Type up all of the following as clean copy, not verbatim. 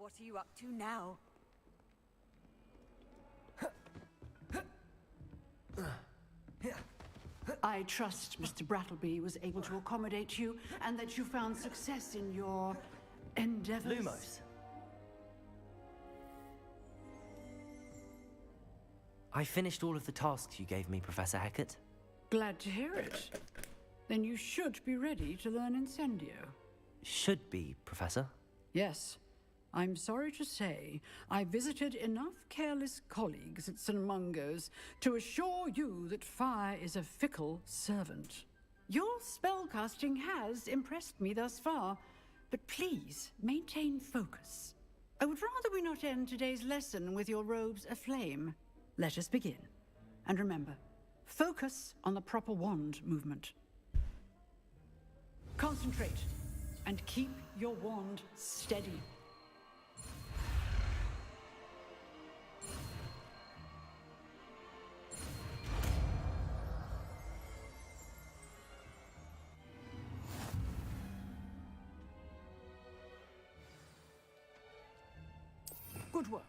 What are you up to now? I trust Mr. Brattleby was able to accommodate you, and that you found success in your endeavors. Lumos. I finished all of the tasks you gave me, Professor Hecat. Glad to hear it. Then you should be ready to learn Incendio. Should be, Professor. Yes. I'm sorry to say, I visited enough careless colleagues at St. Mungo's to assure you that fire is a fickle servant. Your spellcasting has impressed me thus far, but please maintain focus. I would rather we not end today's lesson with your robes aflame. Let us begin. And remember, focus on the proper wand movement. Concentrate, and keep your wand steady. Good work.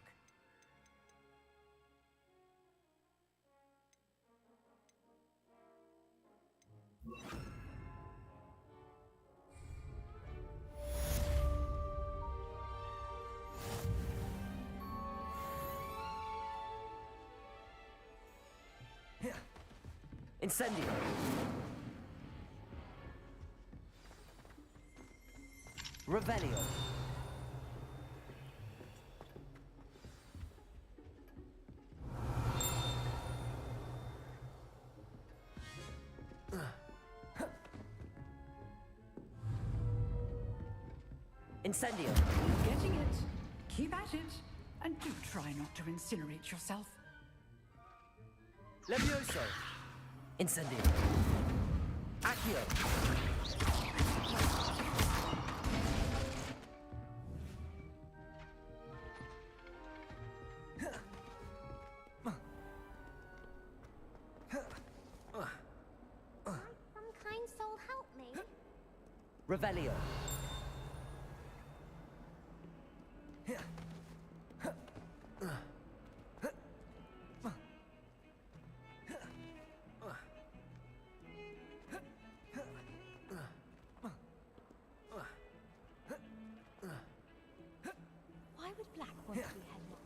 Incendio. Revelio. Incendio. Getting it. Keep at it. And do try not to incinerate yourself. Levioso. Incendio. Accio. Some kind soul help me. Revelio. Why would Black want to be headless?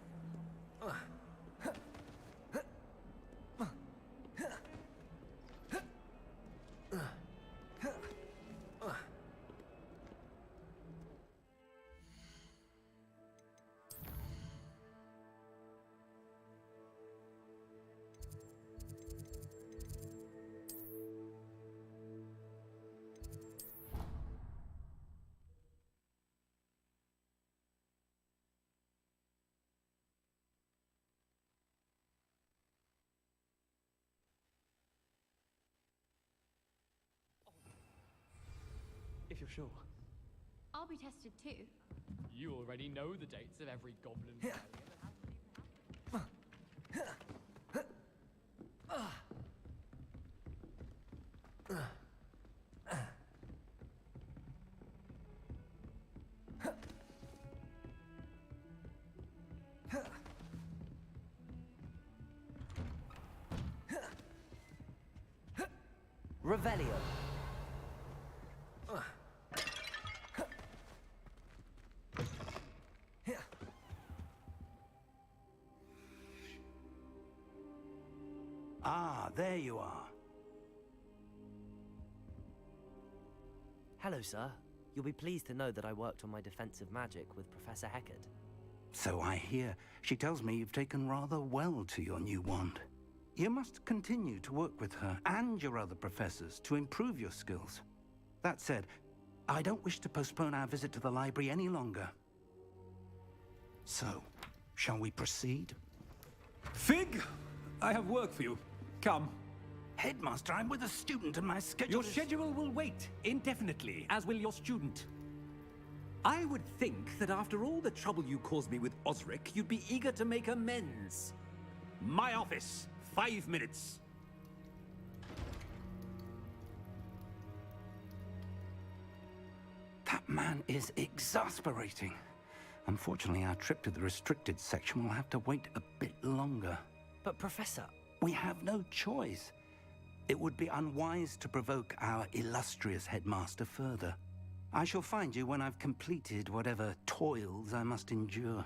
If you're sure. I'll be tested too. You already know the dates of every goblin failure that Revelio. Ah, there you are. Hello, sir. You'll be pleased to know that I worked on my defensive magic with Professor Hecat. So I hear. She tells me you've taken rather well to your new wand. You must continue to work with her and your other professors to improve your skills. That said, I don't wish to postpone our visit to the library any longer. So, shall we proceed? Fig, I have work for you. Come. Headmaster, I'm with a student and my schedule Your is... schedule will wait indefinitely, as will your student. I would think that after all the trouble you caused me with Osric, you'd be eager to make amends. My office, 5 minutes. That man is exasperating. Unfortunately, our trip to the restricted section will have to wait a bit longer. But Professor... We have no choice. It would be unwise to provoke our illustrious headmaster further. I shall find you when I've completed whatever toils I must endure.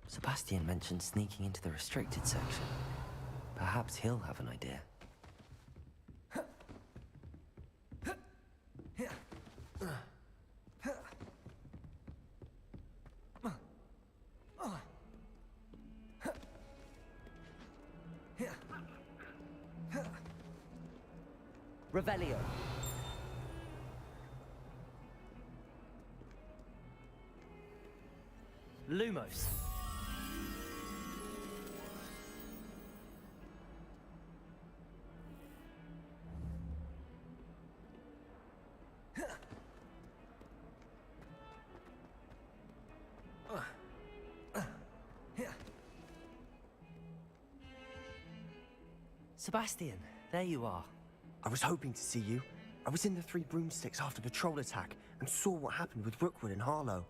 Sebastian mentioned sneaking into the restricted section. Perhaps he'll have an idea. Revelio. Lumos. Sebastian, there you are. I was hoping to see you. I was in the Three Broomsticks after the troll attack and saw what happened with Rookwood and Harlow.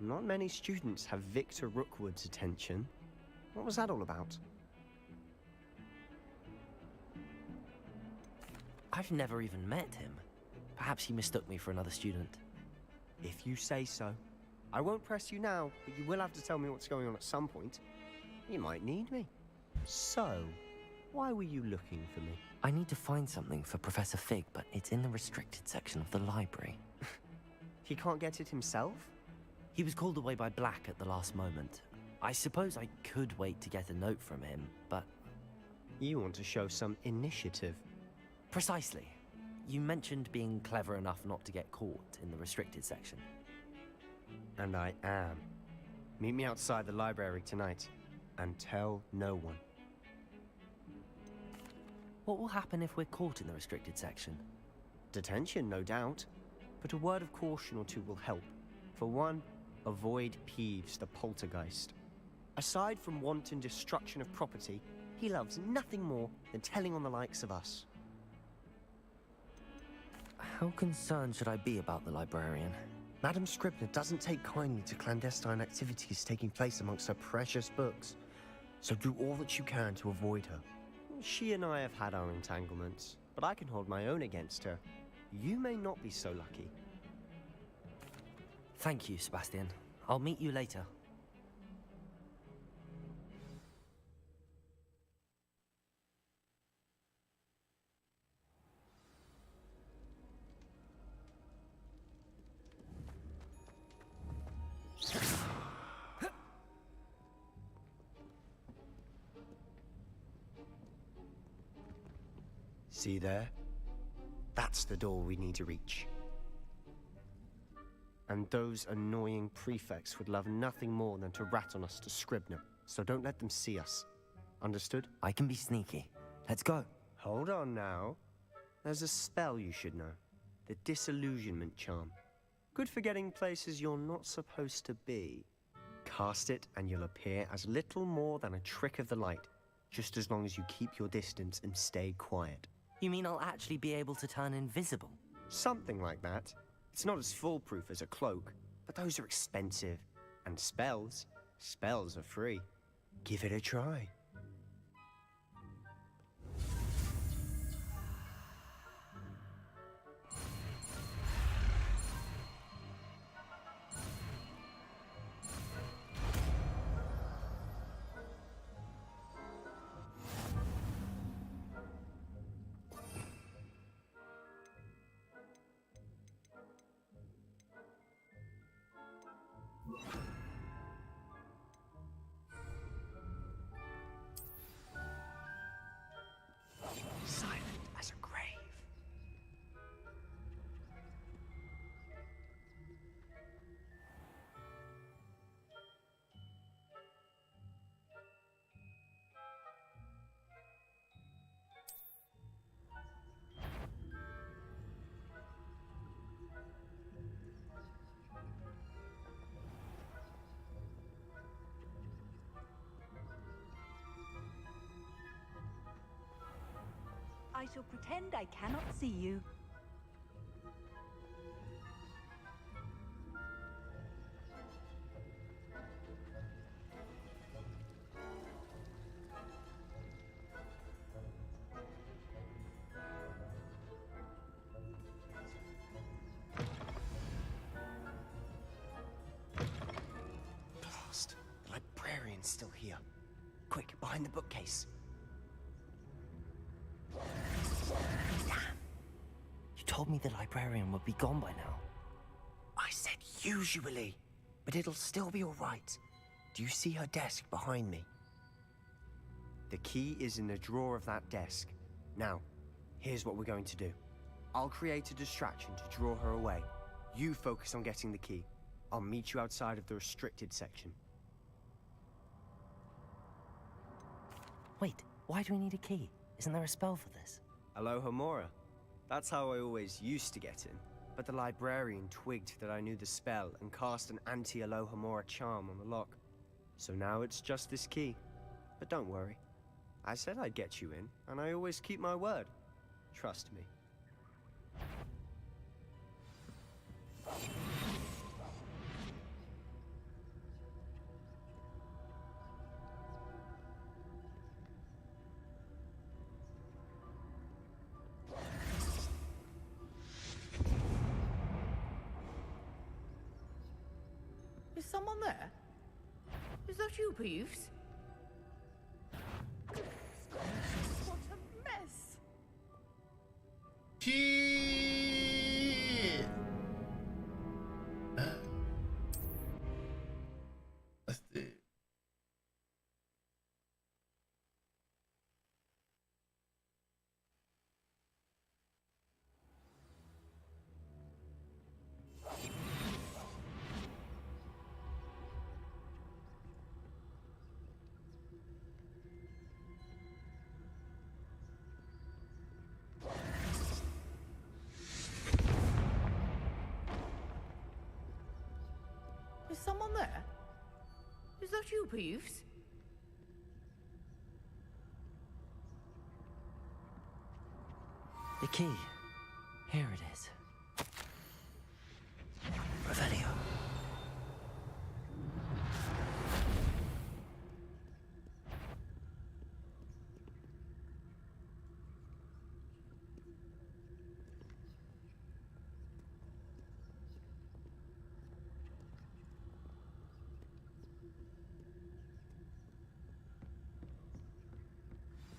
Not many students have Victor Rookwood's attention. What was that all about? I've never even met him. Perhaps he mistook me for another student. If you say so. I won't press you now, but you will have to tell me what's going on at some point. You might need me. So, why were you looking for me? I need to find something for Professor Fig, but it's in the restricted section of the library. He can't get it himself? He was called away by Black at the last moment. I suppose I could wait to get a note from him, but... You want to show some initiative. Precisely. You mentioned being clever enough not to get caught in the restricted section. And I am. Meet me outside the library tonight, and tell no one. What will happen if we're caught in the restricted section? Detention, no doubt. But a word of caution or two will help. For one, avoid Peeves, the poltergeist. Aside from wanton destruction of property, he loves nothing more than telling on the likes of us. How concerned should I be about the librarian? Madam Scribner doesn't take kindly to clandestine activities taking place amongst her precious books. So do all that you can to avoid her. She and I have had our entanglements, but I can hold my own against her. You may not be so lucky. Thank you, Sebastian. I'll meet you later. See there? That's the door we need to reach. And those annoying prefects would love nothing more than to rat on us to Scribner, so don't let them see us. Understood? I can be sneaky. Let's go. Hold on now. There's a spell you should know. The Disillusionment Charm. Good for getting places you're not supposed to be. Cast it and you'll appear as little more than a trick of the light, just as long as you keep your distance and stay quiet. You mean I'll actually be able to turn invisible? Something like that. It's not as foolproof as a cloak, but those are expensive. And spells are free. Give it a try. shall pretend I cannot see you. Blast! The librarian's still here. Quick, behind the bookcase. You told me the librarian would be gone by now. I said usually, but it'll still be all right. Do you see her desk behind me? The key is in the drawer of that desk. Now, here's what we're going to do. I'll create a distraction to draw her away. You focus on getting the key. I'll meet you outside of the restricted section. Wait, why do we need a key? Isn't there a spell for this? Alohomora. That's how I always used to get in. But the librarian twigged that I knew the spell and cast an anti-Alohomora charm on the lock. So now it's just this key. But don't worry. I said I'd get you in, and I always keep my word. Trust me. Is someone there? Is that you, Peeves? What a mess! Shit. That's it. Is someone there? Is that you, Peeves? The key. Here it is. Revelio.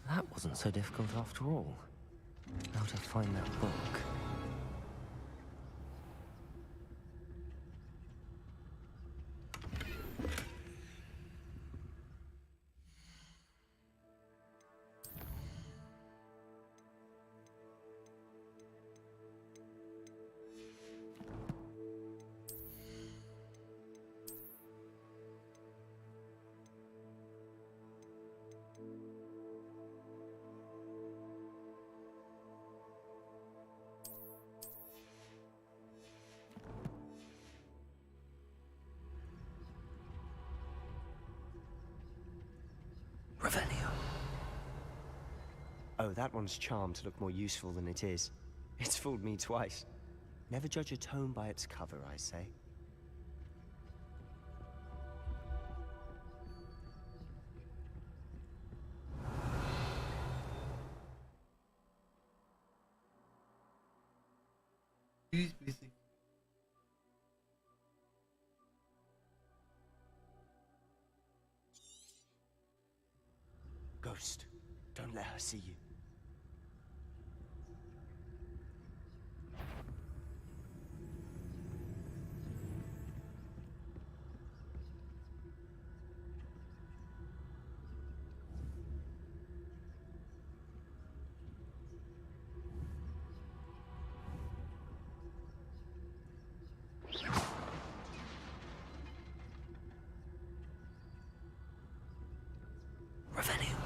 That wasn't so difficult after all. How to find that book? Revelio. Oh, that one's charmed to look more useful than it is. It's fooled me twice. Never judge a tome by its cover, I say. Please, please. Ghost, don't let her see you. Revelio.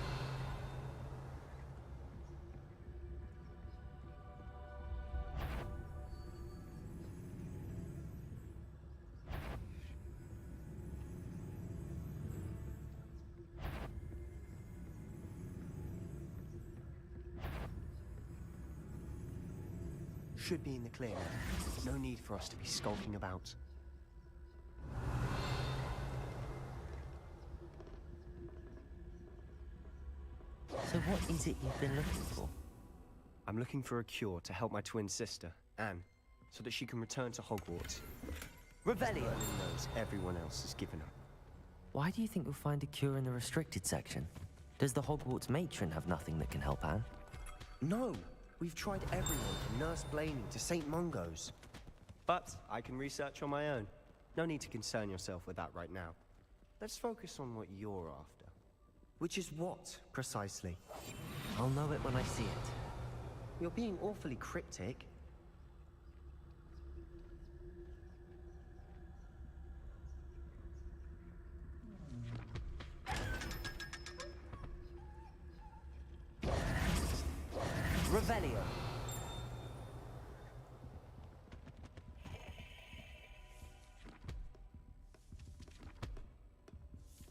should be in the clear now. No need for us to be skulking about. So what is it you've been looking for? I'm looking for a cure to help my twin sister, Anne, so that she can return to Hogwarts. Revelio! Merlin knows everyone else has given up. Why do you think you'll find a cure in the restricted section? Does the Hogwarts matron have nothing that can help Anne? No! We've tried everyone from Nurse Blaney to St. Mungo's. But I can research on my own. No need to concern yourself with that right now. Let's focus on what you're after. Which is what, precisely? I'll know it when I see it. You're being awfully cryptic. Revelio!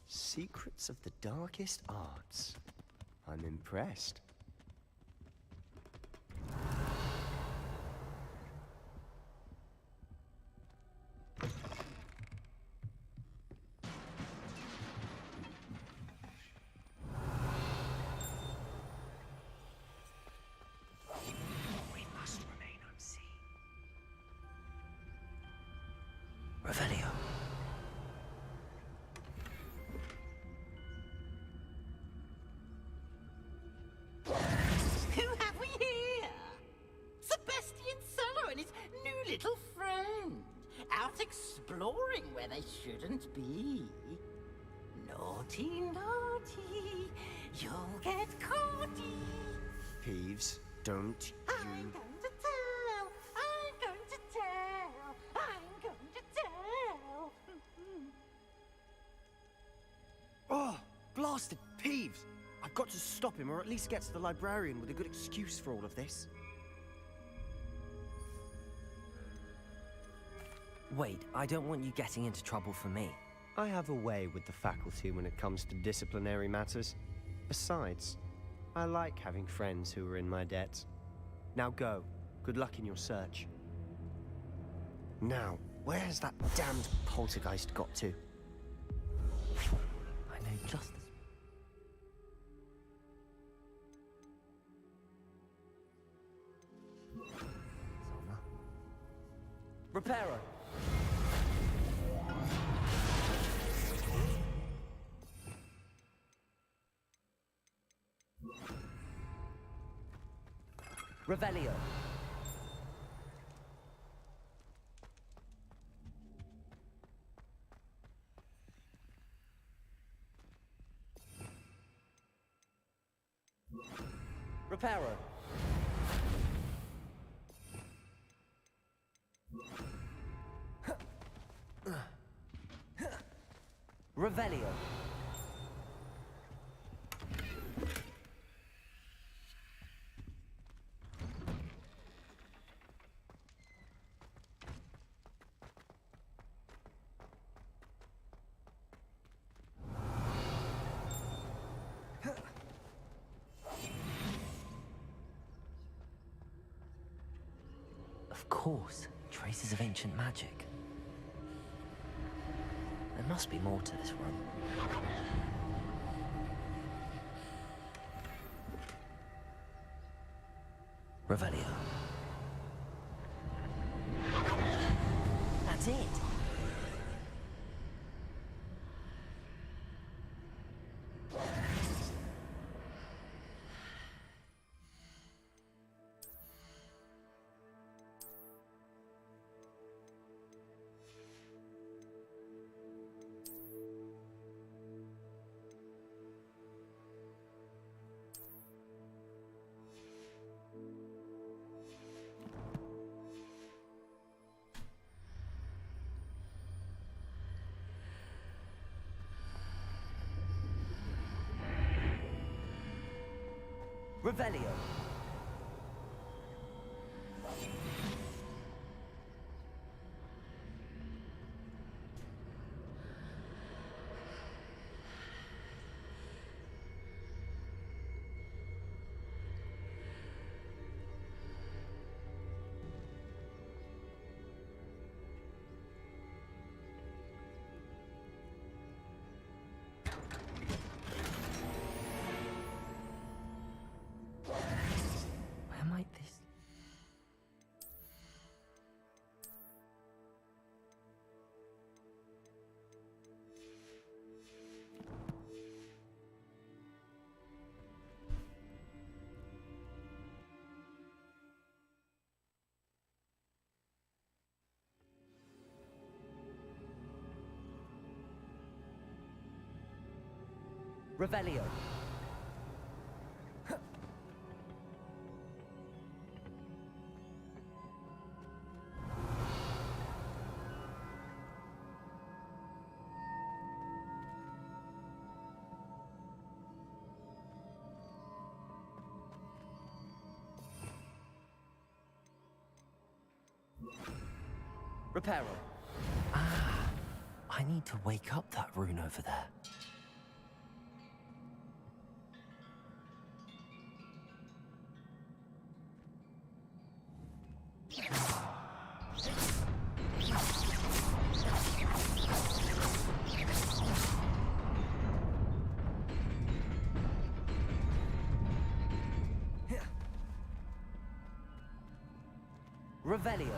Secrets of the darkest arts. I'm impressed. We must remain unseen. Revelio. Who have we here? Sebastian Cello and his new little friend. Out exploring where they shouldn't be. Naughty, naughty. You'll get caughty. Peeves, don't I'm you... going to tell. I'm going to tell. I'm going to tell. Oh, blasted Peeves! I've got to stop him, or at least get to the librarian with a good excuse for all of this. Wait, I don't want you getting into trouble for me. I have a way with the faculty when it comes to disciplinary matters. Besides, I like having friends who are in my debt. Now go. Good luck in your search. Now, where has that damned poltergeist got to? I know just this. Selma. Reparo! Revelio. Reparo. Revelio. Of course, traces of ancient magic. There must be more to this room. Revelio. That's it. Revelio. Revelio. Reparo. Ah, I need to wake up that rune over there. Revelio.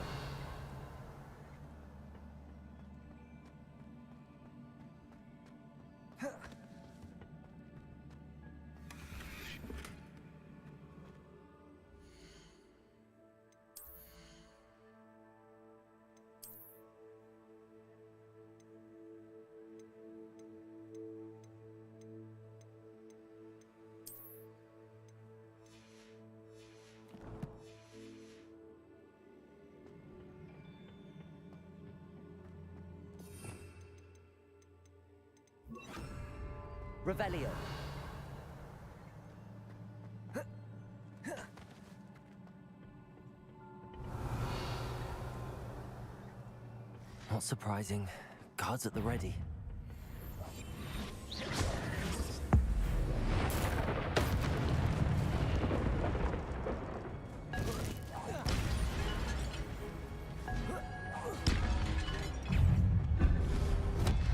Revelio. Not surprising. Guards at the ready.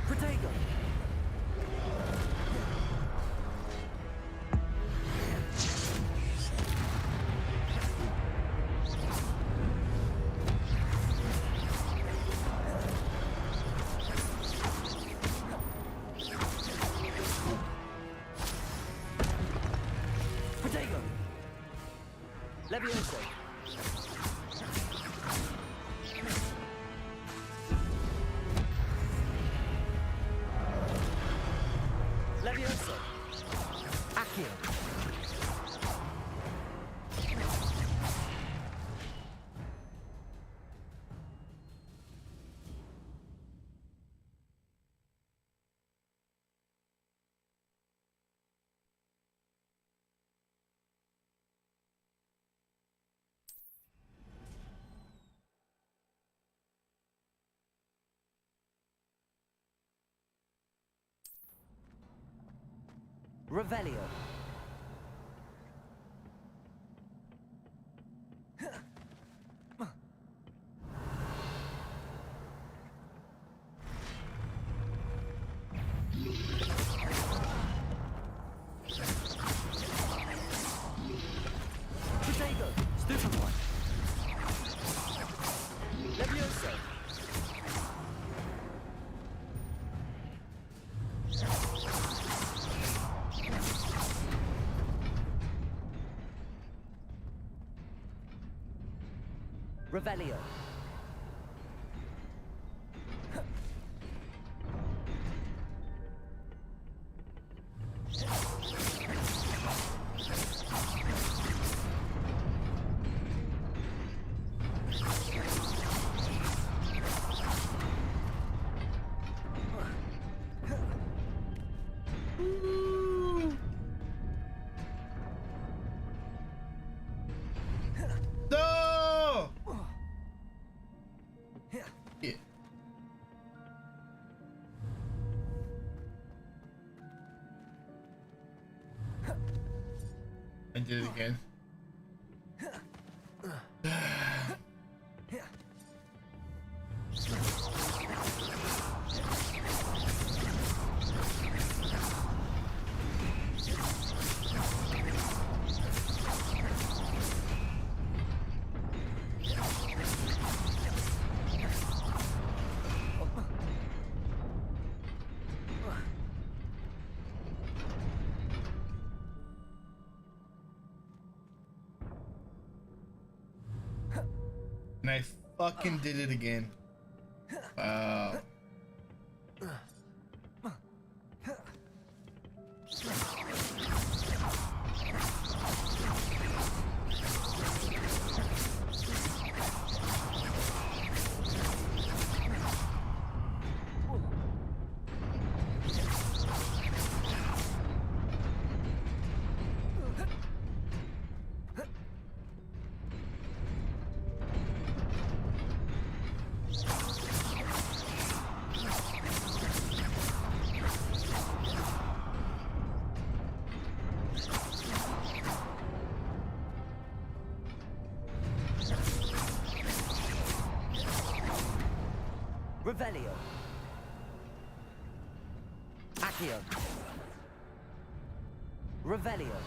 Protego. Protego. Levioso. Levioso. Accio. Revelio. Protego. Stupid one. Levioso. Revelio. No! Yeah. I did it again. And I fucking did it again. Wow. Revelio. Accio. Revelio.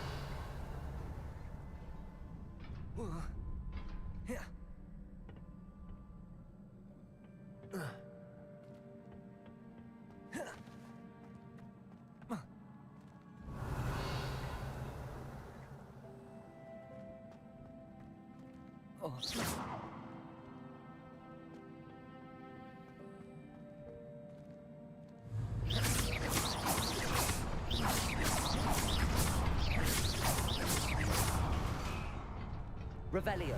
Revelio.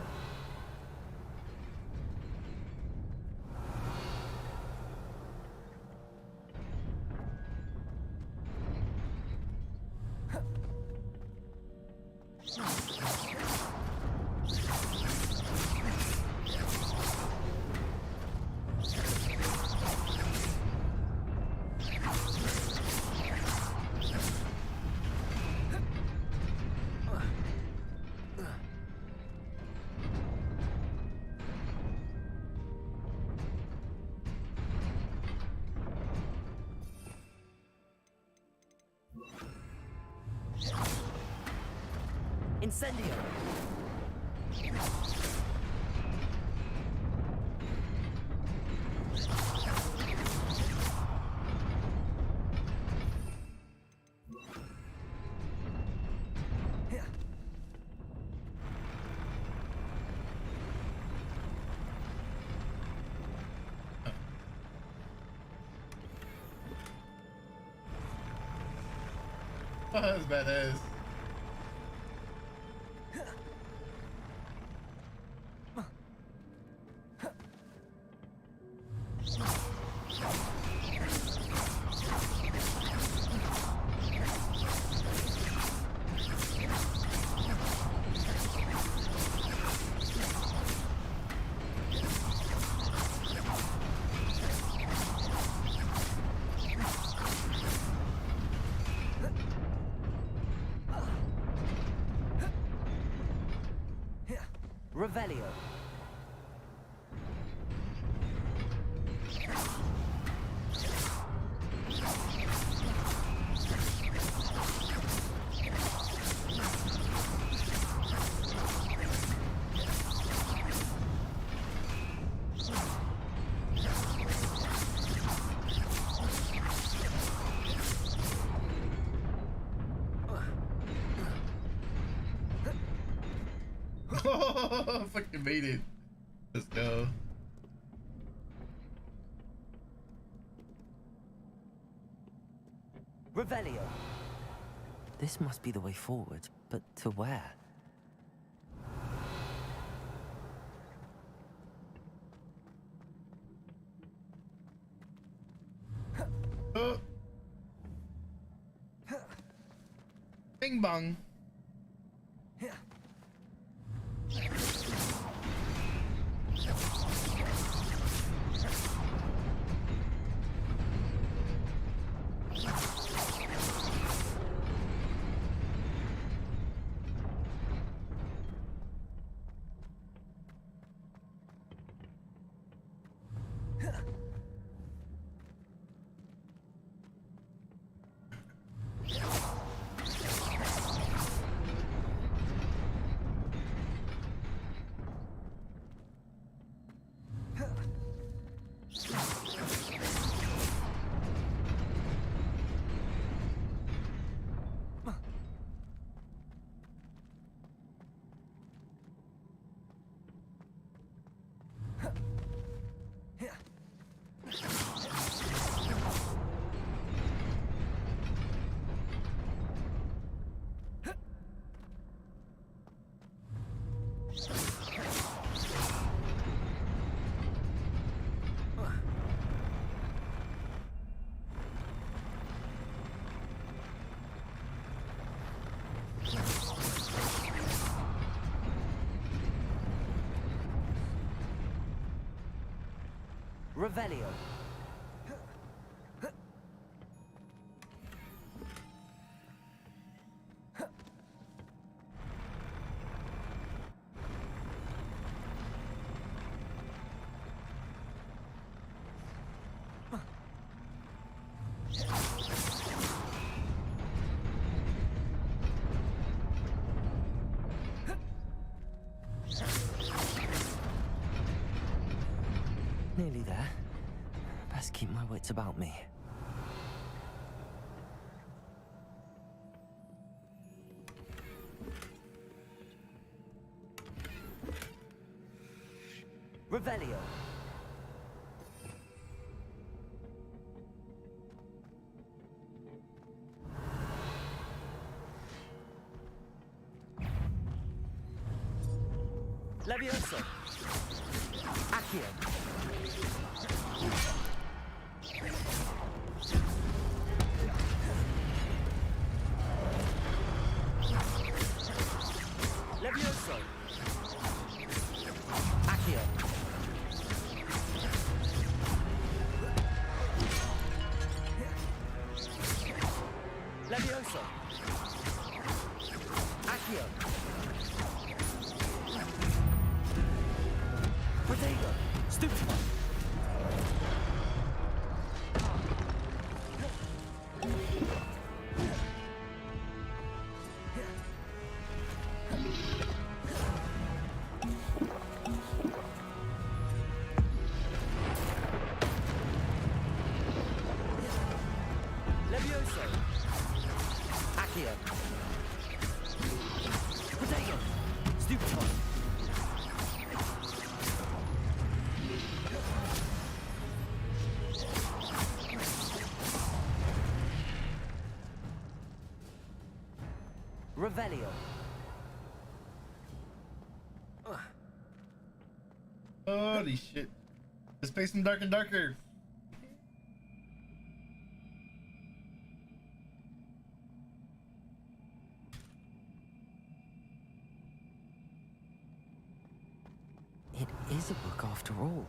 Incendio. Oh, that's badass. Revelio. Fucking made it. Let's go. Revelio. This must be the way forward, but to where? Bing bong. Revelio. keep my wits about me. Revelio. Levioso. Accio. Levioso. Accio. Levioso. Accio. Protego. Stupefy. Levioso. Accio. Protego. Stupefy. Revelio. Holy shit. It's facing dark and darker. It is a book after all.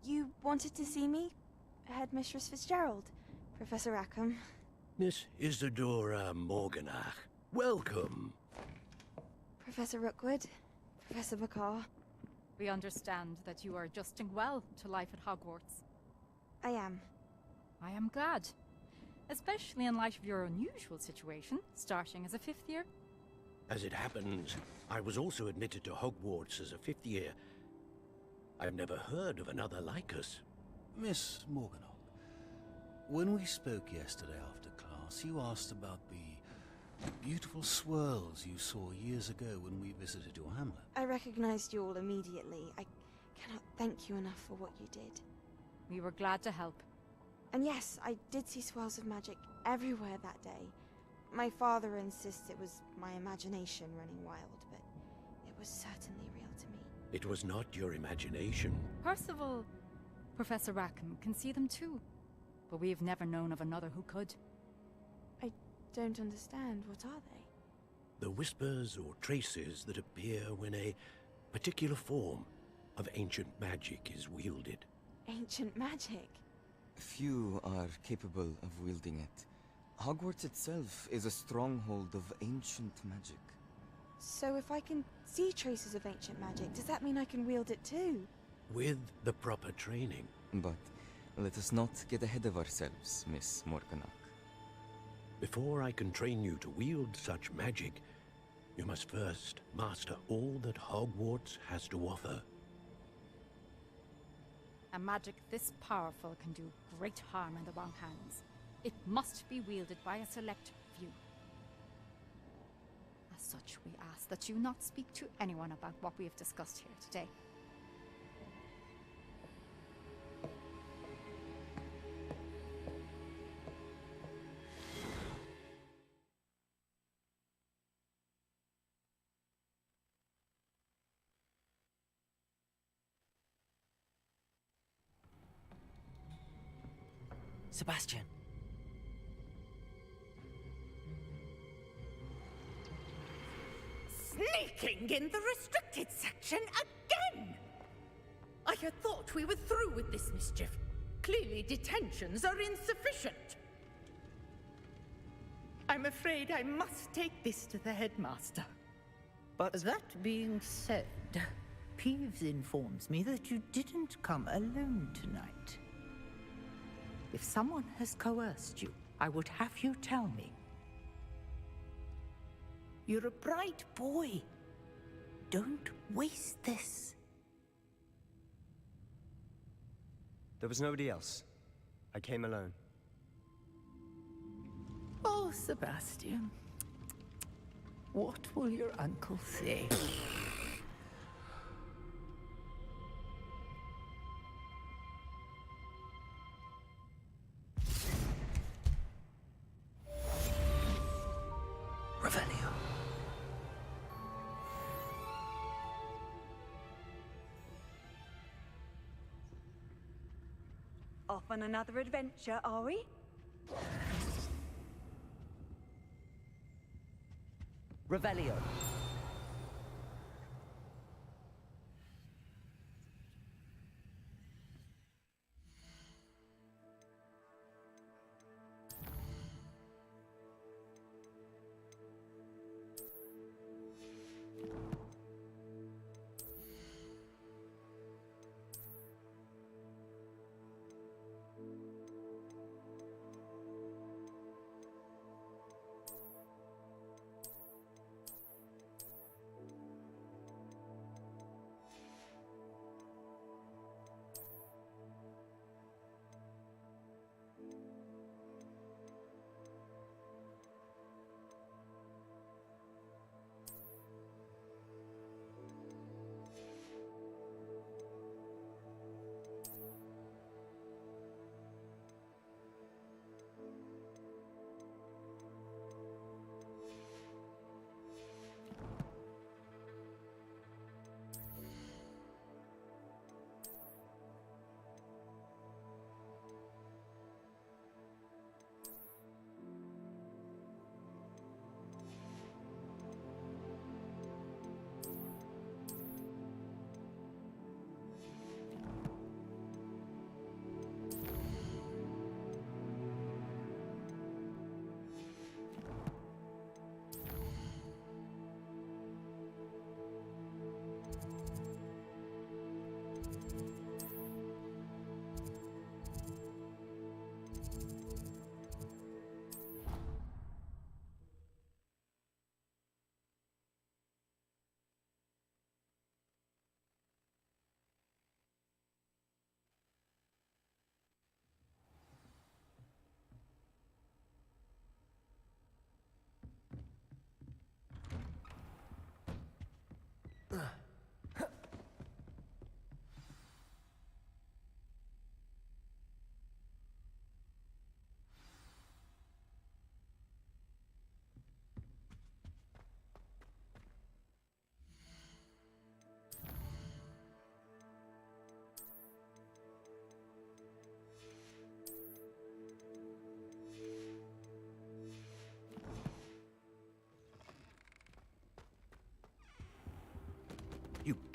You wanted to see me? Headmistress Fitzgerald, Professor Rackham. Miss Isadora Morganach, welcome. Professor Rookwood, Professor McCaw. We understand that you are adjusting well to life at Hogwarts. I am. I am glad. Especially in light of your unusual situation, starting as a 5th year. As it happens, I was also admitted to Hogwarts as a 5th year. I've never heard of another like us. Miss Morganach, when we spoke yesterday after class, you asked about the Beautiful swirls you saw years ago when we visited your hamlet. I recognized you all immediately. I cannot thank you enough for what you did. We were glad to help. And yes, I did see swirls of magic everywhere that day. My father insists it was my imagination running wild, but it was certainly real to me. It was not your imagination. Percival, Professor Rackham can see them too. But we have never known of another who could. I don't understand. What are they? The whispers or traces that appear when a particular form of ancient magic is wielded. Ancient magic? Few are capable of wielding it. Hogwarts itself is a stronghold of ancient magic. So if I can see traces of ancient magic, does that mean I can wield it too? With the proper training. But let us not get ahead of ourselves, Miss Morganach. Before I can train you to wield such magic, you must first master all that Hogwarts has to offer. A magic this powerful can do great harm in the wrong hands. It must be wielded by a select few. As such, we ask that you not speak to anyone about what we have discussed here today. Sebastian. Sneaking in the restricted section again! I had thought we were through with this mischief. Clearly detentions are insufficient. I'm afraid I must take this to the headmaster. But that being said, Peeves informs me that you didn't come alone tonight. If someone has coerced you, I would have you tell me. You're a bright boy. Don't waste this. There was nobody else. I came alone. Oh, Sebastian. What will your uncle say? Revelio. Off on another adventure, are we? Revelio.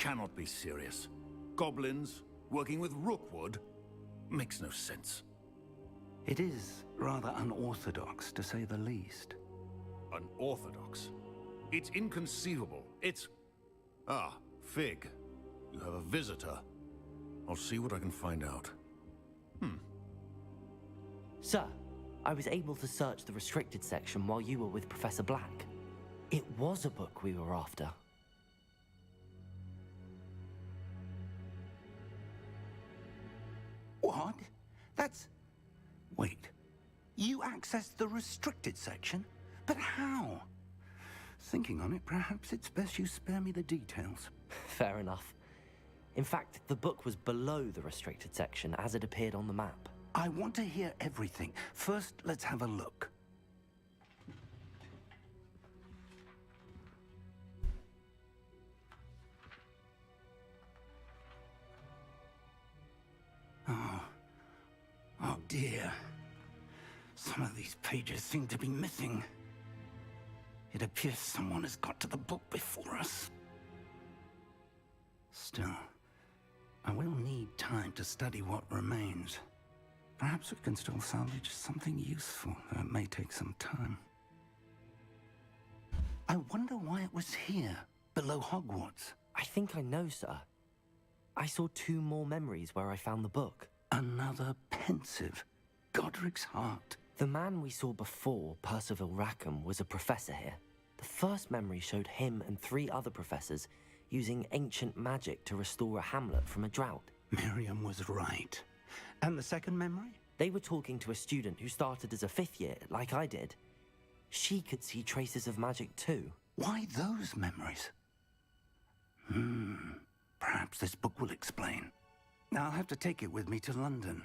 cannot be serious. Goblins working with Rookwood makes no sense. It is rather unorthodox, to say the least. Unorthodox? It's inconceivable. It's... Ah, Fig. You have a visitor. I'll see what I can find out. Sir, I was able to search the restricted section while you were with Professor Black. It was a book we were after. What? That's... Wait. You accessed the restricted section? But how? Thinking on it, perhaps it's best you spare me the details. Fair enough. In fact, the book was below the restricted section as it appeared on the map. I want to hear everything. First, let's have a look. Oh dear. Some of these pages seem to be missing. It appears someone has got to the book before us. Still, I will need time to study what remains. Perhaps we can still salvage something useful, though it may take some time. I wonder why it was here, below Hogwarts. I think I know, sir. I saw 2 more memories where I found the book. Another pensive. Godric's heart. The man we saw before, Percival Rackham, was a professor here. The first memory showed him and 3 other professors using ancient magic to restore a hamlet from a drought. Miriam was right. And the second memory? They were talking to a student who started as a 5th year, like I did. She could see traces of magic too. Why those memories? Perhaps this book will explain. I'll have to take it with me to London.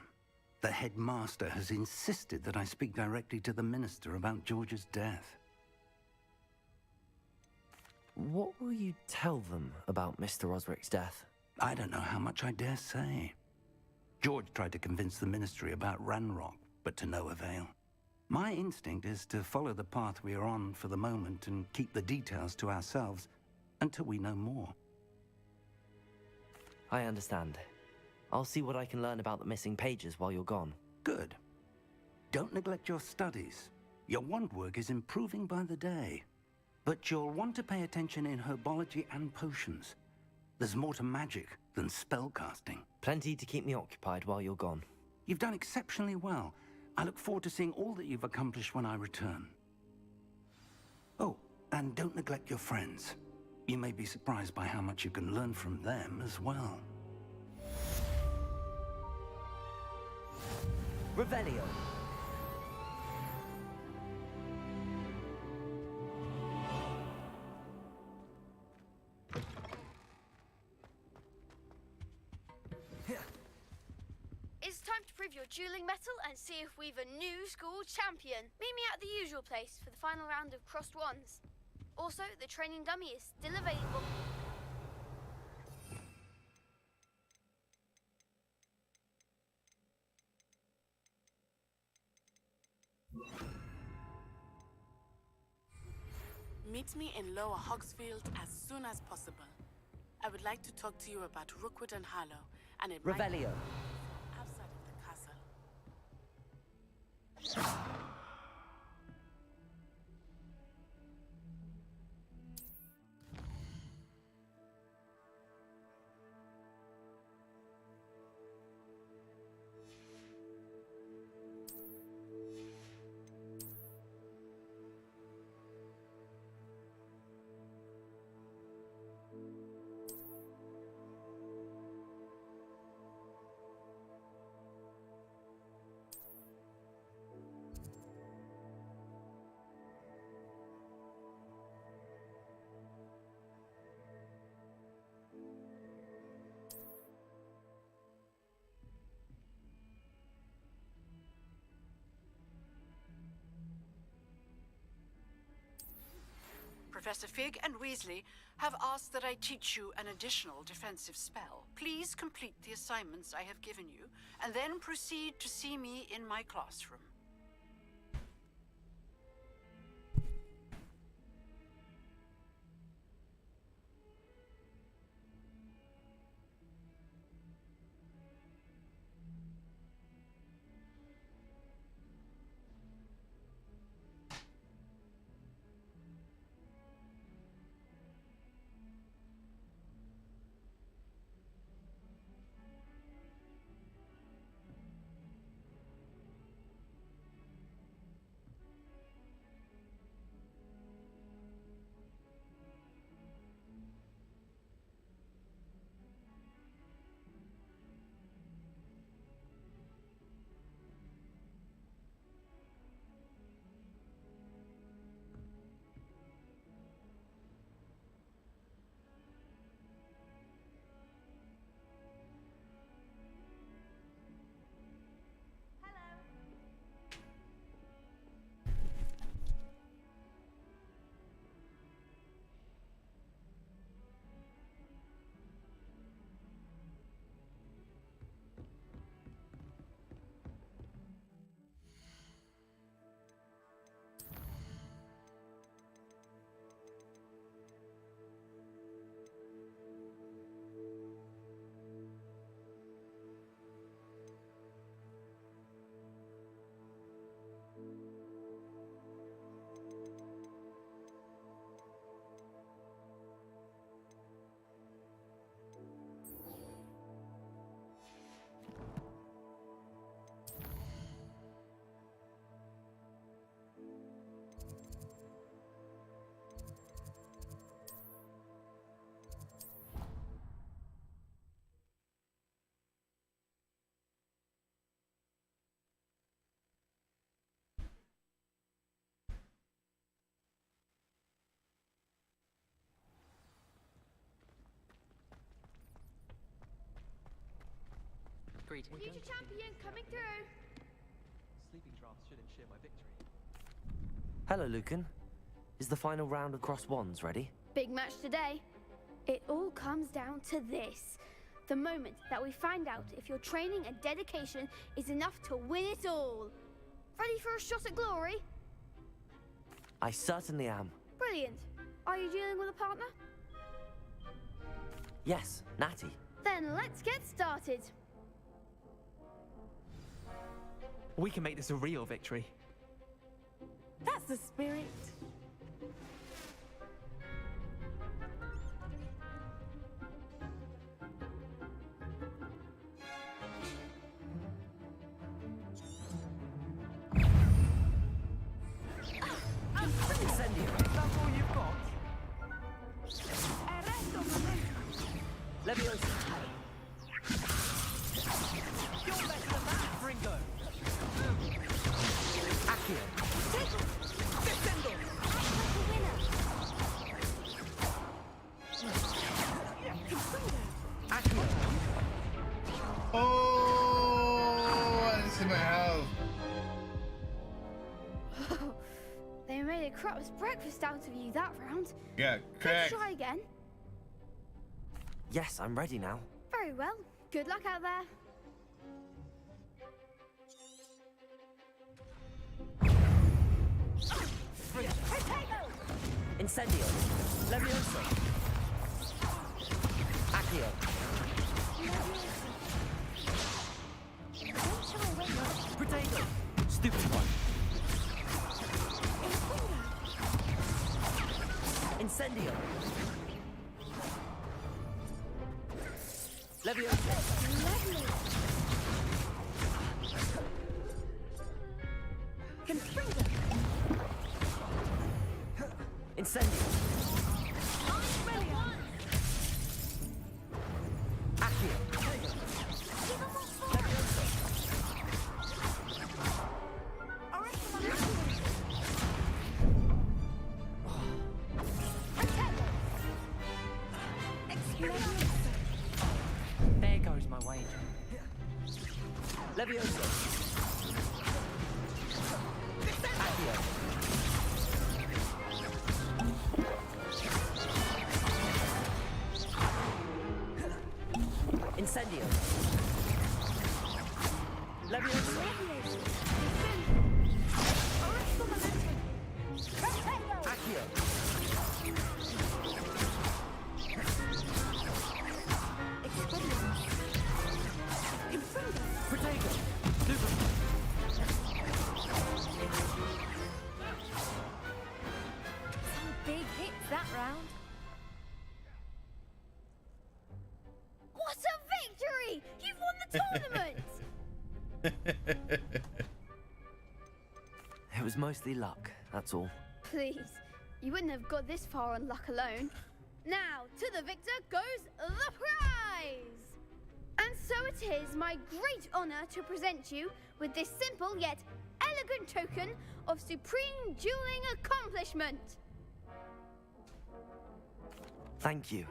The headmaster has insisted that I speak directly to the minister about George's death. What will you tell them about Mr. Osric's death? I don't know how much I dare say. George tried to convince the ministry about Ranrock, but to no avail. My instinct is to follow the path we are on for the moment and keep the details to ourselves until we know more. I understand. I'll see what I can learn about the missing pages while you're gone. Good. Don't neglect your studies. Your wand work is improving by the day. But you'll want to pay attention in herbology and potions. There's more to magic than spellcasting. Plenty to keep me occupied while you're gone. You've done exceptionally well. I look forward to seeing all that you've accomplished when I return. Oh, and don't neglect your friends. You may be surprised by how much you can learn from them as well. Revelio. It's time to prove your dueling mettle and see if we've a new school champion. Meet me at the usual place for the final round of crossed wands. Also, the training dummy is still available. Meet me in Lower Hogsfield as soon as possible. I would like to talk to you about Rookwood and Harlow, and it might be Revelio. outside of the castle. Professor Fig and Weasley have asked that I teach you an additional defensive spell. Please complete the assignments I have given you, and then proceed to see me in my classroom. Greetings. Future champion coming through. Sleeping drafts should ensure my victory. Hello, Lucan. Is the final round of Crossed Wands ready? Big match today. It all comes down to this. The moment that we find out if your training and dedication is enough to win it all. Ready for a shot at glory? I certainly am. Brilliant. Are you dealing with a partner? Yes, Natty. Then let's get started. We can make this a real victory. That's the spirit. Incendio. That's all you've got? Leviosa. You're better than that, Ringo. Accio. Descendo. Accio. Oh, I didn't see my health. They made a crap's breakfast out of you that round. Yeah, Let's correct. try again. Yes, I'm ready now. Very well. Good luck out there. Incendio. Leviosa. Accio. Potato. Stupid one. Incendio. Leviosa. Confringo. Incendio. Accio. There goes my wager. Leviosa. Accio. Incendio. Leviosa. Accio. Potato. Super. Some big hits that round. What a victory! You've won the tournament! It was mostly luck, that's all. Please, you wouldn't have got this far on luck alone. Now, to the victor goes the prize! And so it is my great honor to present you with this simple yet elegant token of supreme dueling accomplishment. Thank you.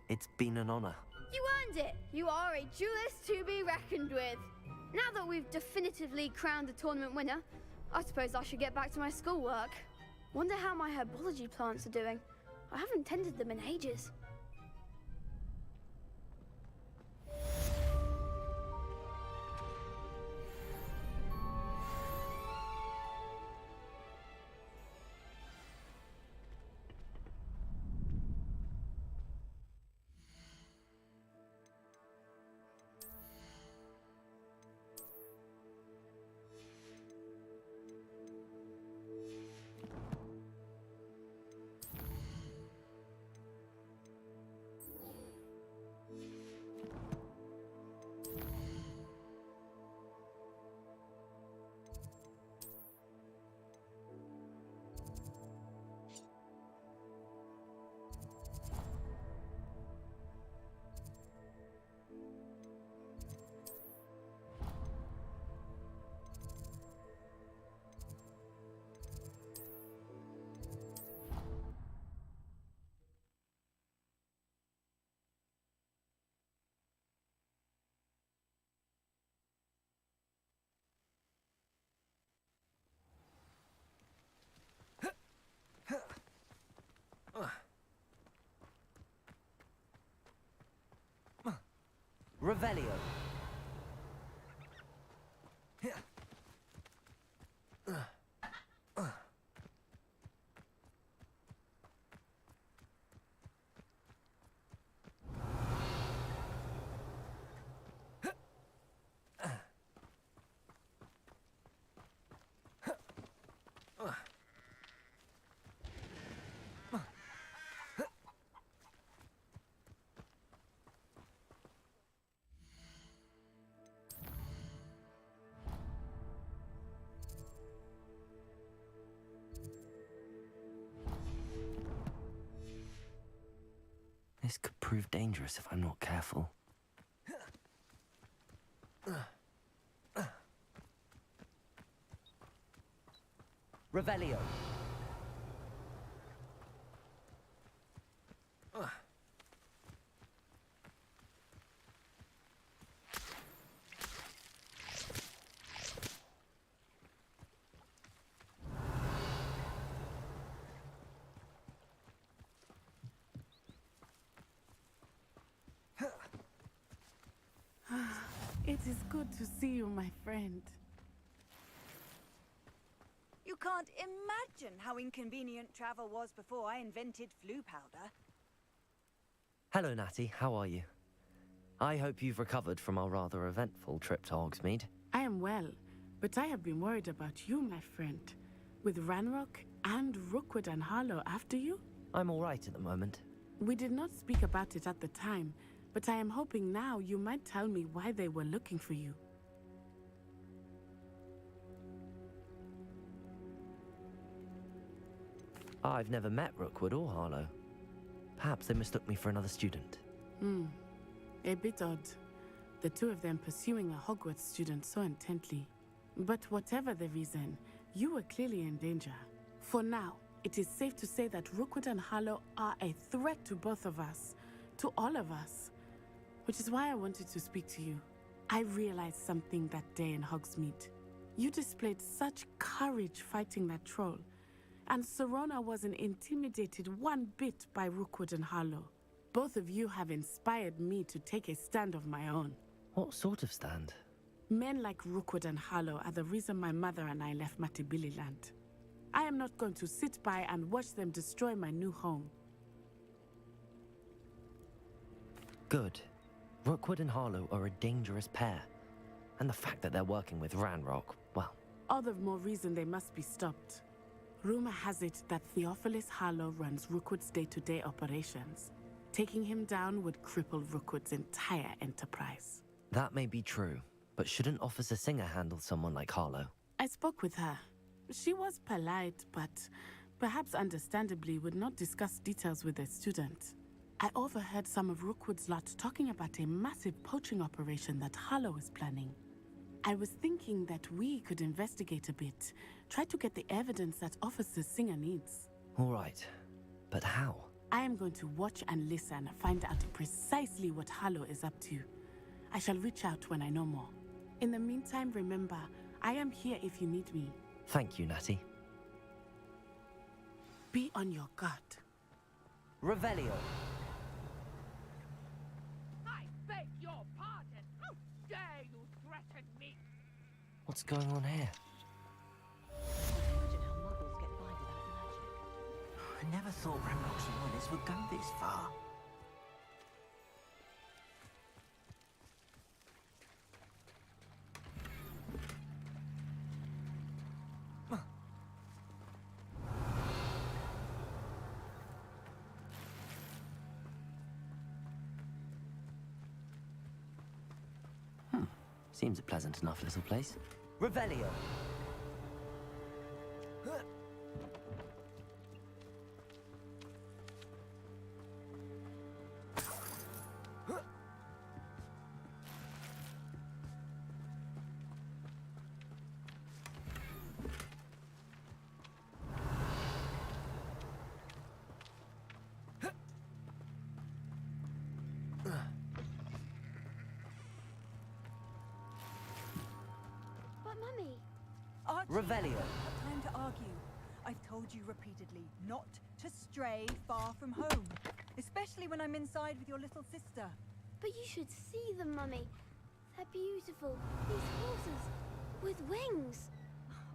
It's been an honor. You earned it. You are a duelist to be reckoned with. Now that we've definitively crowned the tournament winner, I suppose I should get back to my schoolwork. Wonder how my herbology plants are doing. I haven't tended them in ages. Revelio. This could prove dangerous if I'm not careful. Revelio. It is good to see you, my friend. You can't imagine how inconvenient travel was before I invented flu powder. Hello, Natty. How are you? I hope you've recovered from our rather eventful trip to Hogsmeade. I am well, but I have been worried about you, my friend. With Ranrock and Rookwood and Harlow after you? I'm all right at the moment. We did not speak about it at the time, but I am hoping now you might tell me why they were looking for you. I've never met Rookwood or Harlow. Perhaps they mistook me for another student. A bit odd. The two of them pursuing a Hogwarts student so intently. But whatever the reason, you were clearly in danger. For now, it is safe to say that Rookwood and Harlow are a threat to both of us, to all of us. Which is why I wanted to speak to you. I realized something that day in Hogsmeade. You displayed such courage fighting that troll, and Serona wasn't intimidated one bit by Rookwood and Harlow. Both of you have inspired me to take a stand of my own. What sort of stand? Men like Rookwood and Harlow are the reason my mother and I left Matibili land. I am not going to sit by and watch them destroy my new home. Good. Rookwood and Harlow are a dangerous pair. And the fact that they're working with Ranrock, well... All the more reason they must be stopped. Rumor has it that Theophilus Harlow runs Rookwood's day-to-day operations. Taking him down would cripple Rookwood's entire enterprise. That may be true, but shouldn't Officer Singer handle someone like Harlow? I spoke with her. She was polite, but perhaps understandably would not discuss details with a student. I overheard some of Rookwood's lot talking about a massive poaching operation that Harlow is planning. I was thinking that we could investigate a bit, try to get the evidence that Officer Singer needs. All right, but how? I am going to watch and listen, find out precisely what Harlow is up to. I shall reach out when I know more. In the meantime, remember, I am here if you need me. Thank you, Natty. Be on your guard. Revelio. I beg your pardon. How dare you threaten me? What's going on here? Imagine how muggles get by without magic. I never thought Ranrock's loyalists would go this far. Seems a pleasant enough little place. Revelio. Revelio. Time to argue. I've told you repeatedly not to stray far from home, especially when I'm inside with your little sister. But you should see them, Mummy. They're beautiful. These horses with wings.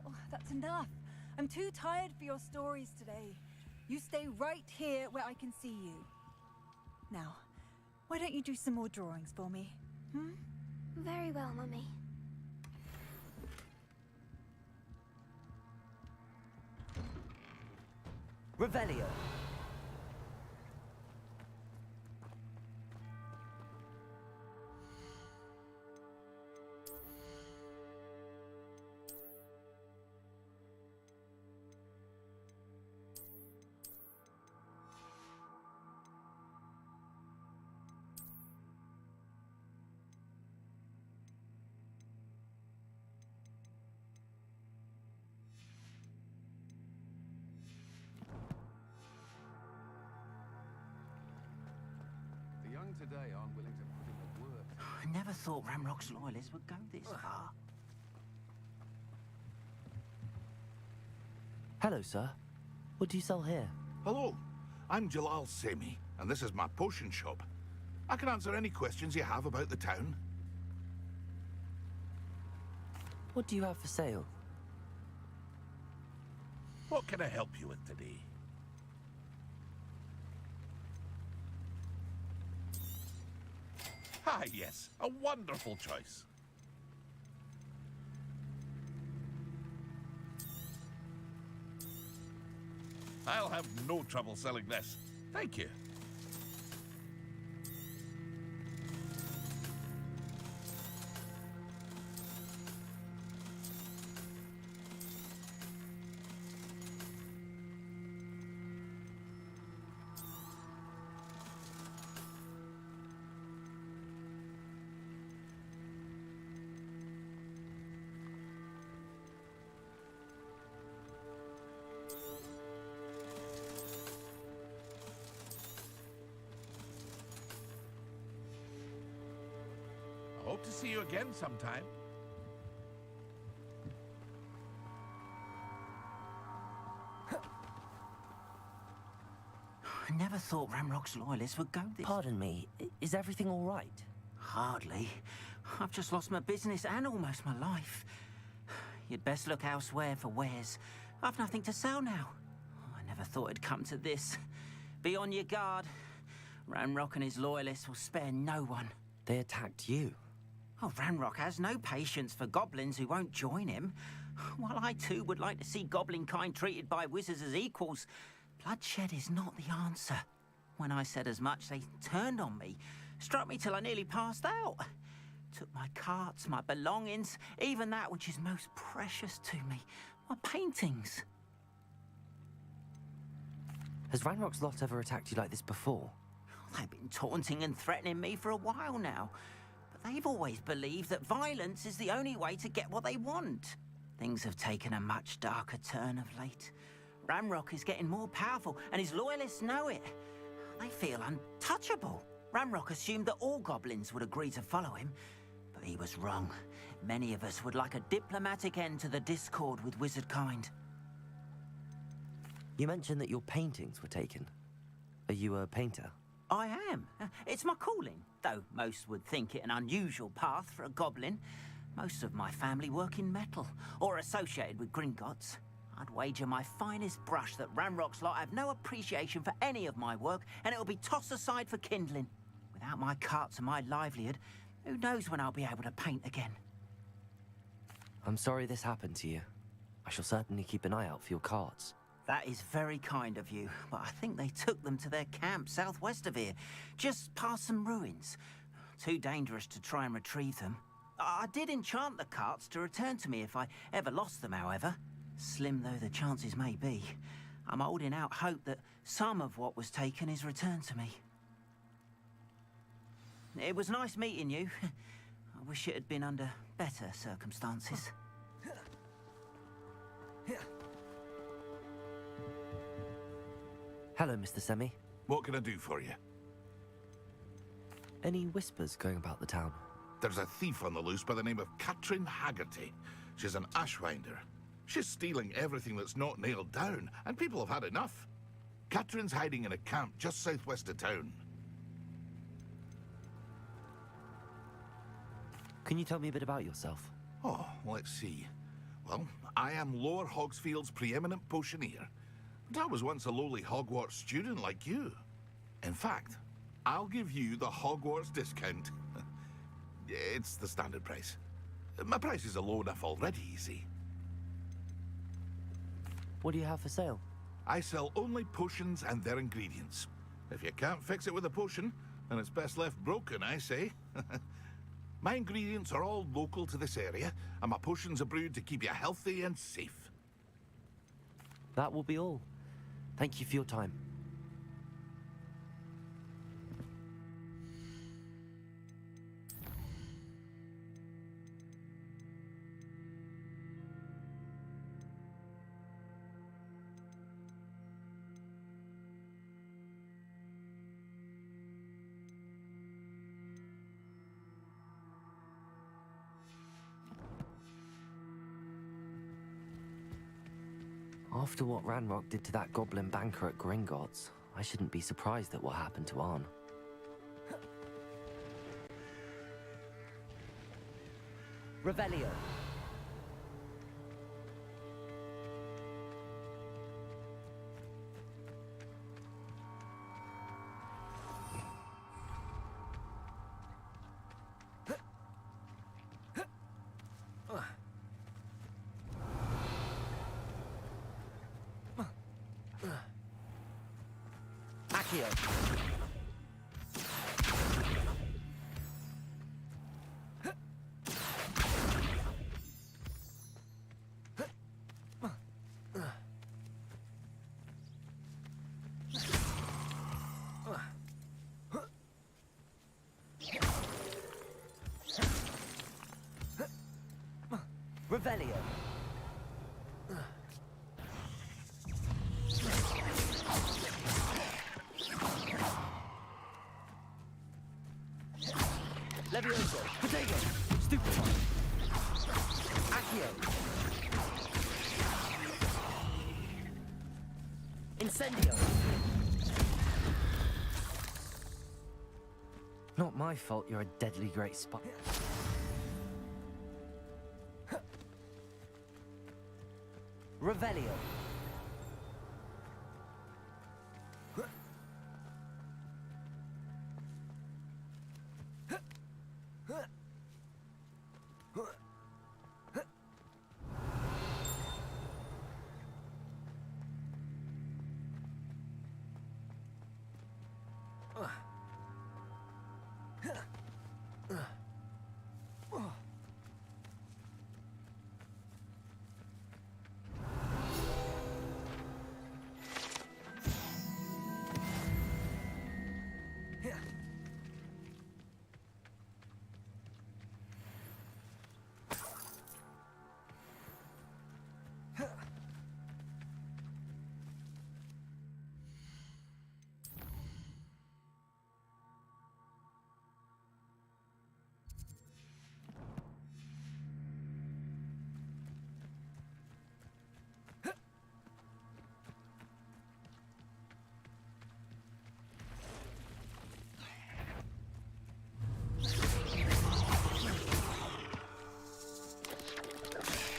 Oh, that's enough. I'm too tired for your stories today. You stay right here where I can see you. Now, why don't you do some more drawings for me? Hmm? Very well, Mummy. Revelio. The young today aren't willing to put in the work. I never thought Ramrock's loyalists would go this far. Hello, sir. What do you sell here? Hello, I'm Jalal Semi, and this is my potion shop. I can answer any questions you have about the town. What do you have for sale? What can I help you with today? Ah, yes, a wonderful choice. I'll have no trouble selling this. Thank you. I hope to see you again sometime. I never thought Ramrock's loyalists would go this. Pardon me, is everything all right? Hardly. I've just lost my business and almost my life. You'd best look elsewhere for wares. I've nothing to sell now. I never thought it'd come to this. Be on your guard. Ramrock and his loyalists will spare no one. They attacked you. Oh, Ramrock has no patience for goblins who won't join him. While I too would like to see goblin kind treated by wizards as equals, bloodshed is not the answer. When I said as much, they turned on me, struck me till I nearly passed out. Took my carts, my belongings, even that which is most precious to me, my paintings. Has Ranrock's lot ever attacked you like this before? They've been taunting and threatening me for a while now. But they've always believed that violence is the only way to get what they want. Things have taken a much darker turn of late. Ramrock is getting more powerful, and his loyalists know it. They feel untouchable. Ramrock assumed that all goblins would agree to follow him, but he was wrong. Many of us would like a diplomatic end to the discord with wizard kind. You mentioned that your paintings were taken. Are you a painter? I am. It's my calling, though most would think it an unusual path for a goblin. Most of my family work in metal, or associated with Gringotts. I'd wager my finest brush that Ramrock's lot have no appreciation for any of my work, and it'll be tossed aside for kindling. Without my carts and my livelihood, who knows when I'll be able to paint again? I'm sorry this happened to you. I shall certainly keep an eye out for your carts. That is very kind of you, but I think they took them to their camp southwest of here, just past some ruins. Too dangerous to try and retrieve them. I did enchant the carts to return to me if I ever lost them, however. Slim though the chances may be, I'm holding out hope that some of what was taken is returned to me. It was nice meeting you. I wish it had been under better circumstances. Hello, Mr. Semi. What can I do for you? Any whispers going about the town? There's a thief on the loose by the name of Katrin Haggerty. She's an ashwinder. She's stealing everything that's not nailed down, and people have had enough. Katrin's hiding in a camp just southwest of town. Can you tell me a bit about yourself? Oh, let's see. Well, I am Lower Hogsfield's preeminent potioneer. But I was once a lowly Hogwarts student like you. In fact, I'll give you the Hogwarts discount. It's the standard price. My prices are low enough already, you see. What do you have for sale? I sell only potions and their ingredients. If you can't fix it with a potion, then it's best left broken, I say. My ingredients are all local to this area, and my potions are brewed to keep you healthy and safe. That will be all. Thank you for your time. After what Ranrock did to that goblin banker at Gringotts, I shouldn't be surprised at what happened to Arn. Revelio. Accio. Revelio. Levioso. Potato. Stupefy. Accio. Incendio. Not my fault you're a deadly great spy. Revelio.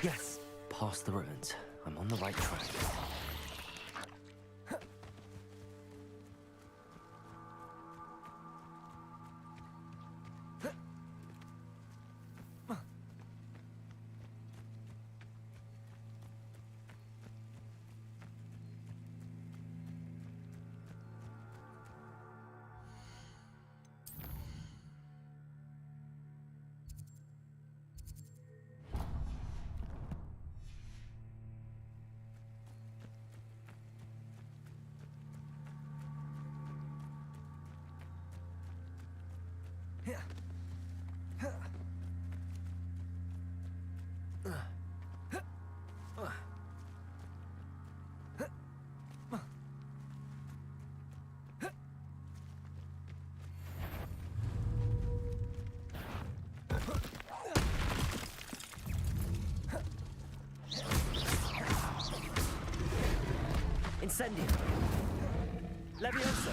Yes, past the ruins. I'm on the right track. Incendio. Levioso.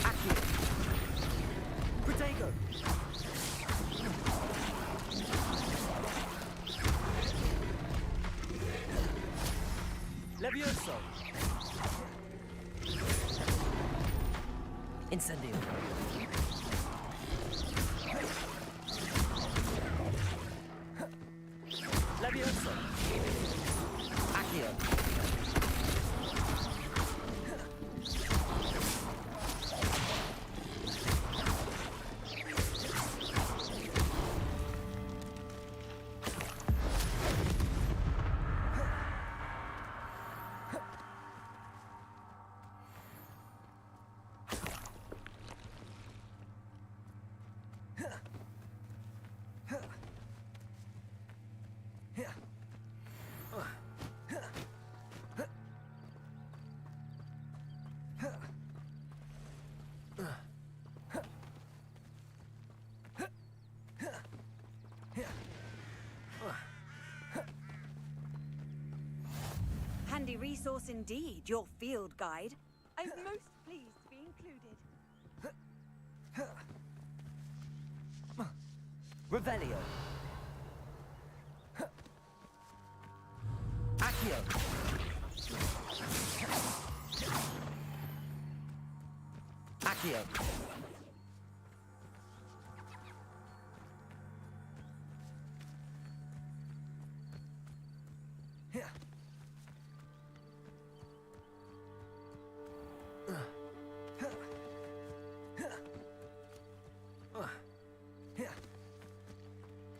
Accio. Protego. Incendio. Levioso. Accio. Handy resource indeed, your field guide. I'm most pleased to be included. Revelio. Accio. Accio.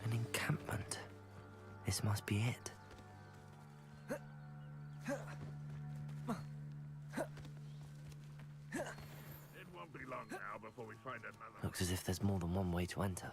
An encampment. This must be it. It won't be long now before we find another. Looks as if there's more than one way to enter.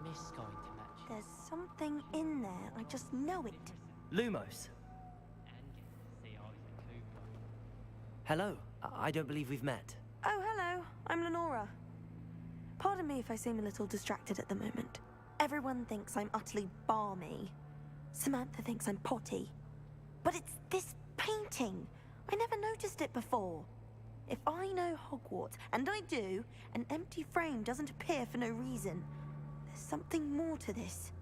Miss going to match. There's something in there, I just know it. Lumos. Hello. I don't believe we've met. Oh, hello, I'm Lenora. Pardon me if I seem a little distracted at the moment. Everyone thinks I'm utterly balmy. Samantha thinks I'm potty. But it's this painting. I never noticed it before. If I know Hogwarts, and I do, an empty frame doesn't appear for no reason. There's something more to this.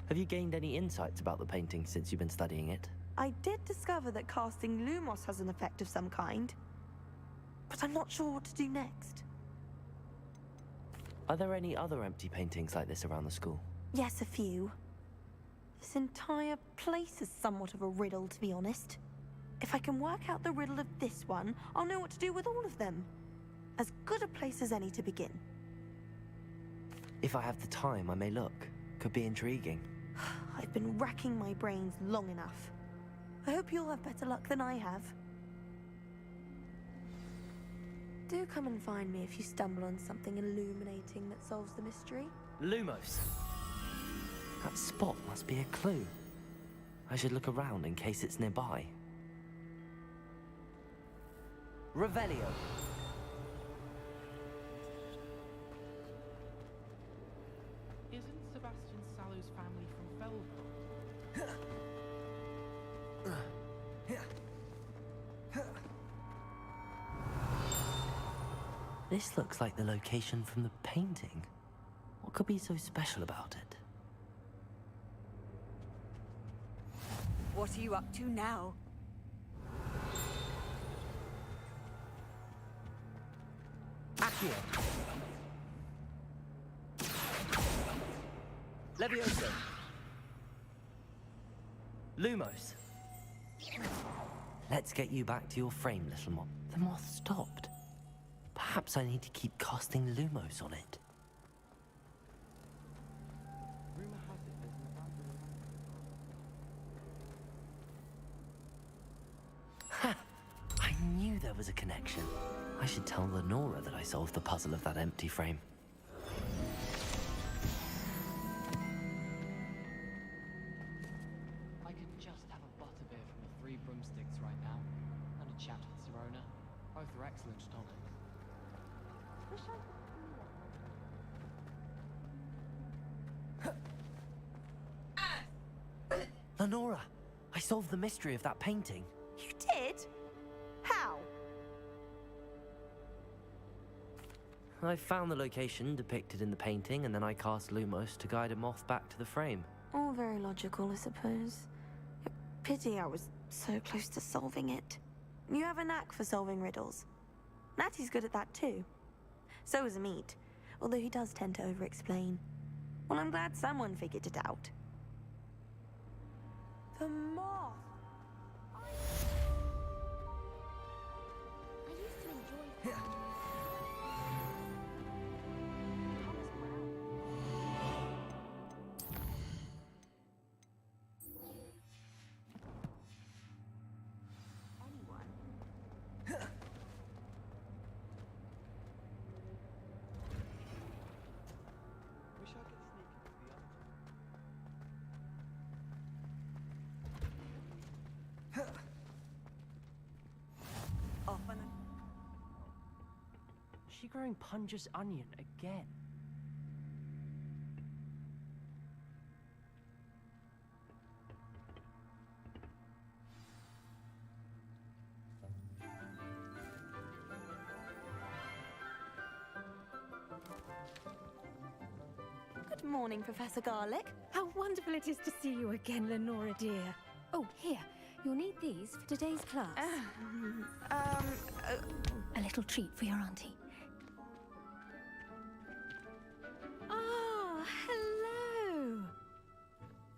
Have you gained any insights about the painting since you've been studying it? I did discover that casting Lumos has an effect of some kind. But I'm not sure what to do next. Are there any other empty paintings like this around the school? Yes, a few. This entire place is somewhat of a riddle, to be honest. If I can work out the riddle of this one, I'll know what to do with all of them. As good a place as any to begin. If I have the time, I may look. Could be intriguing. I've been racking my brains long enough. I hope you'll have better luck than I have. Do come and find me if you stumble on something illuminating that solves the mystery. Lumos. That spot must be a clue. I should look around in case it's nearby. Revelio. Isn't Sebastian Sallow's family from Velbrook? This looks like the location from the painting. What could be so special about it? What are you up to now? Accio. Levioso. Lumos. Let's get you back to your frame, little moth. The moth stopped. Perhaps I need to keep casting Lumos on it. Ha! I knew there was a connection. I should tell Lenora that I solved the puzzle of that empty frame. I could just have a butterbeer from the Three Broomsticks right now, and a chat with Sirona. Both are excellent tonics. Lenora, I solved the mystery of that painting. You did? How? I found the location depicted in the painting, and then I cast Lumos to guide a moth back to the frame. All very logical, I suppose. Pity I was so close to solving it. You have a knack for solving riddles. Natty's good at that too. So is Amit, although he does tend to over-explain. Well, I'm glad someone figured it out. The moth! I used to enjoy Is she growing Punja's onion again? Good morning, Professor Garlic. How wonderful it is to see you again, Lenora dear. Oh, here. You'll need these for today's class. A little treat for your auntie. Ah, hello.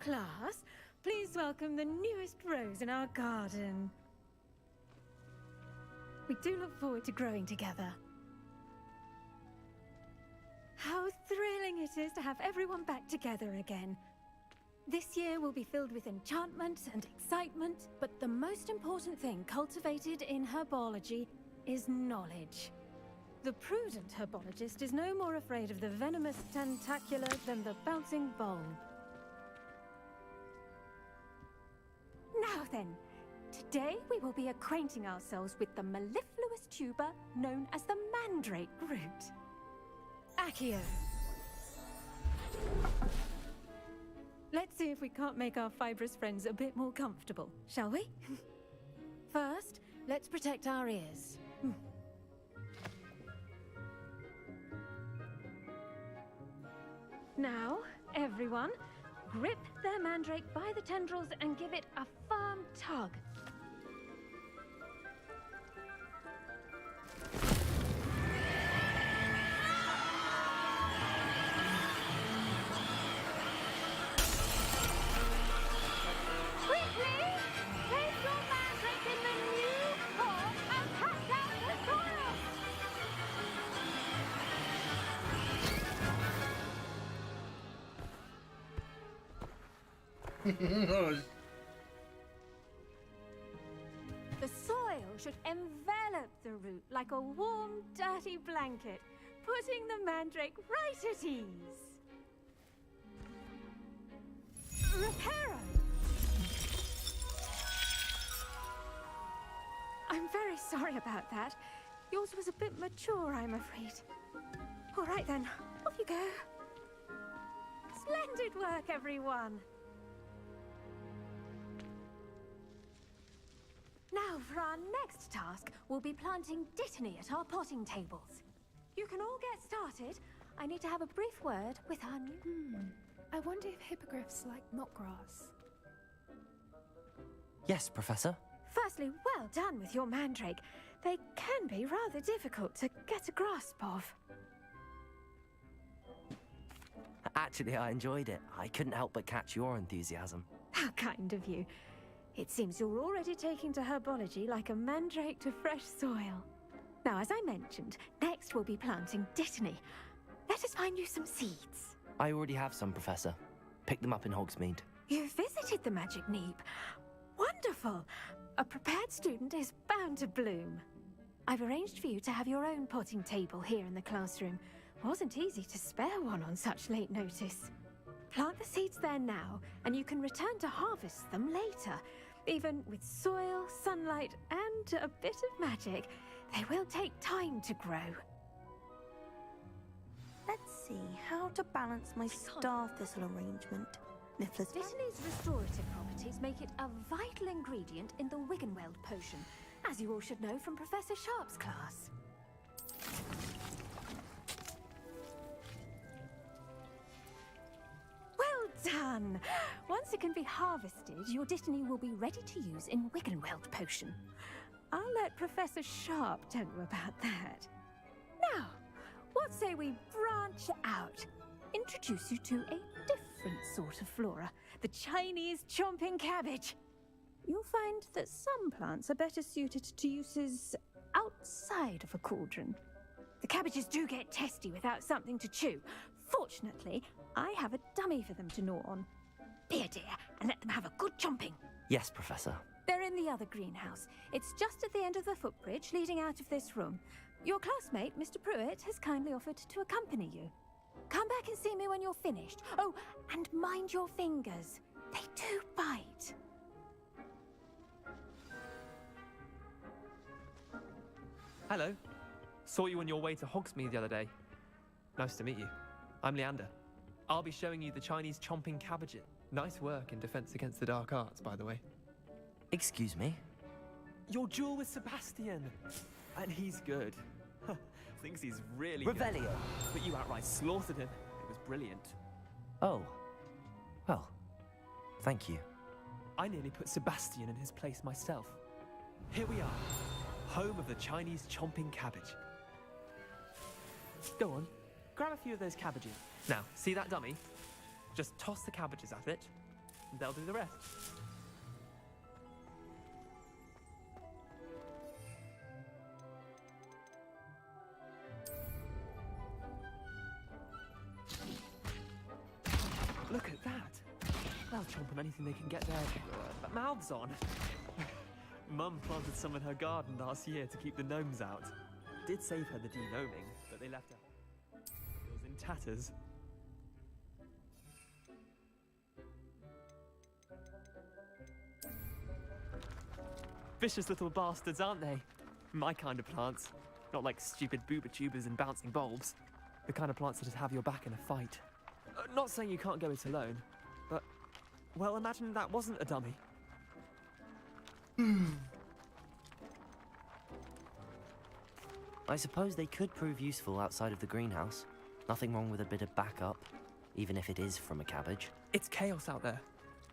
Class, please welcome the newest rose in our garden. We do look forward to growing together. How thrilling it is to have everyone back together again. This year will be filled with enchantment and excitement, but the most important thing cultivated in herbology is knowledge. The prudent herbologist is no more afraid of the venomous tentacular than the bouncing bulb. Now then, today we will be acquainting ourselves with the mellifluous tuber known as the mandrake root. Accio. Let's see if we can't make our fibrous friends a bit more comfortable, shall we? First, let's protect our ears. Now, everyone, grip their mandrake by the tendrils and give it a firm tug. Quickly! Place your mandrake in the new pot and cast out the soil! The soil should envelop the root like a warm, dirty blanket, putting the mandrake right at ease. Reparo! I'm very sorry about that. Yours was a bit mature, I'm afraid. All right then, off you go. Splendid work, everyone. Now, for our next task, we'll be planting Dittany at our potting tables. You can all get started. I need to have a brief word with our new... I wonder if hippogriffs like knotgrass. Yes, Professor. Firstly, well done with your mandrake. They can be rather difficult to get a grasp of. Actually, I enjoyed it. I couldn't help but catch your enthusiasm. How kind of you. It seems you're already taking to herbology like a mandrake to fresh soil. Now, as I mentioned, next we'll be planting Dittany. Let us find you some seeds. I already have some, Professor. Pick them up in Hogsmeade. You visited the Magic Neep. Wonderful! A prepared student is bound to bloom. I've arranged for you to have your own potting table here in the classroom. Wasn't easy to spare one on such late notice. Plant the seeds there now, and you can return to harvest them later. Even with soil, sunlight, and a bit of magic, they will take time to grow. Let's see how to balance my star thistle arrangement. Niffler's Dittany's restorative properties make it a vital ingredient in the Wiggenweld potion, as you all should know from Professor Sharp's class. Well done! Once it can be harvested, your Dittany will be ready to use in Wiggenweld potion. I'll let Professor Sharp tell you about that. Now, what say we branch out? Introduce you to a different sort of flora, the Chinese chomping cabbage. You'll find that some plants are better suited to uses outside of a cauldron. The cabbages do get testy without something to chew. Fortunately, I have a dummy for them to gnaw on. Be a dear and let them have a good chomping. Yes, Professor. They're in the other greenhouse. It's just at the end of the footbridge leading out of this room. Your classmate, Mr. Pruitt, has kindly offered to accompany you. Come back and see me when you're finished. Oh, and mind your fingers. They do bite. Hello. Saw you on your way to Hogsmeade the other day. Nice to meet you. I'm Leander. I'll be showing you the Chinese chomping cabbage. Nice work in Defense Against the Dark Arts, by the way. Excuse me? Your duel with Sebastian! And he's good. Thinks he's really Revelio. good. But you outright slaughtered him. It was brilliant. Oh. Well, thank you. I nearly put Sebastian in his place myself. Here we are, home of the Chinese chomping cabbage. Go on, grab a few of those cabbages. Now, see that dummy? Just toss the cabbages at it, and they'll do the rest. Look at that! They'll chomp on anything they can get their mouths on. Mum planted some in her garden last year to keep the gnomes out. Did save her the de-gnoming, but they left her fields in tatters. Vicious little bastards, aren't they? My kind of plants. Not like stupid booba tubers and bouncing bulbs. The kind of plants that just have your back in a fight. Not saying you can't go it alone, but, well, imagine that wasn't a dummy. I suppose they could prove useful outside of the greenhouse. Nothing wrong with a bit of backup, even if it is from a cabbage. It's chaos out there.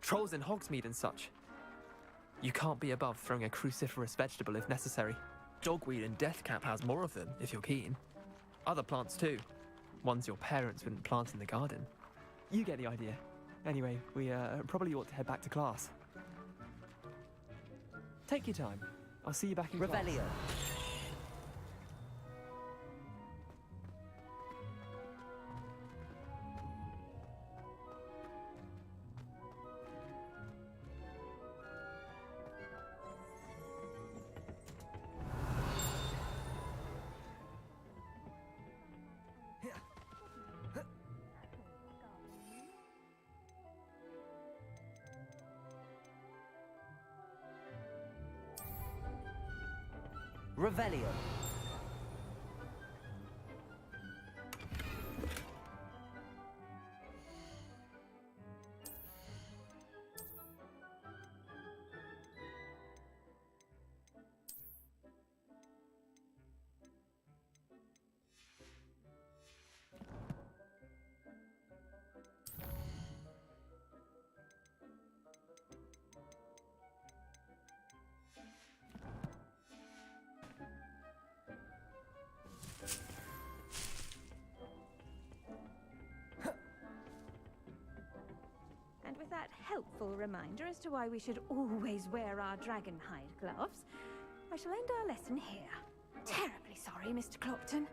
Trolls in Hogsmeade and such. You can't be above throwing a cruciferous vegetable if necessary. Dogweed and deathcap has more of them, if you're keen. Other plants too. Ones your parents wouldn't plant in the garden. You get the idea. Anyway, we probably ought to head back to class. Take your time. I'll see you back in class. Revelio. Revelio. And with that helpful reminder as to why we should always wear our dragon hide gloves, I shall end our lesson here. Terribly sorry, Mr. Clopton.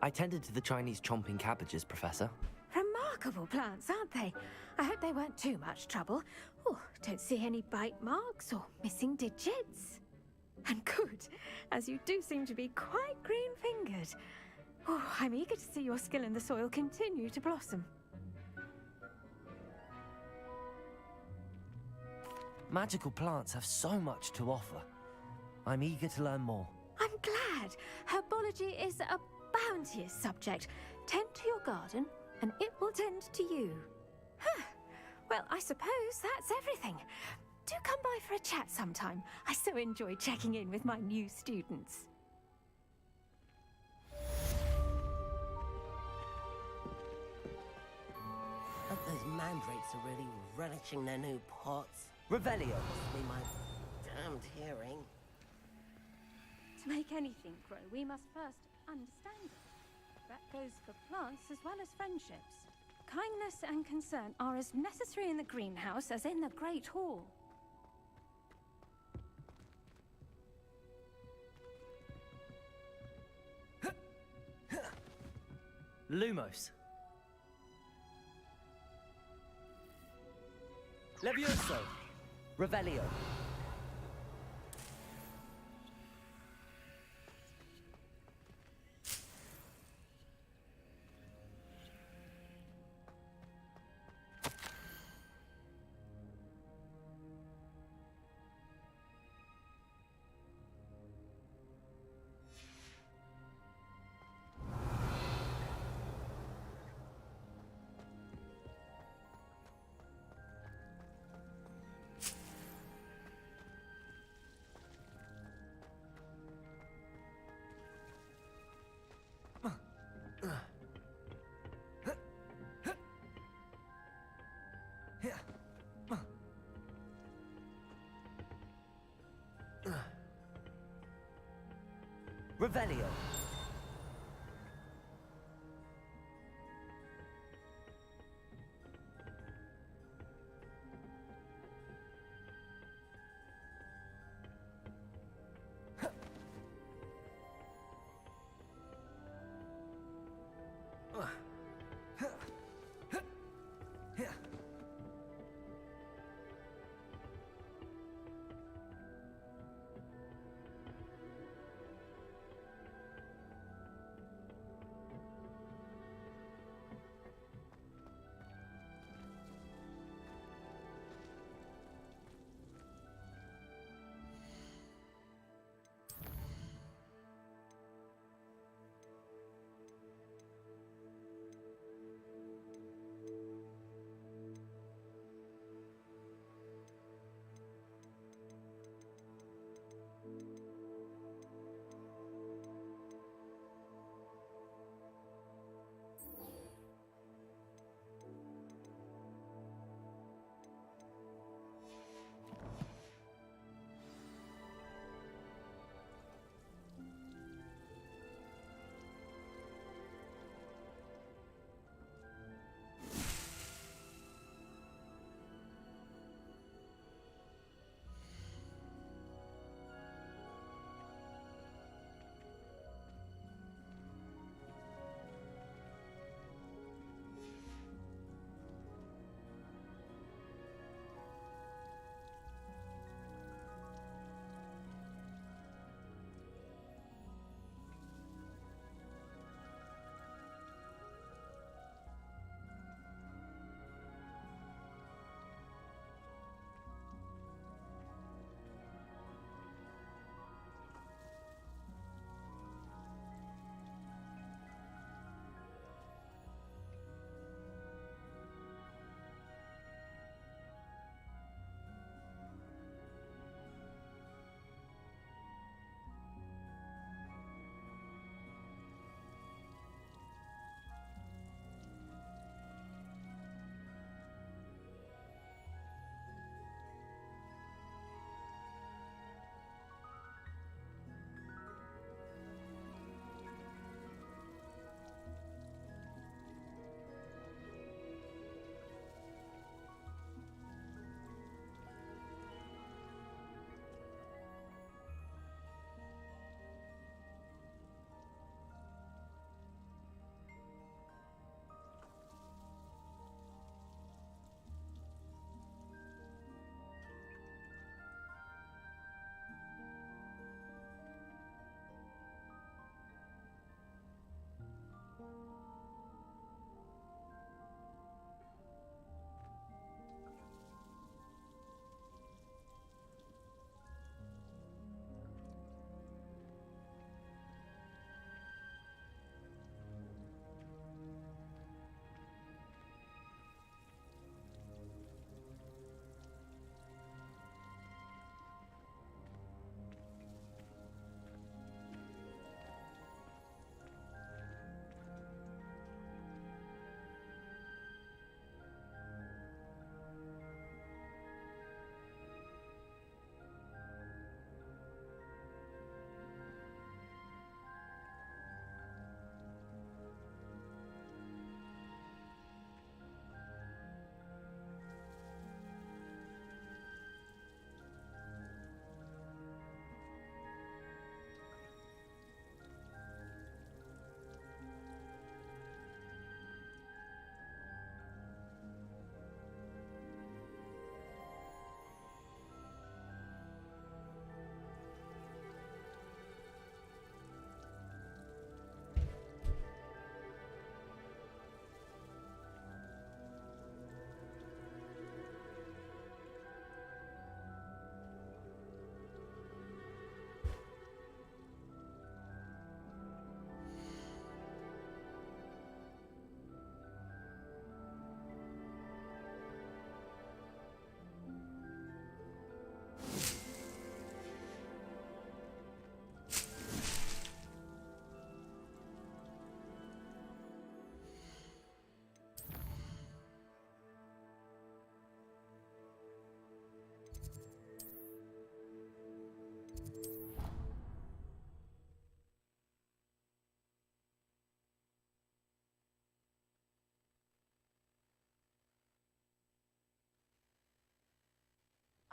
I tended to the Chinese chomping cabbages, Professor. Remarkable plants, aren't they? I hope they weren't too much trouble. Oh, don't see any bite marks or missing digits. And good, as you do seem to be quite green-fingered. Oh, I'm eager to see your skill in the soil continue to blossom. Magical plants have so much to offer. I'm eager to learn more. I'm glad. Herbology is a bounteous subject. Tend to your garden, and it will tend to you. Huh. Well, I suppose that's everything. Do come by for a chat sometime. I so enjoy checking in with my new students. But those mandrakes are really relishing their new pots. Revelio. Must be my damned hearing. To make anything grow, we must first understand it. That goes for plants as well as friendships. Kindness and concern are as necessary in the greenhouse as in the Great Hall. Lumos. Levioso. Revelio. Revelio.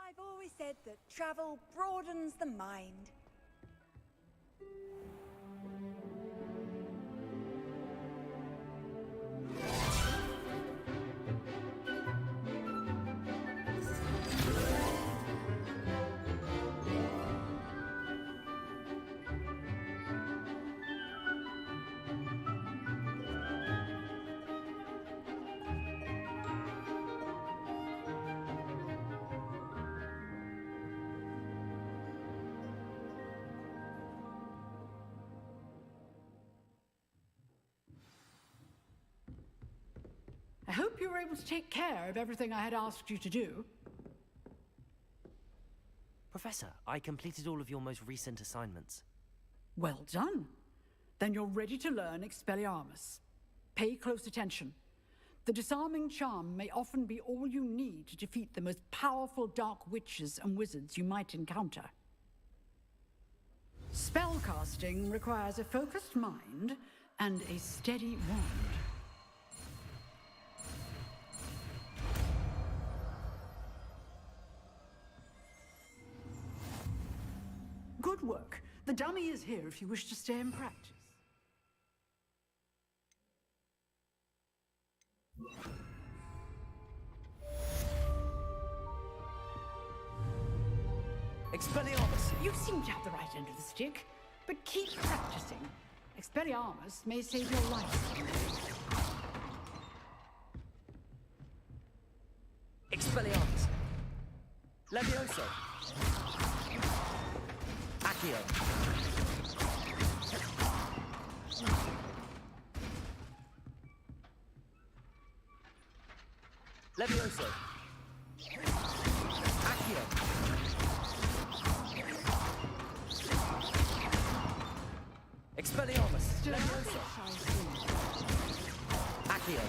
I've always said that travel broadens the mind. I hope you were able to take care of everything I had asked you to do. Professor, I completed all of your most recent assignments. Well done. Then you're ready to learn Expelliarmus. Pay close attention. The disarming charm may often be all you need to defeat the most powerful dark witches and wizards you might encounter. Spellcasting requires a focused mind and a steady wand. Good work. The dummy is here if you wish to stay in practice. Expelliarmus! You seem to have the right end of the stick, but keep practicing. Expelliarmus may save your life. Expelliarmus! Levioso! Accio! Levioso! Accio! Expelliarmus! Levioso! Accio!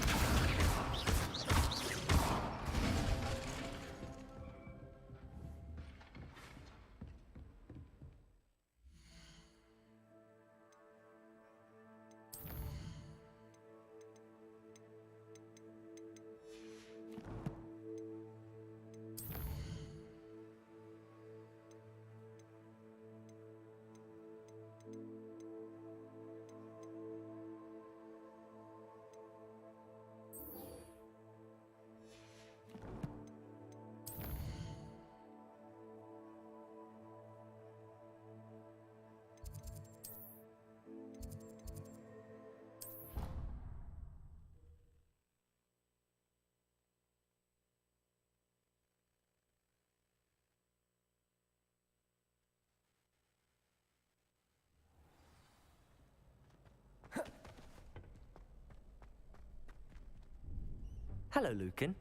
Hello, Lucan.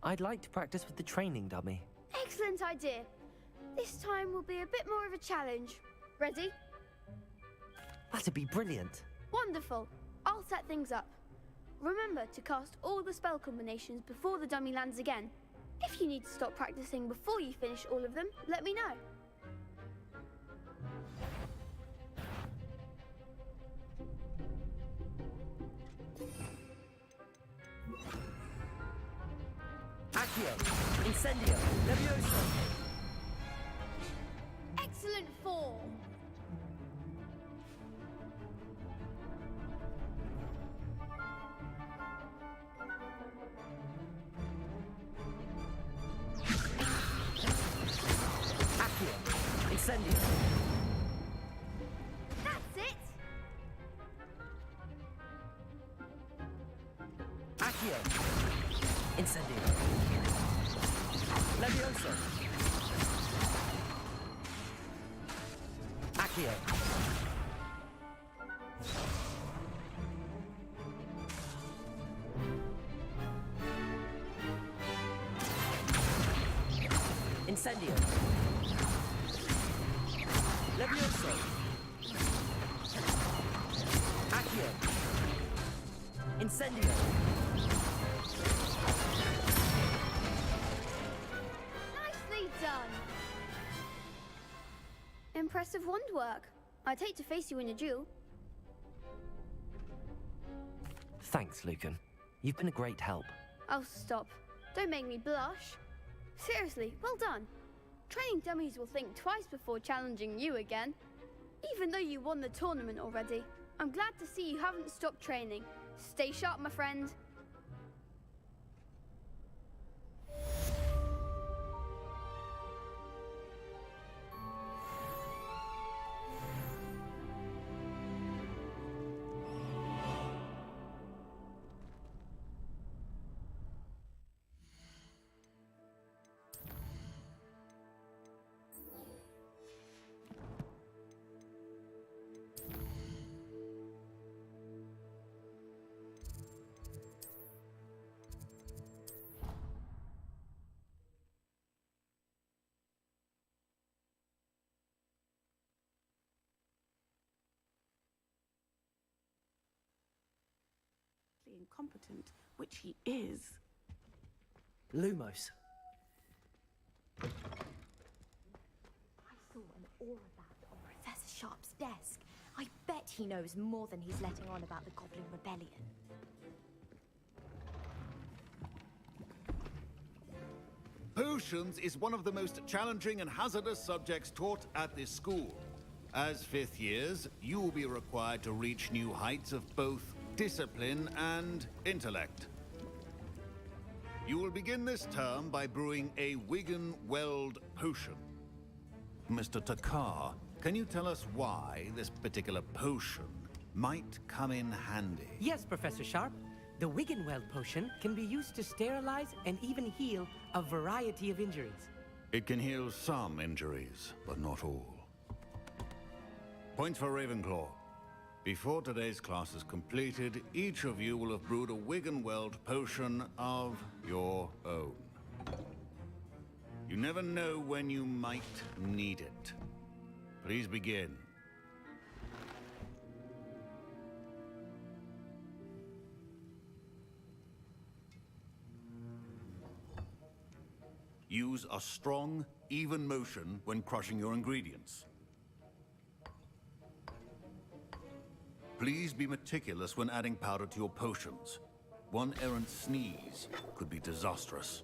I'd like to practice with the training dummy. Excellent idea. This time will be a bit more of a challenge. Ready? That'd be brilliant. Wonderful. I'll set things up. Remember to cast all the spell combinations before the dummy lands again. If you need to stop practicing before you finish all of them, let me know. Accio! Incendio! Levioso! Excellent form. Accio! Incendio! That's it. Accio! Incendio! Levioso! Accio! Incendio! Levioso! Accio! Incendio! Nicely done. Impressive wand work. I'd hate to face you in a duel. Thanks, Lucan. You've been a great help. Oh, stop. Don't make me blush. Seriously, well done. Training dummies will think twice before challenging you again. Even though you won the tournament already, I'm glad to see you haven't stopped training. Stay sharp, my friend. Incompetent, which he is. Lumos. I saw an aura band on Professor Sharp's desk. I bet he knows more than he's letting on about the Goblin Rebellion. Potions is one of the most challenging and hazardous subjects taught at this school. As fifth years, you will be required to reach new heights of both discipline and intellect. You will begin this term by brewing a Wigan Weld potion. Mr. Takar, can you tell us why this particular potion might come in handy? Yes, Professor Sharp. The Wiggenweld potion can be used to sterilize and even heal a variety of injuries. It can heal some injuries, but not all. Points for Ravenclaw. Before today's class is completed, each of you will have brewed a Wiggenweld potion of your own. You never know when you might need it. Please begin. Use a strong, even motion when crushing your ingredients. Please be meticulous when adding powder to your potions. One errant sneeze could be disastrous.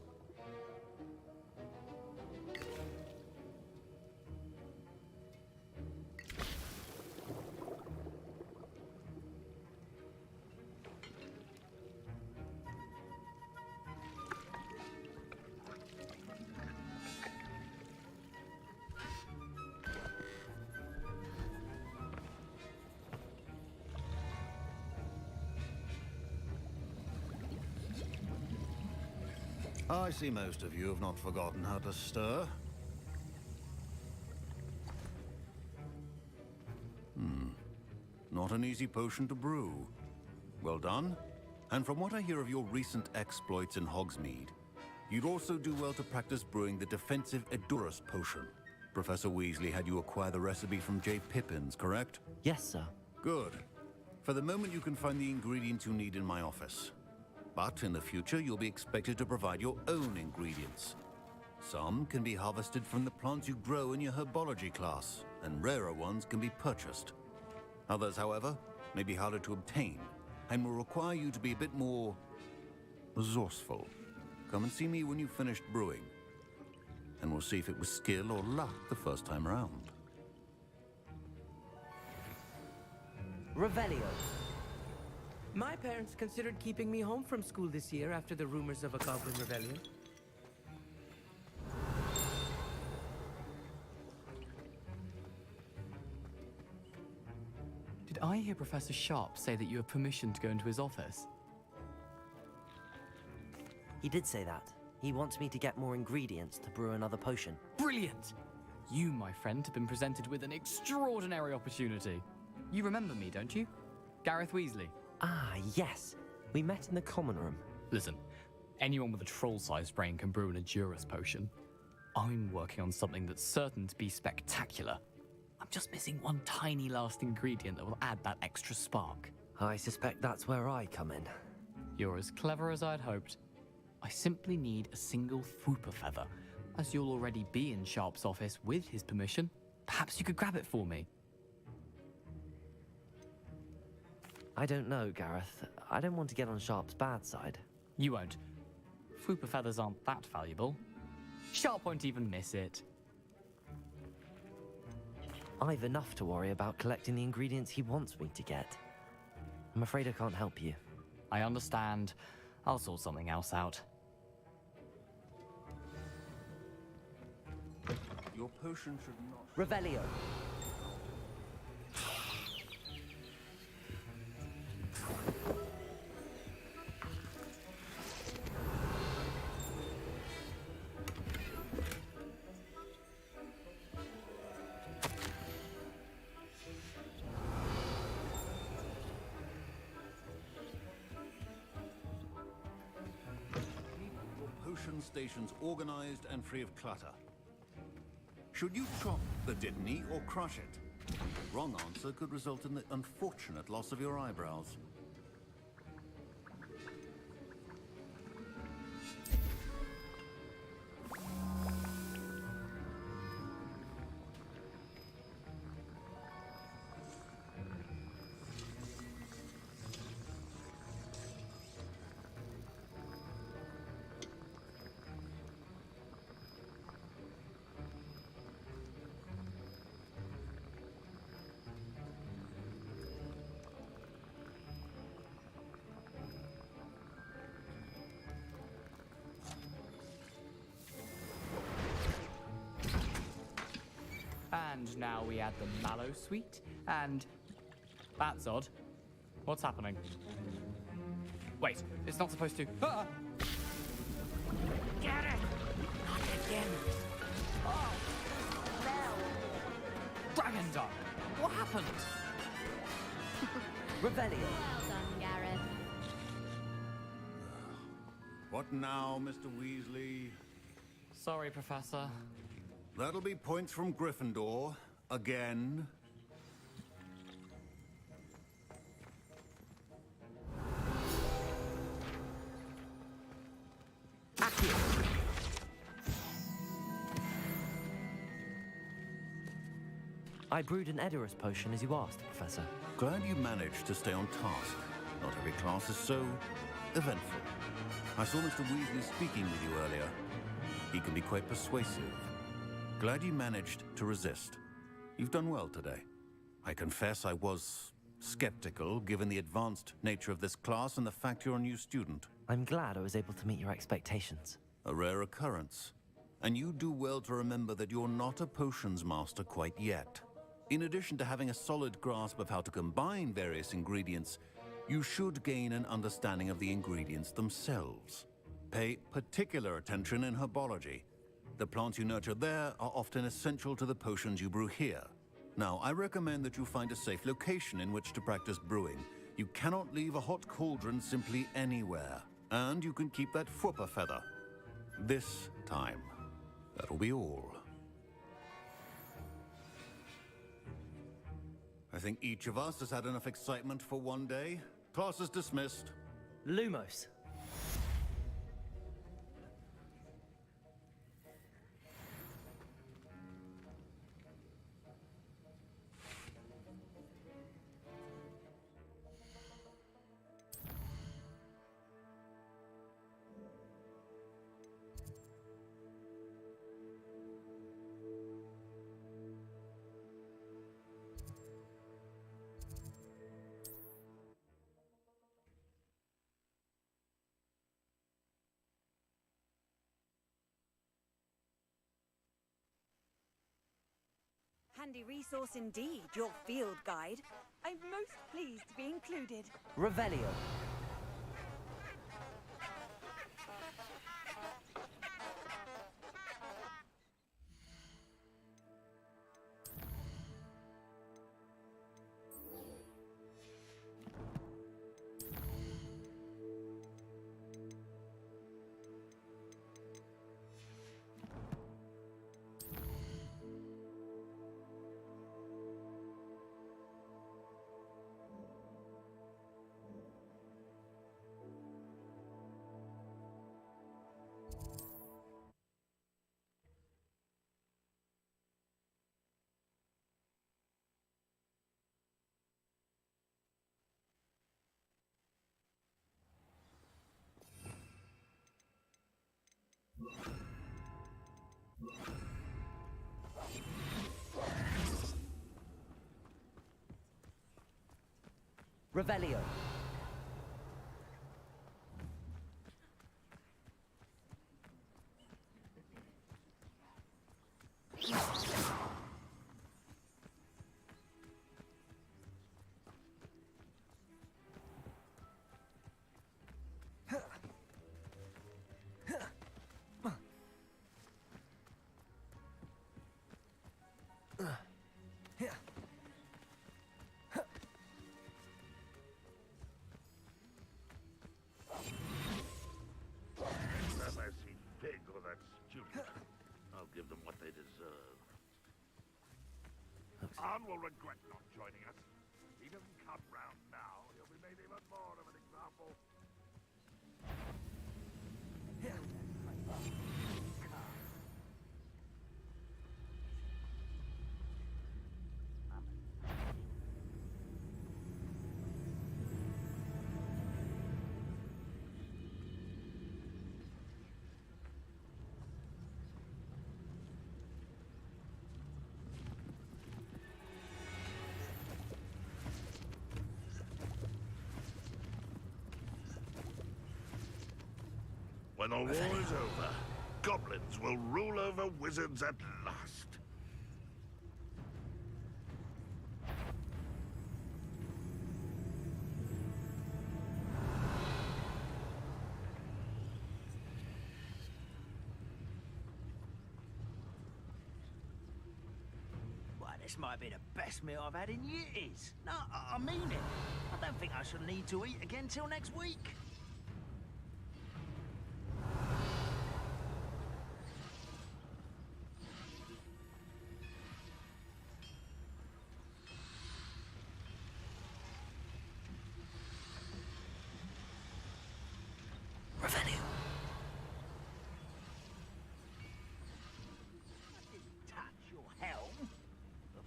I see most of you have not forgotten how to stir. Not an easy potion to brew. Well done. And from what I hear of your recent exploits in Hogsmeade, you'd also do well to practice brewing the defensive Edurus potion. Professor Weasley had you acquire the recipe from J. Pippins, correct? Yes, sir. Good. For the moment, you can find the ingredients you need in my office. But in the future, you'll be expected to provide your own ingredients. Some can be harvested from the plants you grow in your herbology class, and rarer ones can be purchased. Others, however, may be harder to obtain, and will require you to be a bit more resourceful. Come and see me when you've finished brewing, and we'll see if it was skill or luck the first time around. Revelio. My parents considered keeping me home from school this year after the rumors of a Goblin Rebellion. Did I hear Professor Sharp say that you have permission to go into his office? He did say that. He wants me to get more ingredients to brew another potion. Brilliant! You, my friend, have been presented with an extraordinary opportunity. You remember me, don't you? Gareth Weasley. Ah, yes. We met in the common room. Listen, anyone with a troll-sized brain can brew an Edurus potion. I'm working on something that's certain to be spectacular. I'm just missing one tiny last ingredient that will add that extra spark. I suspect that's where I come in. You're as clever as I'd hoped. I simply need a single Fwooper feather. As you'll already be in Sharp's office with his permission, perhaps you could grab it for me. I don't know, Gareth. I don't want to get on Sharp's bad side. You won't. Fwooper feathers aren't that valuable. Sharp won't even miss it. I've enough to worry about collecting the ingredients he wants me to get. I'm afraid I can't help you. I understand. I'll sort something else out. Your potion should not... Revelio. Potion stations organized and free of clutter. Should you chop the Dittany or crush it? Wrong answer could result in the unfortunate loss of your eyebrows. And now we add the mallow sweet, and... That's odd. What's happening? Wait, it's not supposed to... Ah! Get it! Not again. Oh! No! Dragon Dog! What happened? Revelio. Well done, Gareth. What now, Mr. Weasley? Sorry, Professor. That'll be points from Gryffindor. Again. I brewed an Edorus potion as you asked, Professor. Glad you managed to stay on task. Not every class is so eventful. I saw Mr. Weasley speaking with you earlier. He can be quite persuasive. Glad you managed to resist. You've done well today. I confess I was skeptical, given the advanced nature of this class and the fact you're a new student. I'm glad I was able to meet your expectations. A rare occurrence. And you do well to remember that you're not a potions master quite yet. In addition to having a solid grasp of how to combine various ingredients, you should gain an understanding of the ingredients themselves. Pay particular attention in herbology. The plants you nurture there are often essential to the potions you brew here. Now, I recommend that you find a safe location in which to practice brewing. You cannot leave a hot cauldron simply anywhere. And you can keep that Fwooper feather. This time. That'll be all. I think each of us has had enough excitement for one day. Class is dismissed. Lumos. Handy resource indeed, your field guide. I'm most pleased to be included. Revelio. Revelio. Arn will regret not joining us. If he doesn't come round now, he'll be made even more of an example. When the war is over, goblins will rule over wizards at last. Well, this might be the best meal I've had in years. No, I mean it. I don't think I shall need to eat again till next week.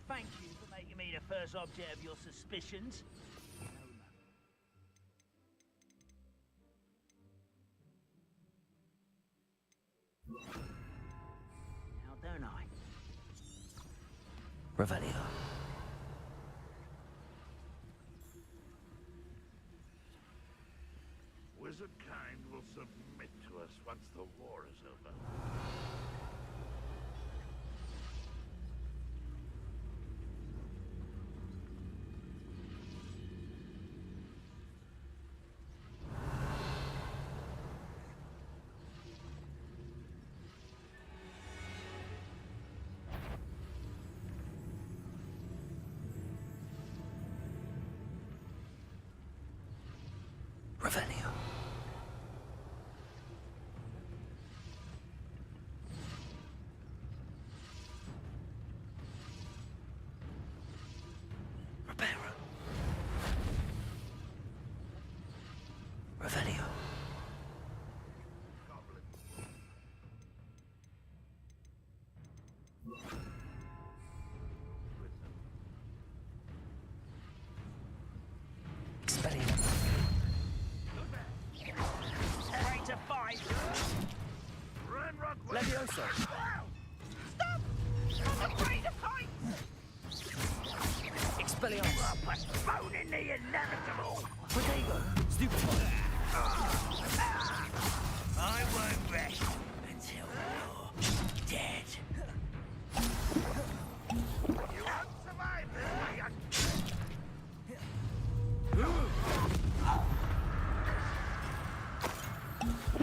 Thank you for making me the first object of your suspicions. Now don't I? Revelio. Wizard kind will submit to us once the war is over. Revelio. Reparo. Revelio. Ready to fight! Levioso. Stop! I'm afraid to fight! Expelliarmus. Postponing the inevitable! Protego. Stupefy. I won't rest until you're dead. You won't survive this,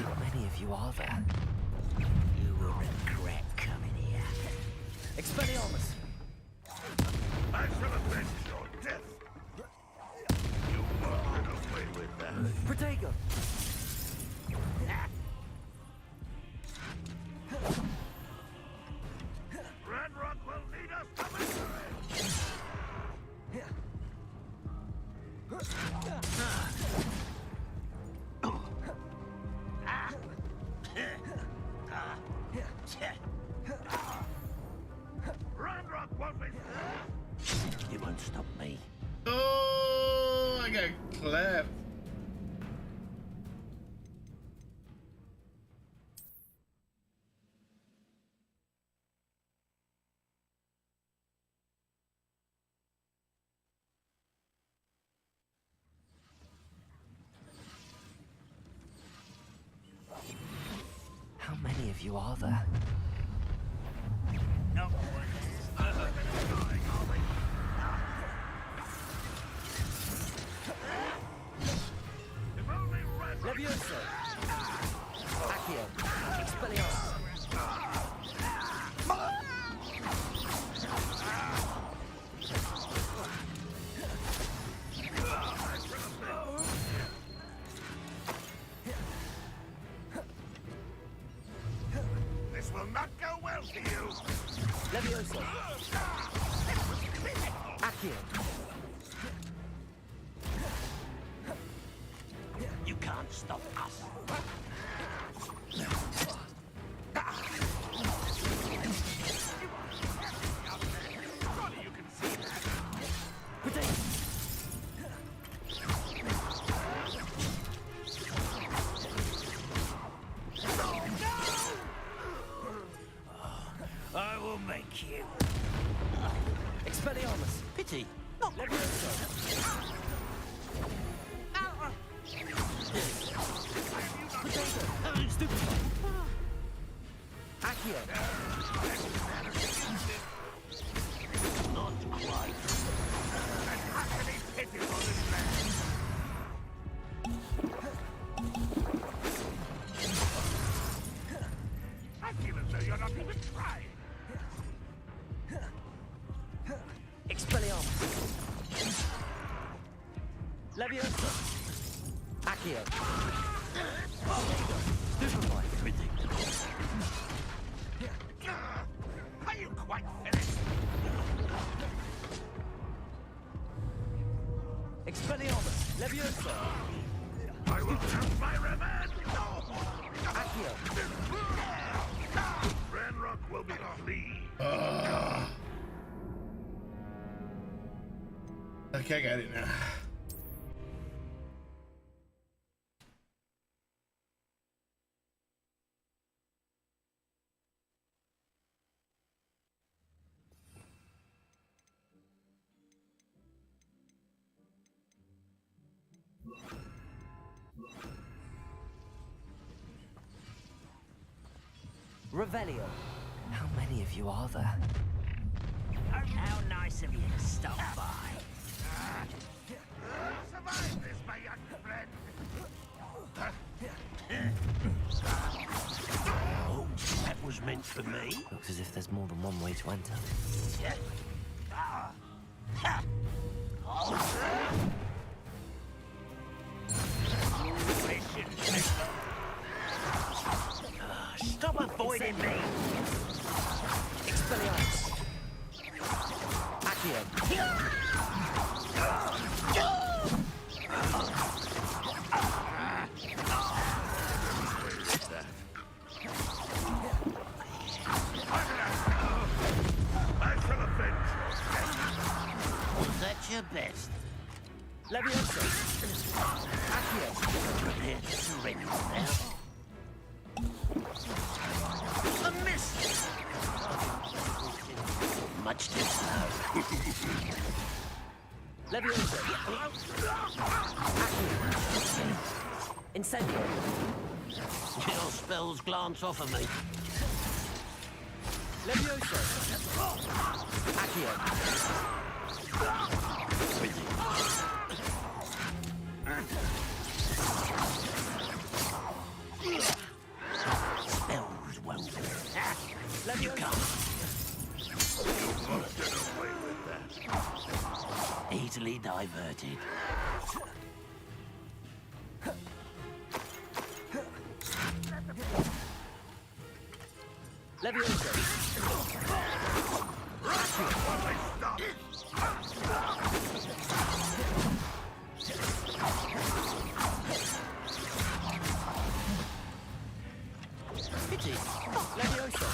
How many of you are there? You will regret coming here. Expelliarmus. I shall avenge your death. You won't get away with that. Protego. Ranrock will lead us to victory! Ranrock won't be... You won't stop me. you are there. No. Levioso! Accio! Expelliarmus! This will not go well for you. Levioso! Accio! You can't stop us. I will make you. Expelliarmus! Pity. Not Levioso! Potato! Stupid. Accio! Not quite. And how can he pity for this man? I feel as though you're not even trying. Expelliarmus! Levioso! Accio! Stupefy. Predictable. Are you quite finished? Expelliarmus! Levioso! I will have my revenge! Accio! Ranrock will be pleased. Okay, I got it now. Revelio! How many of you are there? How nice of you to stop by. Survive this, my young friend. Oh, that was meant for me. Looks as if there's more than one way to enter. Stop avoiding me. Expelliarmus! Accio! I shall avenge Was that your best? Levioso! Accio! Prepare to surrender now. A miss! Much too slow. Levioso! Accio! Incendio! Your spells glance off of me. Levioso! Accio! Spells won't. You Levioso! can't. You must get away with that. Easily diverted. Levioso! Pity. Levioso!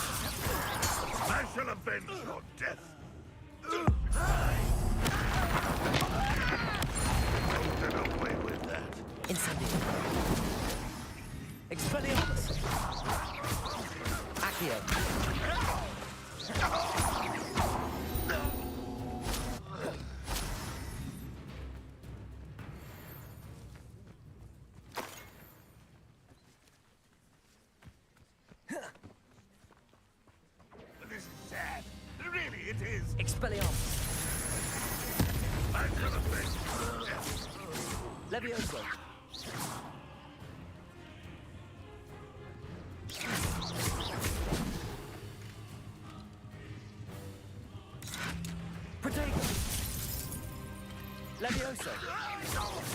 I shall avenge your death. Don't get away with that. Incendio! Expelliarmus! Accio! Levioso!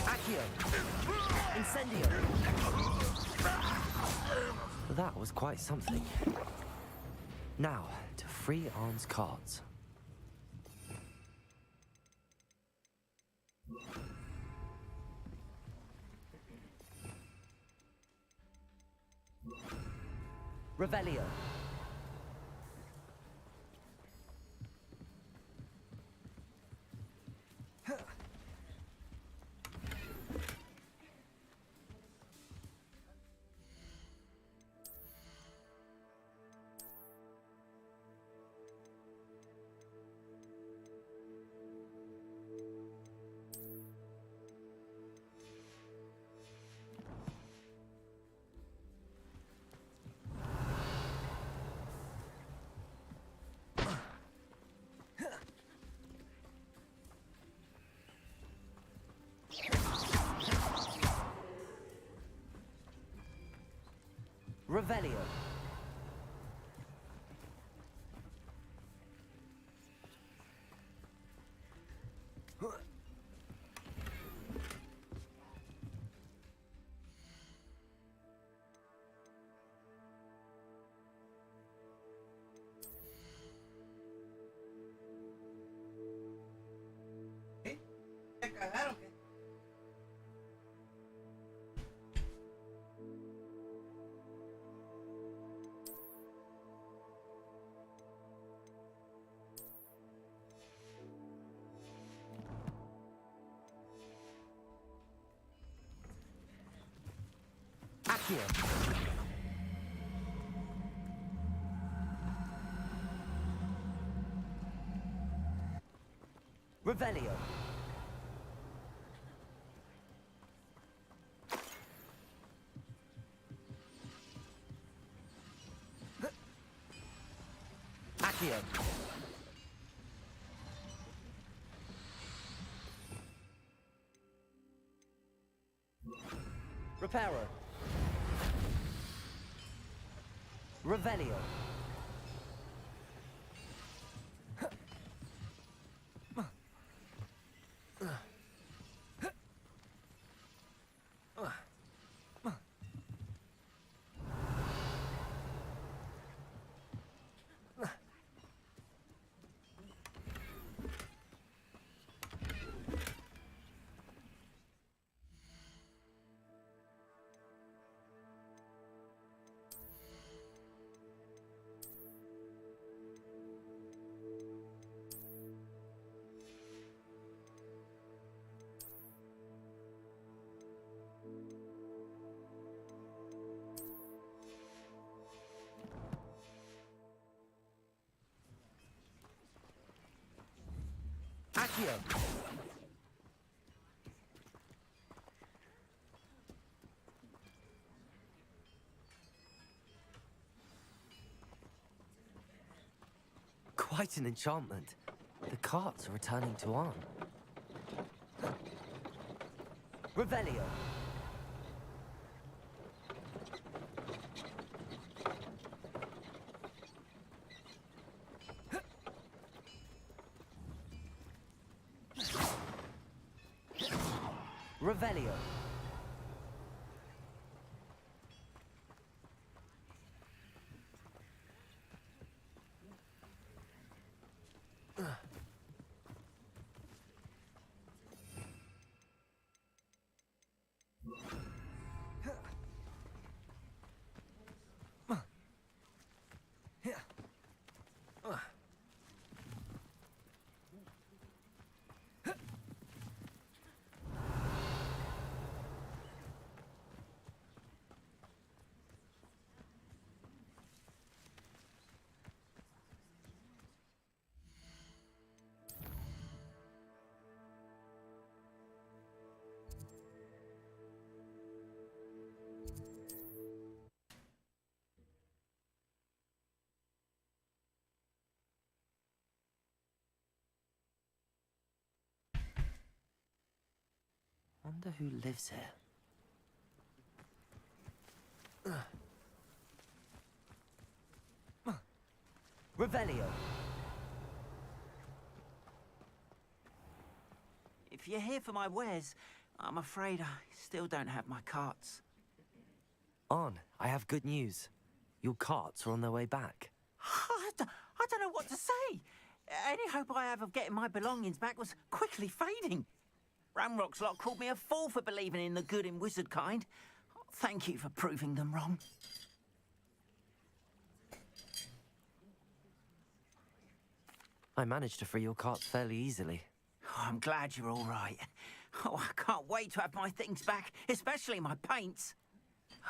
Accio! Incendio! That was quite something. Now, to free Arn's cards. Revelio! Revelio. Accio. Revelio. Accio. Reparo. Revelio. Accio. Quite an enchantment. The carts are returning to Arn. Revelio. Revelio. Wonder who lives here. Revelio. If if you're here for my wares, I'm afraid I still don't have my carts. On, I have good news. Your carts are on their way back. I don't know what to say. Any hope I have of getting my belongings back was quickly fading. Ramrock's lot called me a fool for believing in the good in wizard kind. Thank you for proving them wrong. I managed to free your carts fairly easily. Oh, I'm glad you're all right. Oh, I can't wait to have my things back, especially my paints.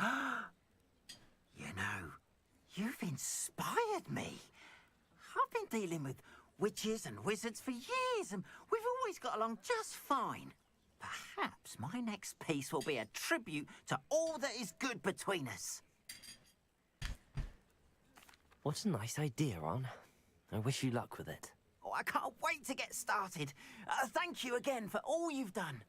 You know, you've inspired me. I've been dealing with witches and wizards for years, and we've always got along just fine. Perhaps my next piece will be a tribute to all that is good between us. What a nice idea, On. I wish you luck with it. Oh, I can't wait to get started. Thank you again for all you've done.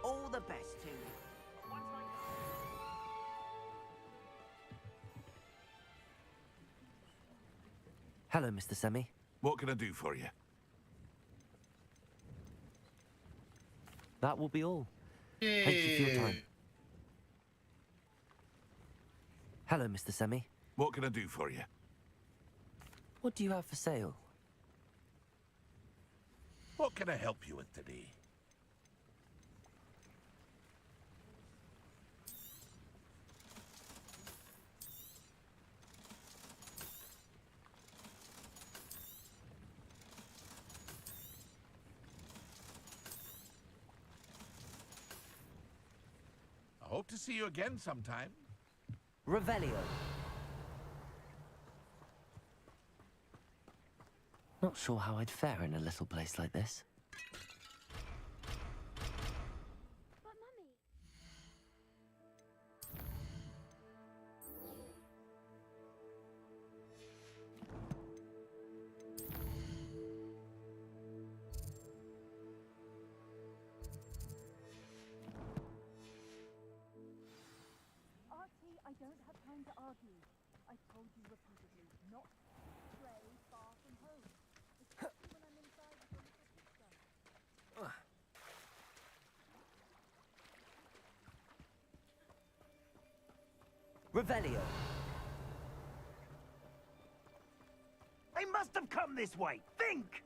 All the best to you. Hello, Mr. Semi. What can I do for you? That will be all. Thank you for your time. Hello, Mr. Semi. What can I do for you? What do you have for sale? What can I help you with today? I hope to see you again sometime. Revelio. Not sure how I'd fare in a little place like this. But Mummy... Archie, I don't have time to argue. I told you repeatedly not to stray far from home. Especially when I'm inside with your little sister. Revelio. They must have come this way. Think!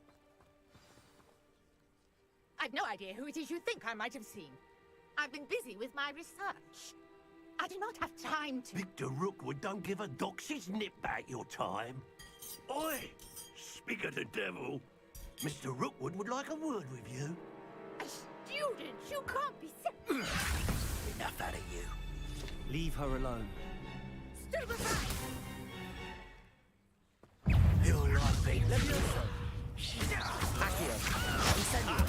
I've no idea who it is you think I might have seen. I've been busy with my research. I do not have time to... Victor Rookwood don't give a doxy's nip back your time. Oi! Speak of the devil. Mr. Rookwood would like a word with you. A student? You can't be... Enough out of you. Leave her alone. Stupefy! You're like me. Levioso. Accio. Incendio.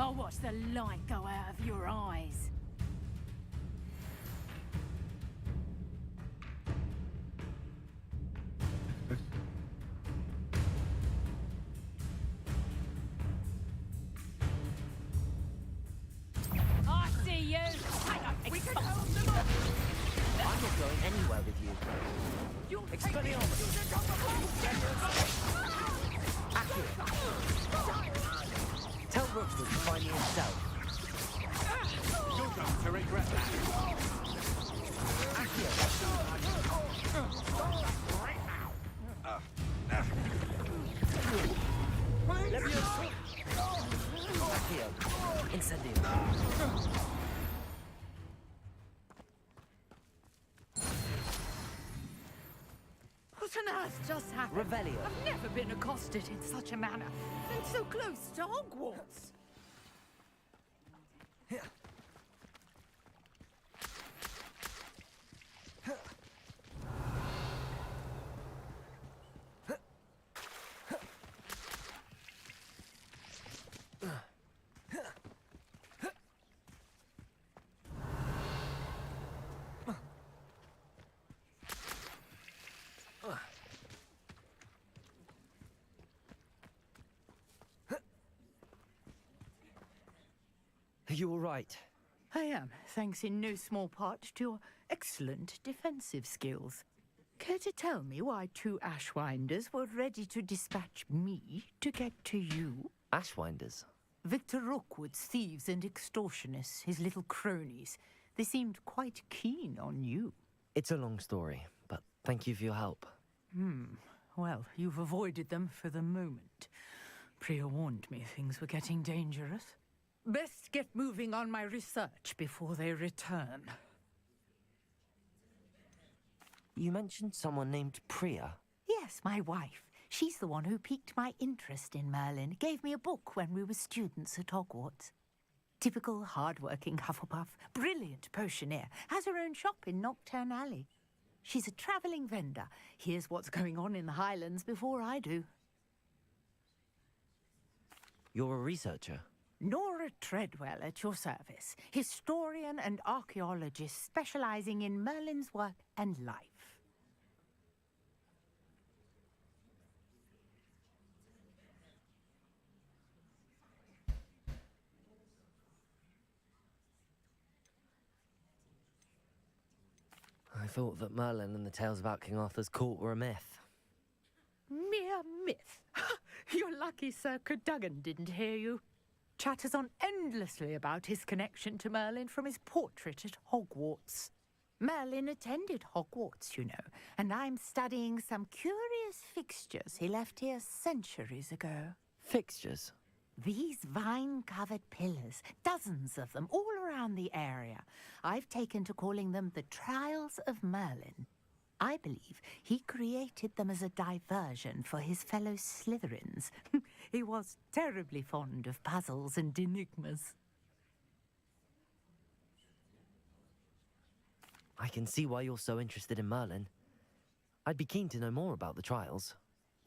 I'll watch the light go out of your eyes. I see you. We can hold them up. I'm not going anywhere with you. Expelliarmus. Tell Rookwood to find me himself. You're going to regret that. Levioso. Accio. Incendio. What on earth just happened? Revelio. I've never been accosted in such a manner. And so close to Hogwarts. You all right? I am, thanks in no small part to your excellent defensive skills. Care to tell me why 2 Ashwinders were ready to dispatch me to get to you? Ashwinders? Victor Rookwood's thieves and extortionists, his little cronies. They seemed quite keen on you. It's a long story, but thank you for your help. Well, you've avoided them for the moment. Priya warned me things were getting dangerous. Best get moving on my research before they return. You mentioned someone named Priya. Yes, my wife. She's the one who piqued my interest in Merlin, gave me a book when we were students at Hogwarts. Typical hard-working Hufflepuff, brilliant potioneer, has her own shop in Nocturne Alley. She's a travelling vendor, hears what's going on in the Highlands before I do. You're a researcher? Nora Treadwell at your service, historian and archaeologist specialising in Merlin's work and life. I thought that Merlin and the tales about King Arthur's court were a myth. Mere myth. You're lucky Sir Cadogan didn't hear you. Chatters on endlessly about his connection to Merlin from his portrait at Hogwarts. Merlin attended Hogwarts, you know, and I'm studying some curious fixtures he left here centuries ago. Fixtures? These vine-covered pillars, dozens of them, all around the area. I've taken to calling them the Trials of Merlin. I believe he created them as a diversion for his fellow Slytherins. He was terribly fond of puzzles and enigmas. I can see why you're so interested in Merlin. I'd be keen to know more about the trials.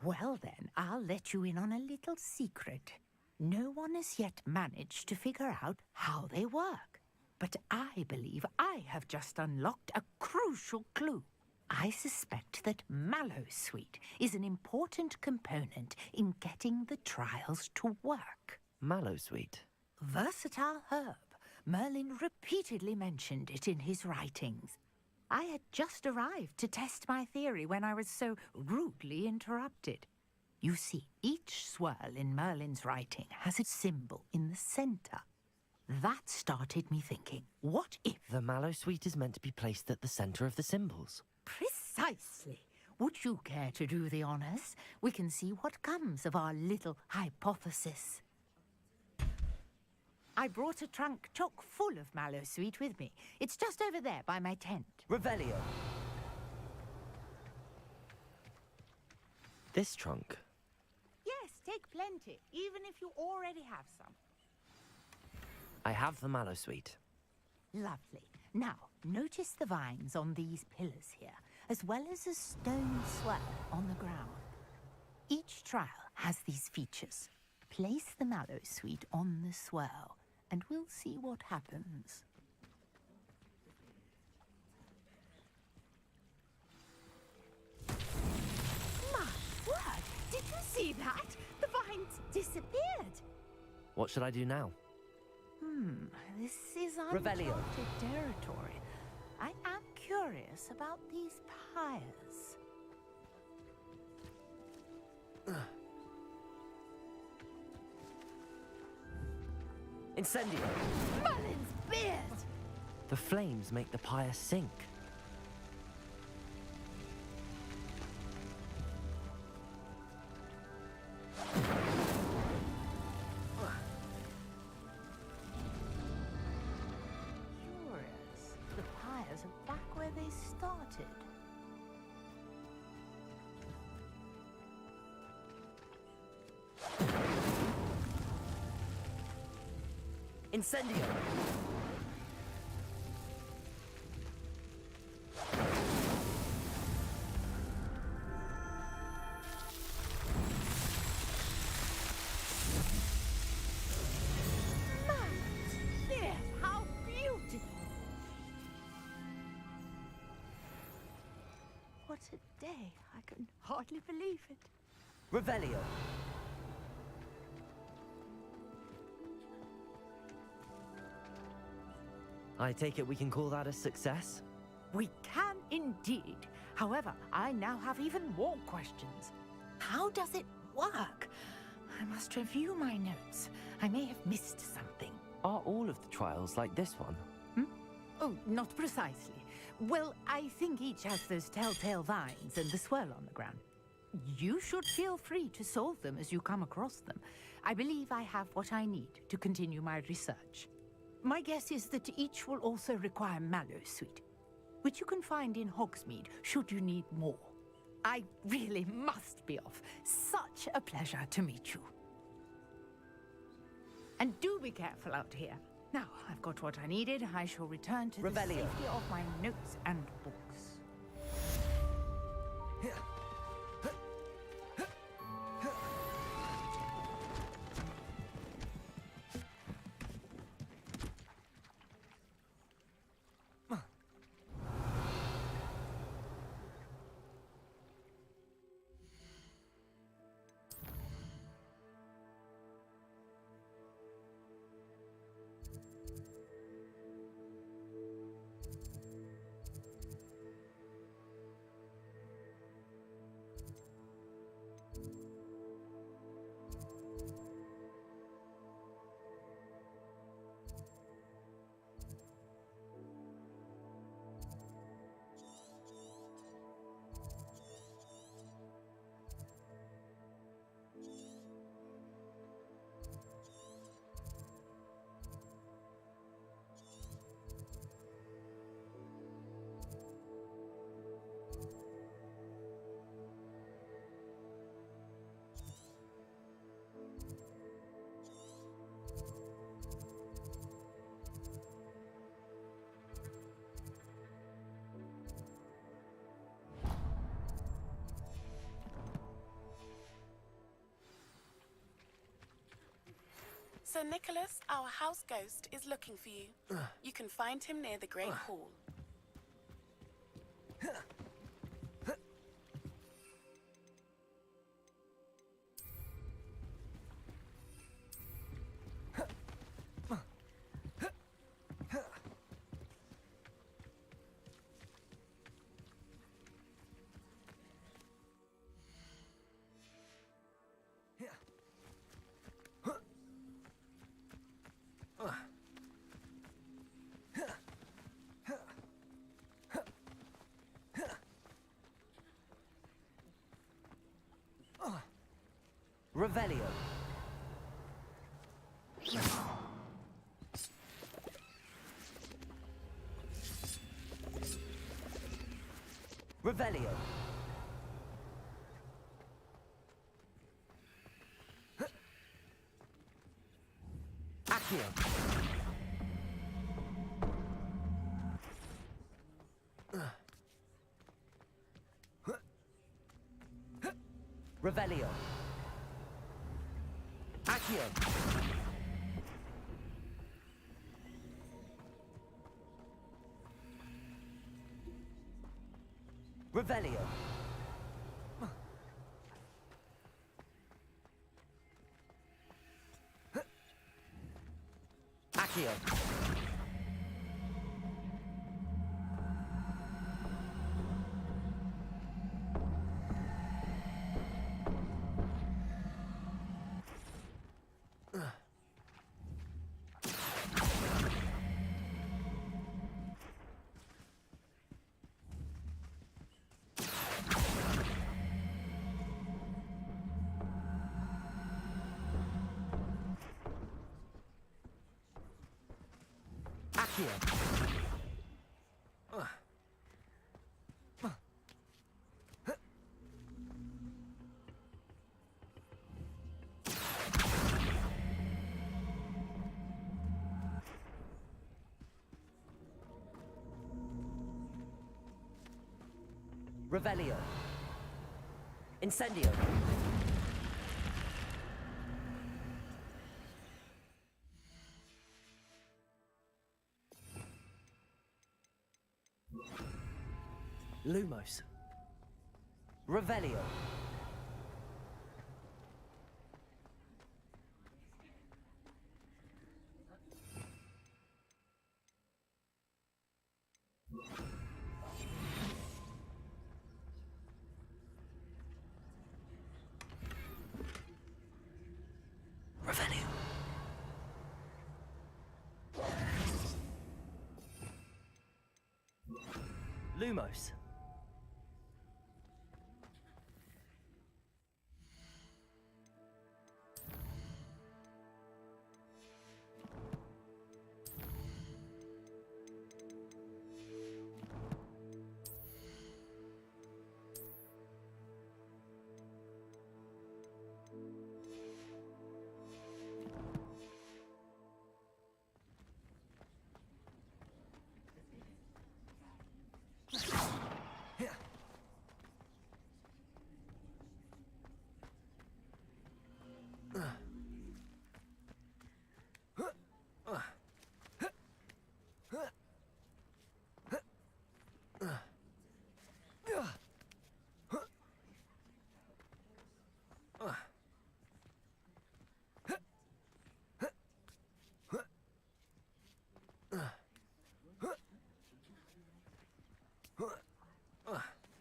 Well then, I'll let you in on a little secret. No one has yet managed to figure out how they work. But I believe I have just unlocked a crucial clue. I suspect that Mallowsweet is an important component in getting the trials to work. Mallowsweet? Versatile herb. Merlin repeatedly mentioned it in his writings. I had just arrived to test my theory when I was so rudely interrupted. You see, each swirl in Merlin's writing has a symbol in the centre. That started me thinking, what if... The Mallowsweet is meant to be placed at the centre of the symbols. Precisely. Would you care to do the honours? We can see what comes of our little hypothesis. I brought a trunk chock full of Mallowsweet with me. It's just over there by my tent. Revelio. This trunk? Yes, take plenty, even if you already have some. I have the Mallowsweet. Lovely. Now, notice the vines on these pillars here, as well as a stone swirl on the ground. Each trial has these features. Place the Mallowsweet on the swirl, and we'll see what happens. My word! Did you see that? The vines disappeared. What should I do now? This is Revelio. uncharted territory. I am curious about these pyres. Incendio. Merlin's beard! The flames make the pyre sink. Curious. The pyres are back where they started. Incendio. Yes, how beautiful! What a day. I can hardly believe it. Revelio. I take it we can call that a success? We can indeed. However, I now have even more questions. How does it work? I must review my notes. I may have missed something. Are all of the trials like this one? Oh, not precisely. Well, I think each has those telltale vines and the swirl on the ground. You should feel free to solve them as you come across them. I believe I have what I need to continue my research. My guess is that each will also require Mallowsweet, which you can find in Hogsmeade should you need more. I really must be off. Such a pleasure to meet you. And do be careful out here. Now, I've got what I needed. I shall return to the Revelio. safety of my notes and books. Sir Nicholas, our house ghost, is looking for you. You can find him near the Great Hall. Revelio. Revelio. Accio. Revelio. Accio. Revelio. Accio. Revelio. Incendio. Lumos. Revelio. Revelio. Lumos.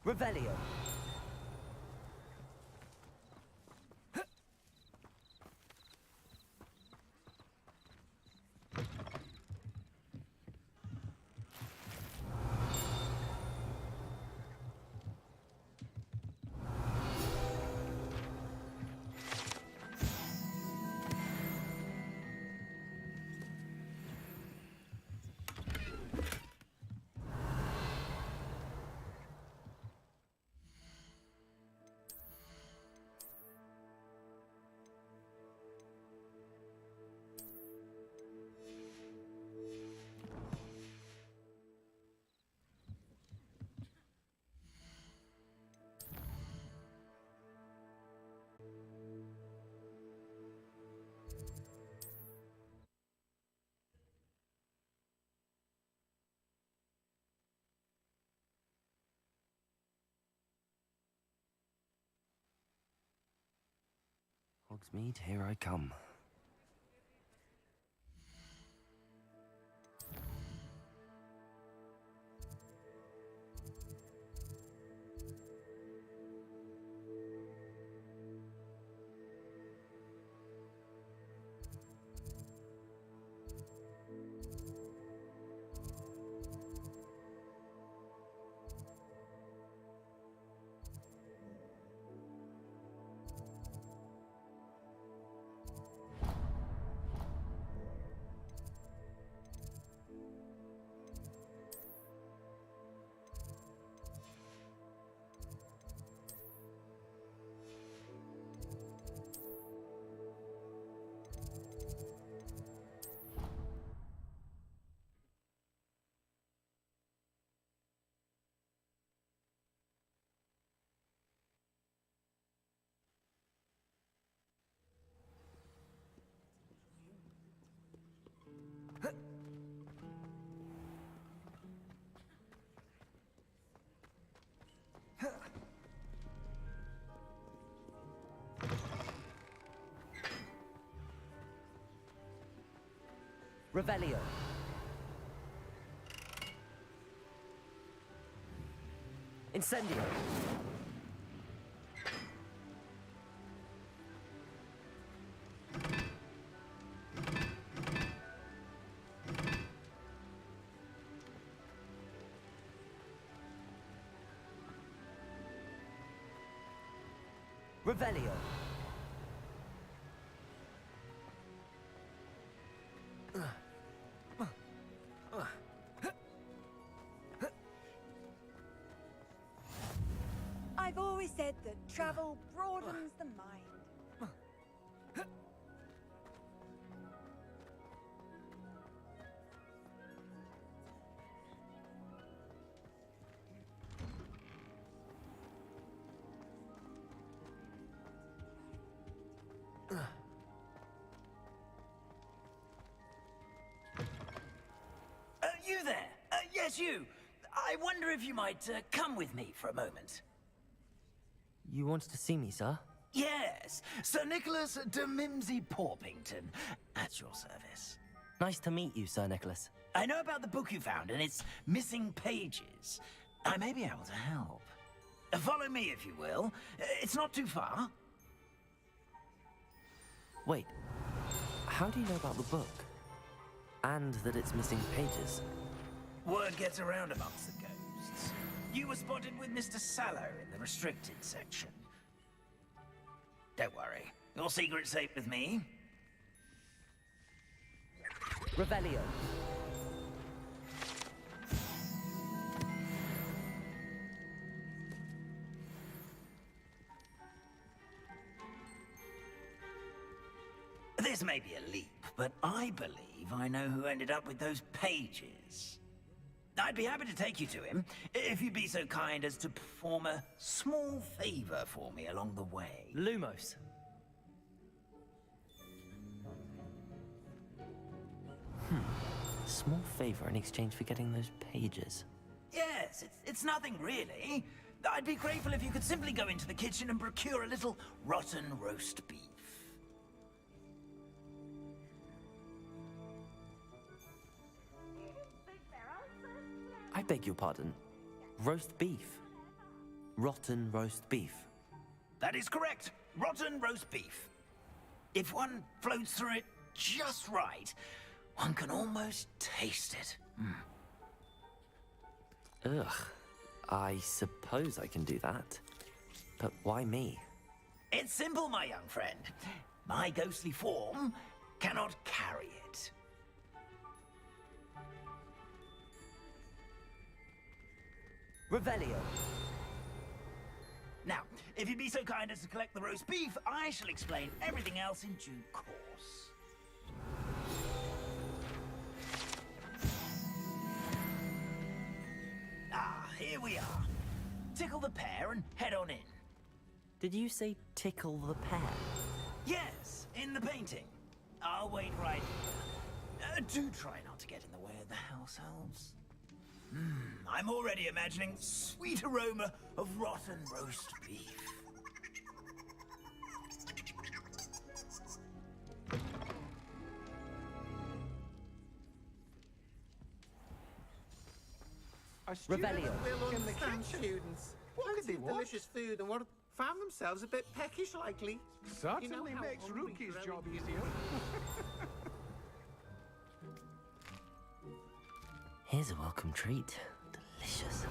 Revelio. Hogsmeade, here I come. Revelio. Incendio. Revelio. I've always said that travel broadens the mind. You there? Yes, you. I wonder if you might come with me for a moment. You wanted to see me, sir? Yes, Sir Nicholas de Mimsy Porpington, at your service. Nice to meet you, Sir Nicholas. I know about the book you found and its missing pages. I may be able to help. Follow me, if you will. It's not too far. Wait, how do you know about the book? And that it's missing pages? Word gets around amongst the ghosts. You were spotted with Mr. Sallow in the restricted section. Don't worry. Your secret's safe with me. Revelio. This may be a leap, but I believe I know who ended up with those pages. I'd be happy to take you to him, if you'd be so kind as to perform a small favor for me along the way. Lumos. Small favor in exchange for getting those pages. Yes, it's nothing really. I'd be grateful if you could simply go into the kitchen and procure a little rotten roast beef. I beg your pardon. Roast beef. Rotten roast beef. That is correct. Rotten roast beef. If one floats through it just right, one can almost taste it. Ugh. I suppose I can do that. But why me? It's simple, my young friend. My ghostly form cannot carry it. Revelio. Now, if you'd be so kind as to collect the roast beef, I shall explain everything else in due course. Ah, here we are. Tickle the pear and head on in. Did you say tickle the pear? Yes, in the painting. I'll wait right here. Do try not to get in the way of the house elves. I'm already imagining the sweet aroma of rotten roast beef. A student Revelio. will understand students. What could they delicious food and would found themselves a bit peckish likely. Certainly how makes hungry Rookie's growing job easier. Here's a welcome treat. Delicious.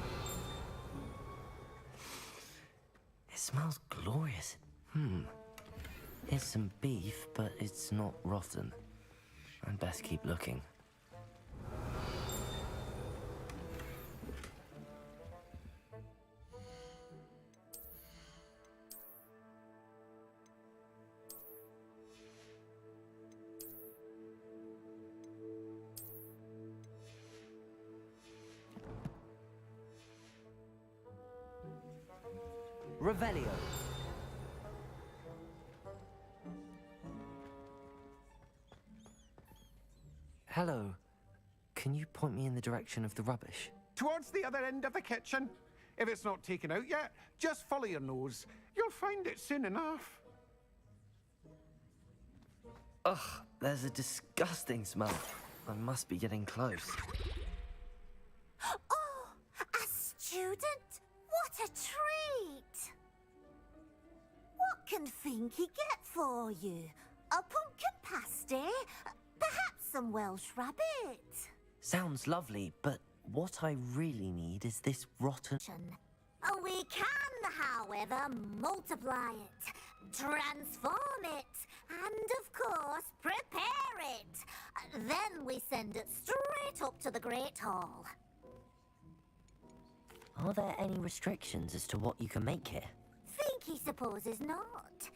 It smells glorious. Here's some beef, but it's not rotten. I'd best keep looking. Revelio. Hello. Can you point me in the direction of the rubbish? Towards the other end of the kitchen. If it's not taken out yet, just follow your nose. You'll find it soon enough. Ugh, there's a disgusting smell. I must be getting close. Oh, a student? What a treat! What can Finky get for you? A pumpkin pasty? Perhaps some Welsh rabbit? Sounds lovely, but what I really need is this rotten... We can, however, multiply it, transform it, and of course, prepare it. Then we send it straight up to the Great Hall. Are there any restrictions as to what you can make here? Finky supposes not.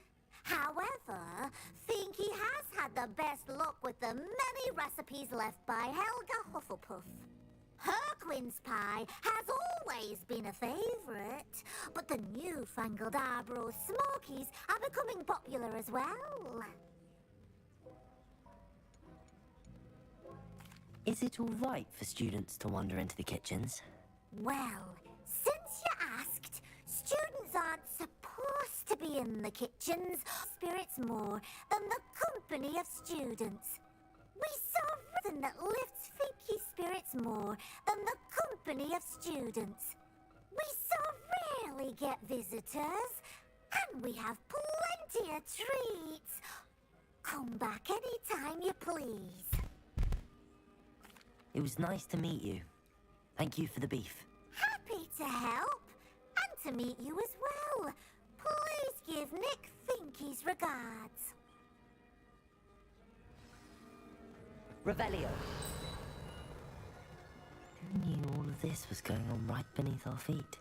However, Finky has had the best luck with the many recipes left by Helga Hufflepuff. Her quince pie has always been a favourite, but the newfangled Arbroath Smokies are becoming popular as well. Is it all right for students to wander into the kitchens? Well, since you asked, students aren't supposed to be in the kitchens. Spirits more than the company of students. We saw rhythm that lifts Finky's spirits more than the company of students. We so rarely get visitors, and we have plenty of treats. Come back anytime you please. It was nice to meet you. Thank you for the beef. Happy to help, and to meet you as well. Please give Nick Finky's regards. Revelio. Who knew all of this was going on right beneath our feet?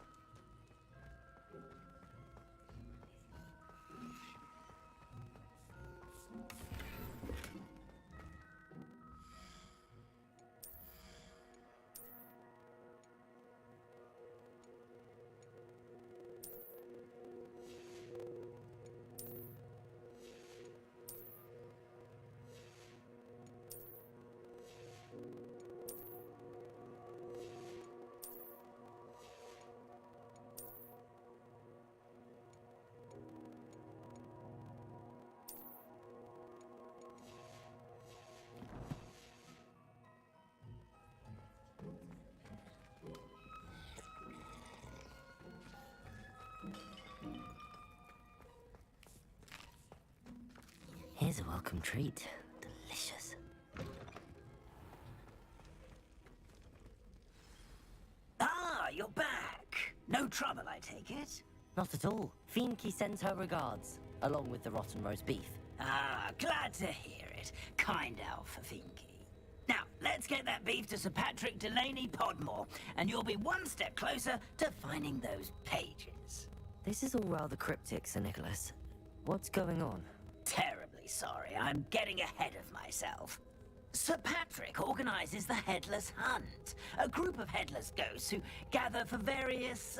Here's a welcome treat. Delicious. Ah, you're back. No trouble, I take it? Not at all. Finky sends her regards, along with the rotten roast beef. Ah, glad to hear it. Kind elf for Finky. Now, let's get that beef to Sir Patrick Delaney Podmore, and you'll be one step closer to finding those pages. This is all rather cryptic, Sir Nicholas. What's going on? Terribly sorry, I'm getting ahead of myself. Sir Patrick organizes the Headless Hunt, a group of headless ghosts who gather for various,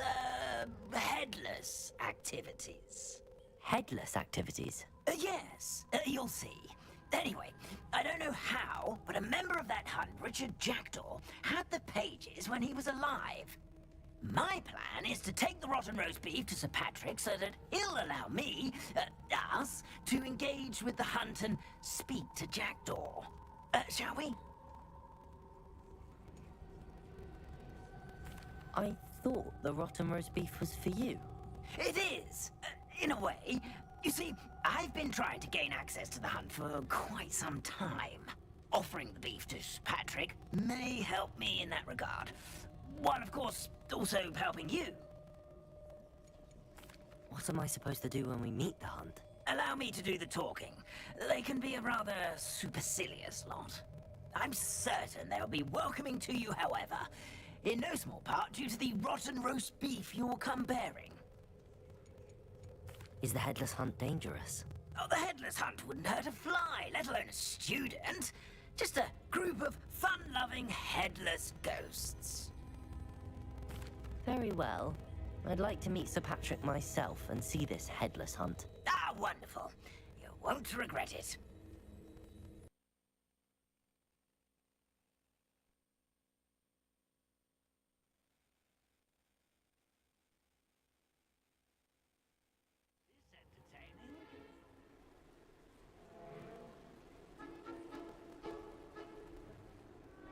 headless activities. Headless activities? Yes, you'll see. Anyway, I don't know how, but a member of that hunt, Richard Jackdaw, had the pages when he was alive. My plan is to take the rotten roast beef to Sir Patrick so that he'll allow me, us, to engage with the hunt and speak to Jackdaw. Shall we? I thought the rotten roast beef was for you. It is, in a way. You see, I've been trying to gain access to the hunt for quite some time. Offering the beef to Sir Patrick may help me in that regard. While, of course, also helping you. What am I supposed to do when we meet the hunt? Allow me to do the talking. They can be a rather supercilious lot. I'm certain they'll be welcoming to you, however, in no small part due to the rotten roast beef you'll come bearing. Is the Headless Hunt dangerous? Oh, the Headless Hunt wouldn't hurt a fly, let alone a student. Just a group of fun-loving headless ghosts. Very well. I'd like to meet Sir Patrick myself and see this Headless Hunt. Ah, wonderful. You won't regret it.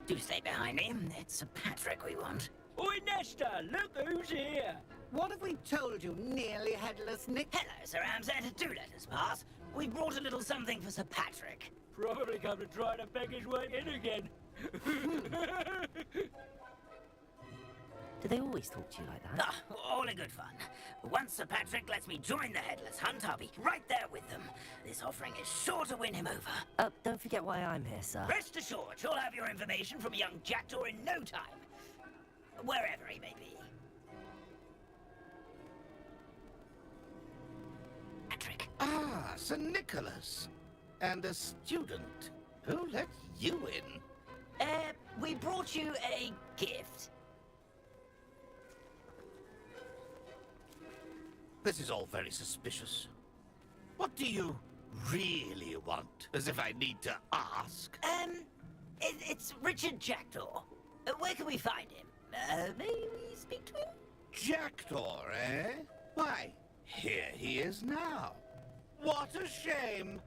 Do stay behind me. It's Sir Patrick we want. Oi, Nesta, look who's here. What have we told you, nearly headless Nick? Hello, Sir Ramsed. Do let us pass. We brought a little something for Sir Patrick. Probably come to try to beg his way in again. Do they always talk to you like that? Ah, all in good fun. Once Sir Patrick lets me join the Headless Hunt, I'll be right there with them. This offering is sure to win him over. Don't forget why I'm here, sir. Rest assured, you'll have your information from a young Jackdaw in no time. Wherever he may be. Patrick. Ah, Sir Nicholas. And a student. Who let you in? We brought you a gift. This is all very suspicious. What do you really want? As if I need to ask. It's Richard Jackdaw. Where can we find him? May we speak to him? Jackdaw, eh? Why, here he is now. What a shame!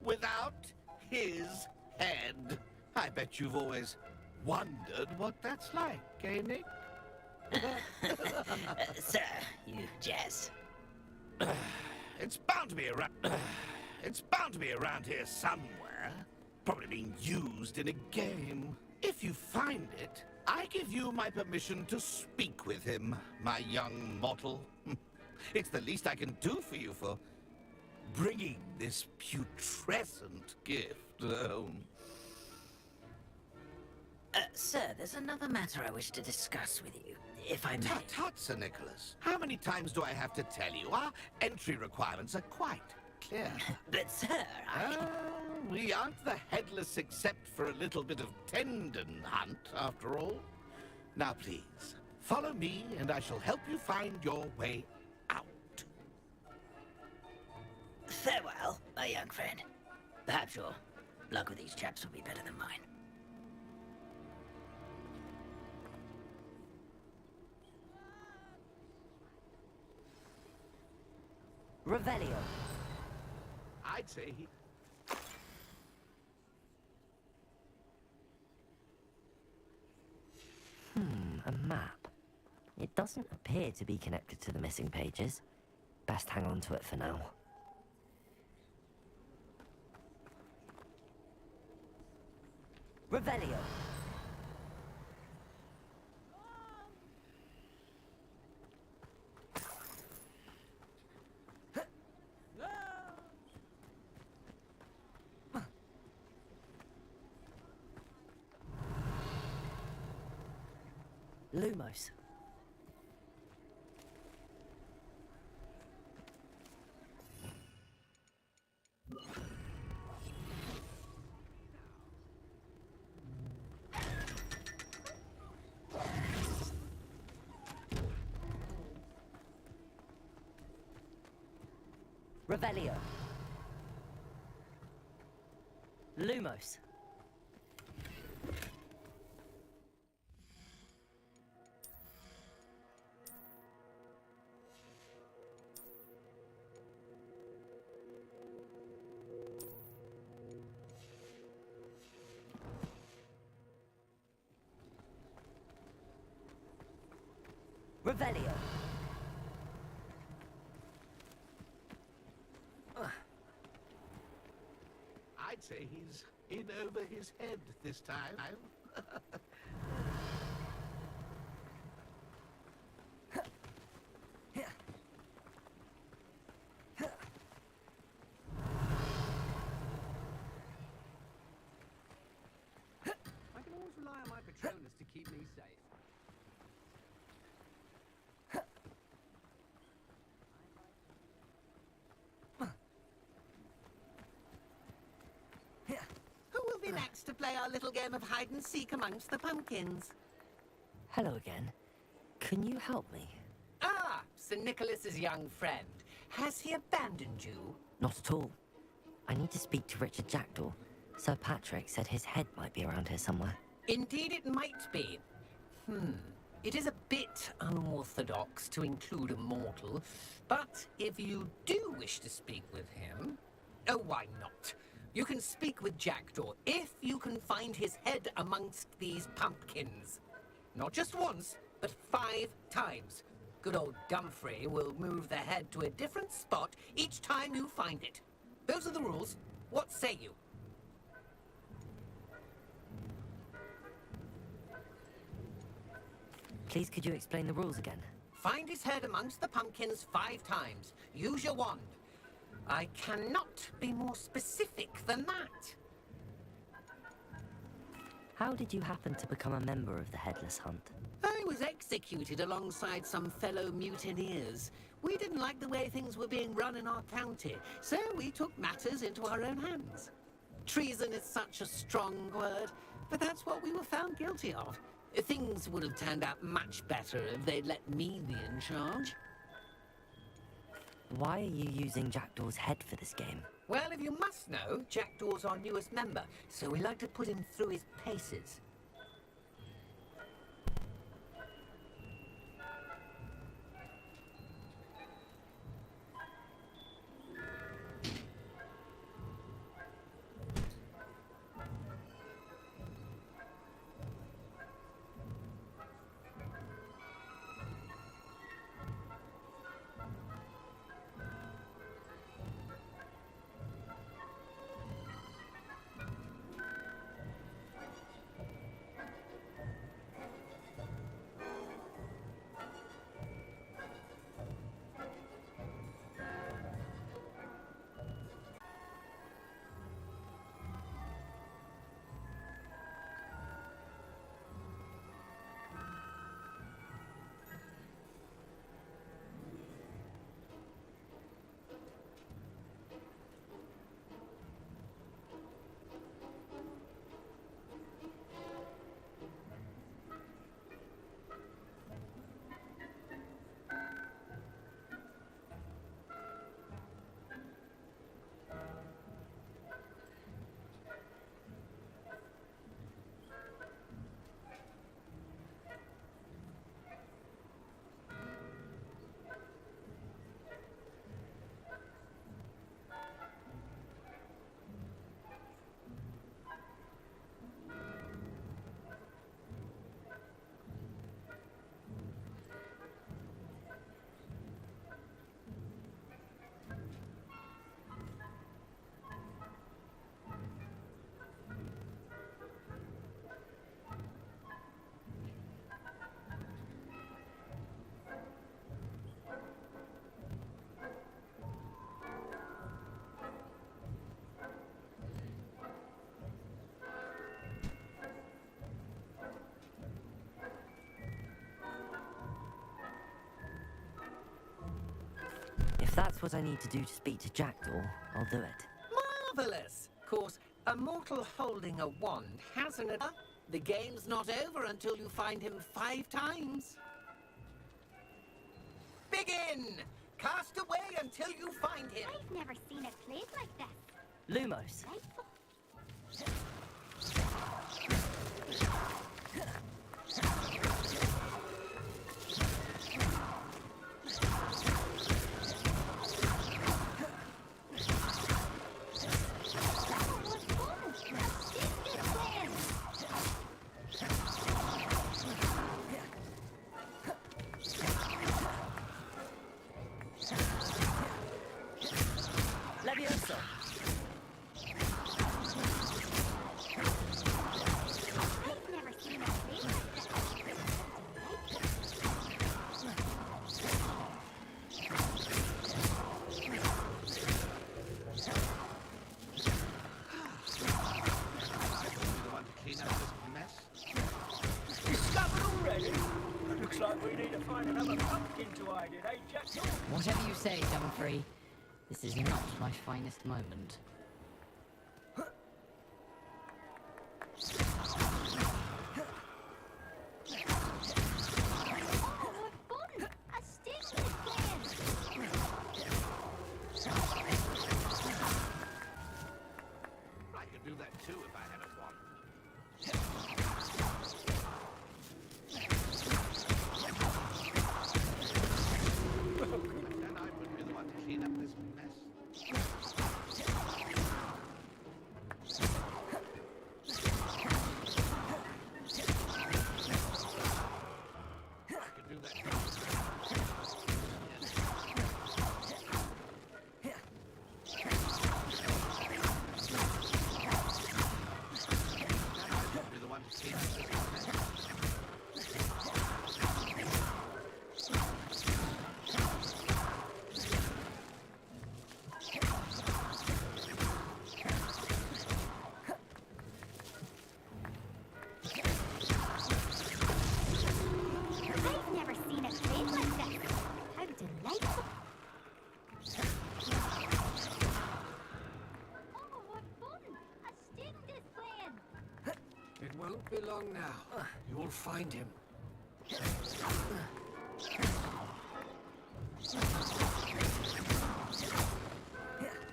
Without his head. I bet you've always wondered what that's like, eh, Nick? Sir, you jest. It's bound to be around. It's bound to be around here somewhere. Probably being used in a game. If you find it, I give you my permission to speak with him, my young mortal. It's the least I can do for you for bringing this putrescent gift home. Sir, there's another matter I wish to discuss with you, if I may. Tut, tut, Sir Nicholas. How many times do I have to tell you? Our entry requirements are quite clear. But, sir, we aren't the headless except for a little bit of tendon hunt, after all. Now, please, follow me, and I shall help you find your way out. Farewell, my young friend. Perhaps your luck with these chaps will be better than mine. Revelio. I'd say he... A map. It doesn't appear to be connected to the missing pages. Best hang on to it for now. Revelio. Lumos. Revelio. Lumos. Revelio. I'd say he's in over his head this time. I can always rely on my Patronus to keep me safe. Who will be next to play our little game of hide and seek amongst the pumpkins? Hello again. Can you help me? Ah, Sir Nicholas's young friend. Has he abandoned you? Not at all. I need to speak to Richard Jackdaw. Sir Patrick said his head might be around here somewhere. Indeed it might be. It is a bit unorthodox to include a mortal, but if you do wish to speak with him... Oh, why not? You can speak with Jackdaw if you can find his head amongst these pumpkins. Not just once, but 5 times. Good old Dumfrey will move the head to a different spot each time you find it. Those are the rules. What say you? Please, could you explain the rules again? Find his head amongst the pumpkins 5 times. Use your wand. I cannot be more specific than that. How did you happen to become a member of the Headless Hunt? I was executed alongside some fellow mutineers. We didn't like the way things were being run in our county, so we took matters into our own hands. Treason is such a strong word, but that's what we were found guilty of. Things would have turned out much better if they'd let me be in charge. Why are you using Jackdaw's head for this game? Well, if you must know, Jackdaw's our newest member, so we like to put him through his paces. that's what I need to do to speak to Jackdaw, I'll do it. Marvelous! Of course, a mortal holding a wand hasn't it? The game's not over until you find him 5 times. Begin! Cast away until you find him. I've never seen it played like this. Lumos. Levioso. I've never seen it played like this. Discovered already? Looks like we need to find another pumpkin to hide in, eh, Jackdaw? Whatever you say, Dumfrey. This is not my finest moment. I could do that too if I had a wand. Then I would be the one to clean up this mess. I could do that too. Be the one to clean up this mess. I've never seen it played like this. How delightful. Oh, what fun! A student is playing. It won't be long now. You'll find him.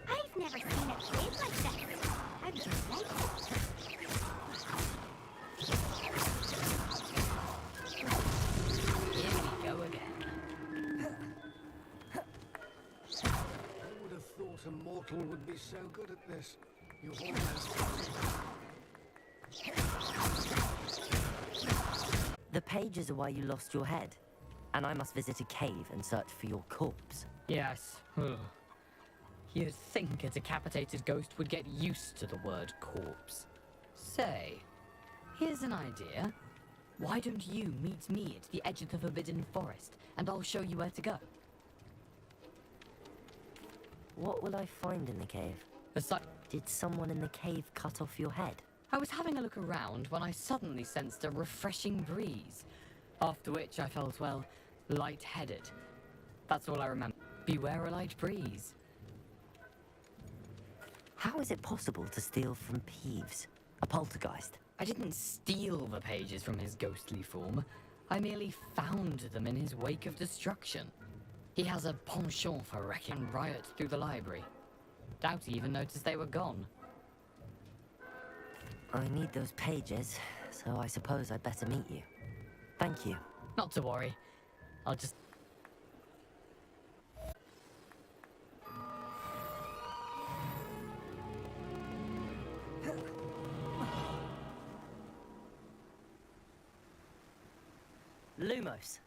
I've never seen it played like this. How delightful. Here we go again. Who would have thought a mortal would be so good at this? You've almost got it. The pages are why you lost your head, and I must visit a cave and search for your corpse. Yes. Ugh. You'd think a decapitated ghost would get used to the word corpse. Say, here's an idea. Why don't you meet me at the edge of the Forbidden Forest, and I'll show you where to go? What will I find in the cave? Did someone in the cave cut off your head? I was having a look around when I suddenly sensed a refreshing breeze, after which I felt, well, lightheaded. That's all I remember. Beware a light breeze. How is it possible to steal from Peeves, a poltergeist? I didn't steal the pages from his ghostly form. I merely found them in his wake of destruction. He has a penchant for wrecking riots through the library. Doubt he even noticed they were gone. I need those pages, so I suppose I'd better meet you. Thank you. Not to worry. I'll just... Lumos.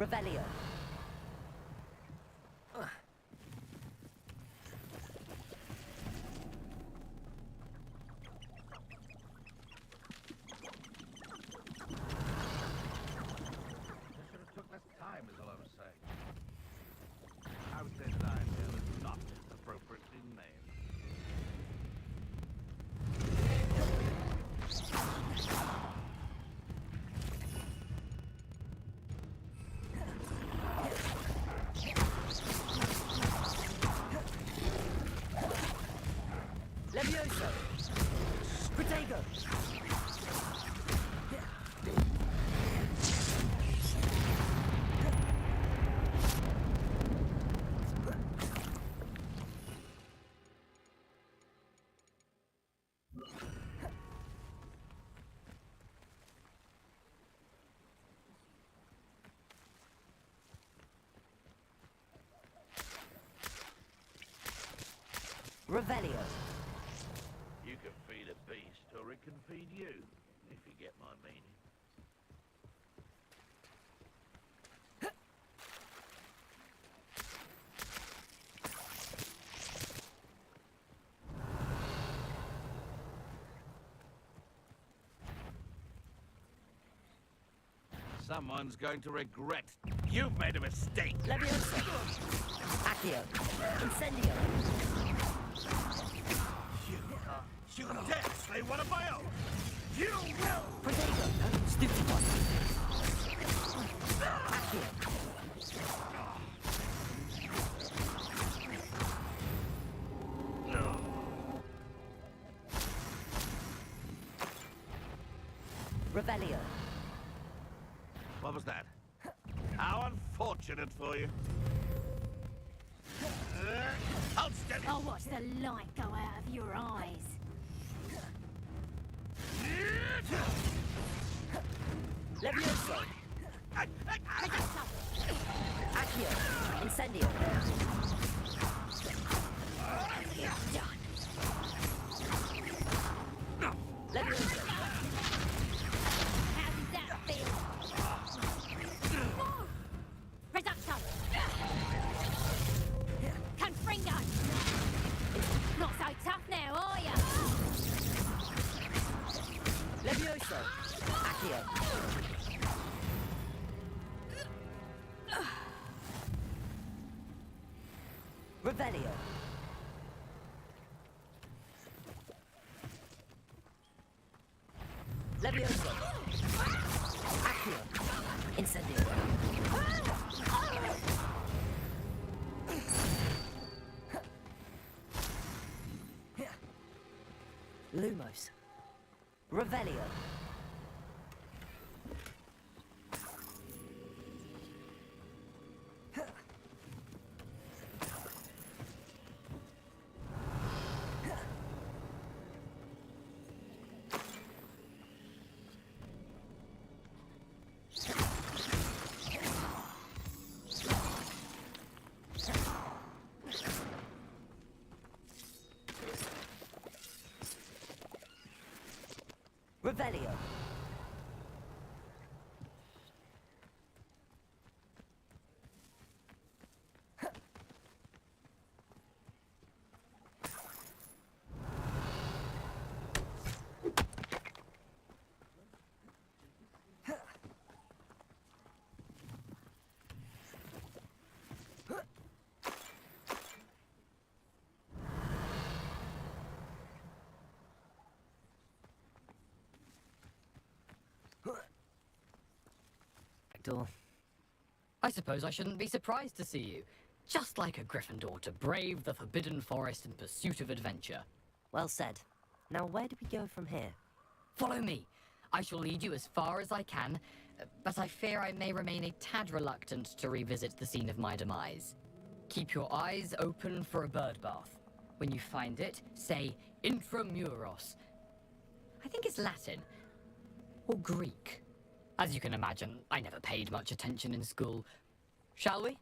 Revelio. Time is all I was saying. I would say that Irondale is not appropriately named. Levioso! Protego! Revelio. You can feed a beast, or it can feed you, if you get my meaning. Someone's going to regret. You've made a mistake. Leviosa. Accio. Incendio. You dare slay one of my own! You will! Protego. Stupid one. Accio. No. Revelio. What was that? How unfortunate for you. Hold steady! I'll watch the light go out of your eyes. Levioso. Accio. Incendio. Levioso. How does that feel? Reducto. Confringo. Not so tough now, are ya? Levioso. Accio. Revelio. Levioso. Accio. Incendio. Lumos. Revelio. Revelio. Door. I suppose I shouldn't be surprised to see you. Just like a Gryffindor to brave the Forbidden Forest in pursuit of adventure. Well said. Now where do we go from here? Follow me. I shall lead you as far as I can, but I fear I may remain a tad reluctant to revisit the scene of my demise. Keep your eyes open for a bird bath. When you find it, say Intramuros. I think it's Latin. Or Greek. As you can imagine, I never paid much attention in school. Shall we?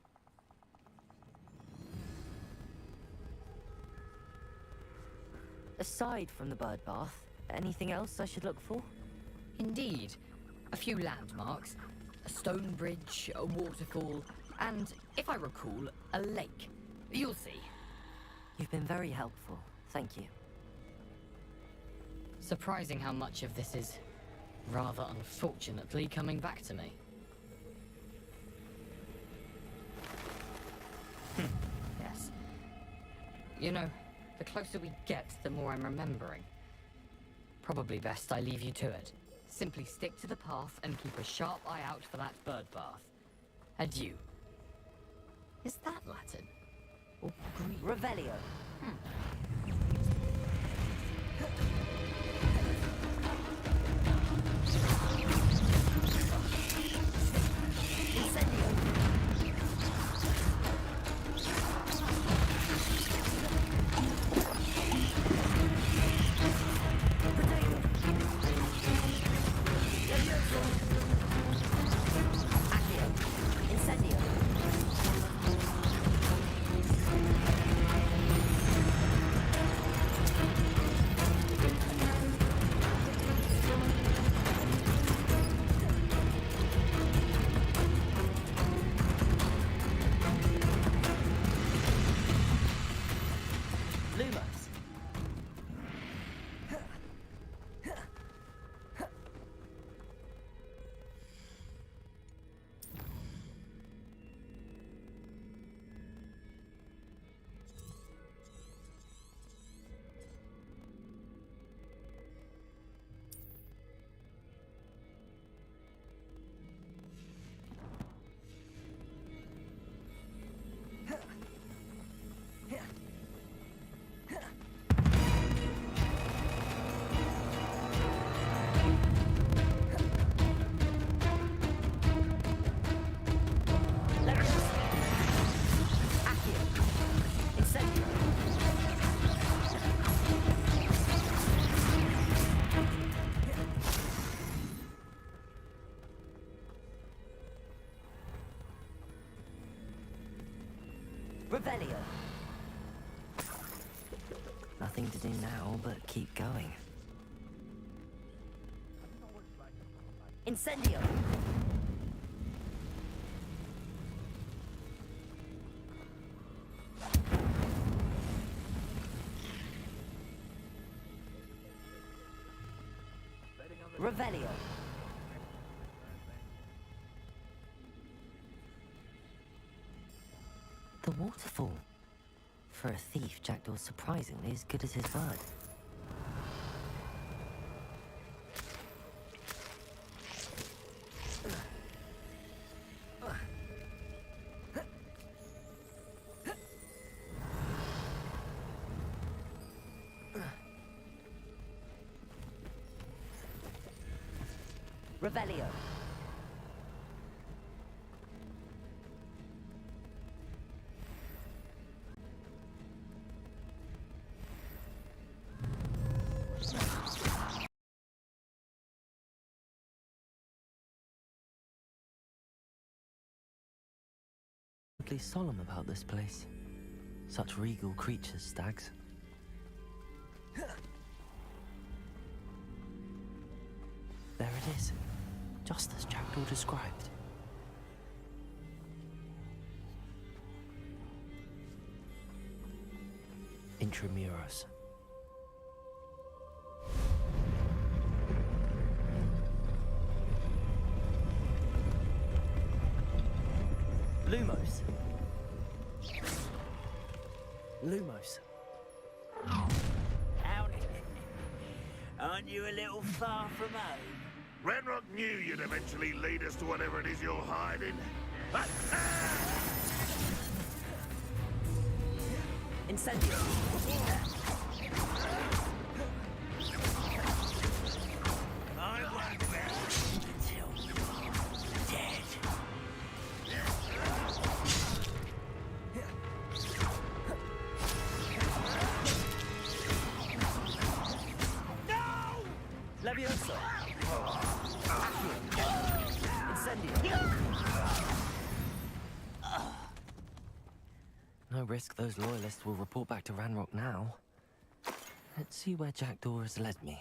Aside from the bird bath, anything else I should look for? Indeed. A few landmarks. a stone bridge, a waterfall, and, if I recall, a lake. You'll see. You've been very helpful. Thank you. Surprising how much of this is, rather unfortunately, coming back to me. Yes. You know, the closer we get, the more I'm remembering. Probably best I leave you to it. Simply stick to the path and keep a sharp eye out for that bird bath. Adieu. Is that Latin? Or Greek? Revelio. Revelio. Nothing to do now but keep going. Incendio. Revelio. The waterfall. For a thief, Jackdaw's surprisingly as good as his word. Revelio. Oddly solemn about this place. Such regal creatures, stags. There it is, just as Jackdaw described. Intramuros. Lumos. Lumos. Howdy. Aren't you a little far from home? Renrock knew you'd eventually lead us to whatever it is you're hiding. Incendio. I won't rest until you're dead. No! Levioso. Incendio. No risk those loyalists will report back to Ranrock now. Let's see where Jackdaw has led me.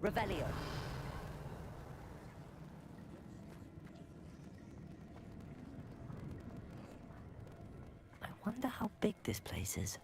Revelio. I wonder how big this place is.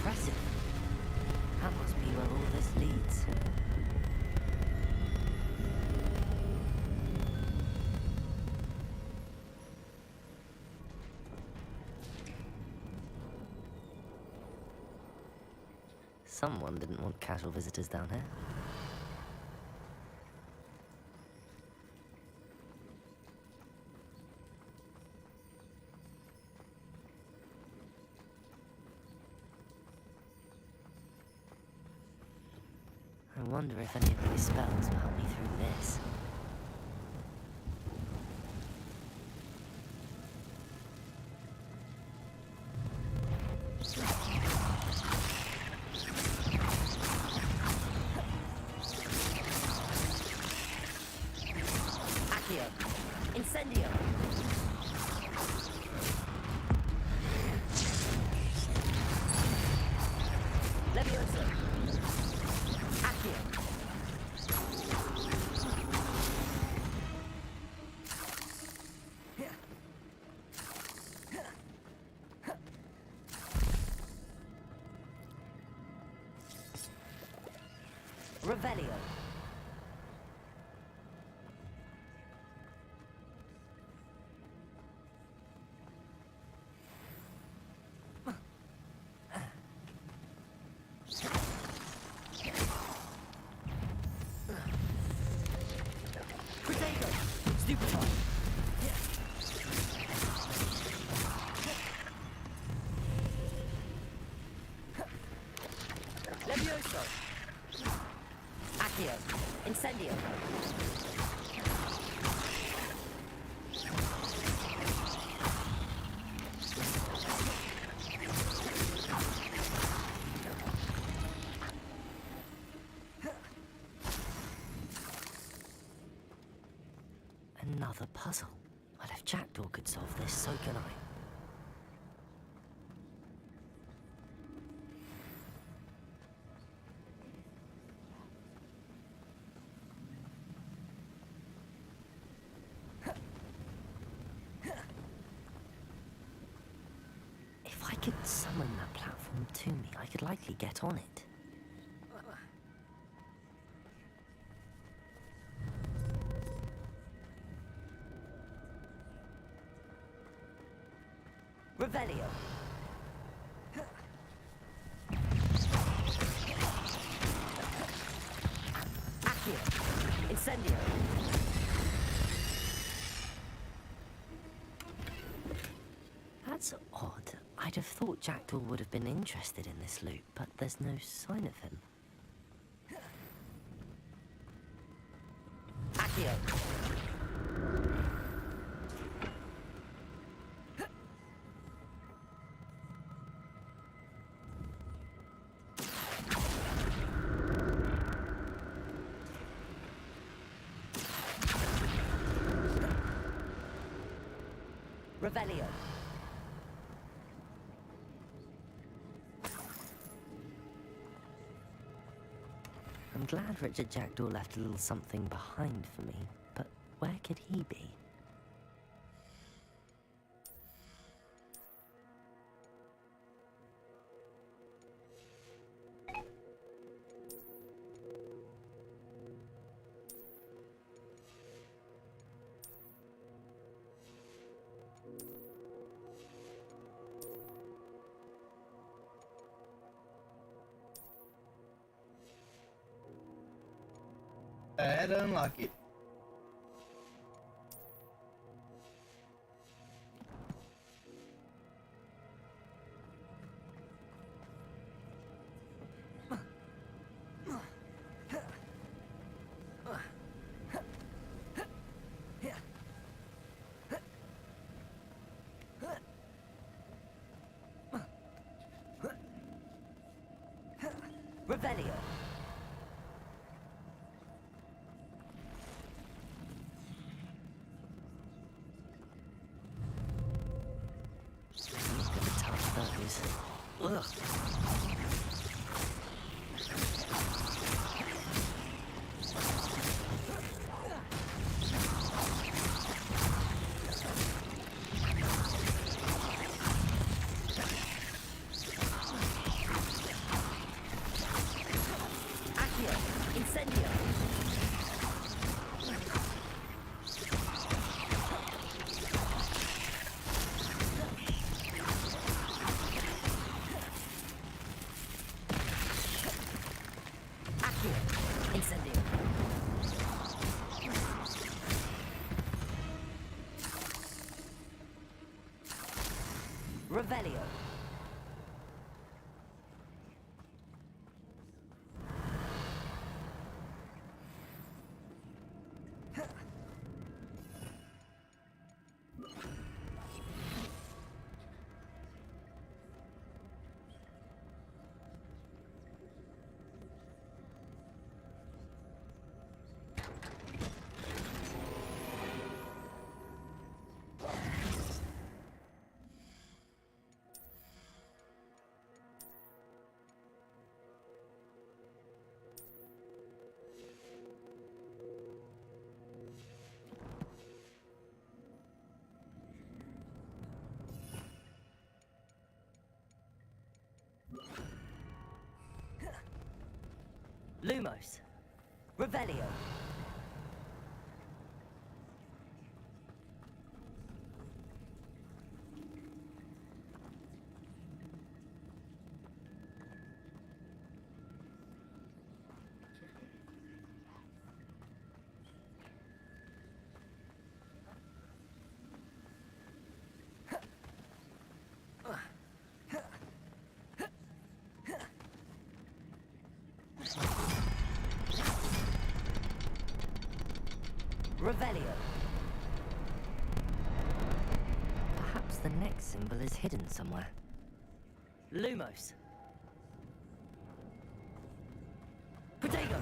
Impressive. That must be where all this leads. Someone didn't want casual visitors down here. I wonder if any of these spells will help me through this. Accio. Incendio. Levioso. Accio. Revelio. Protego. Stupefy. Levioso. Accio. Incendio. Another puzzle. Well, if Jackdaw could solve this, so can I. If I could summon that platform to me, I could likely get on it. Revelio. Accio. Incendio. That's odd. I'd have thought Jackdaw would have been interested in this loot, but there's no sign of him. Accio. Revelio. I'm glad Richard Jackdaw left a little something behind for me, but where could he be? I had to unlock it. Revelio. He's gonna touch those. Ugh. Revelio. Lumos. Revelio. Revelio. Perhaps the next symbol is hidden somewhere. Lumos. Potato.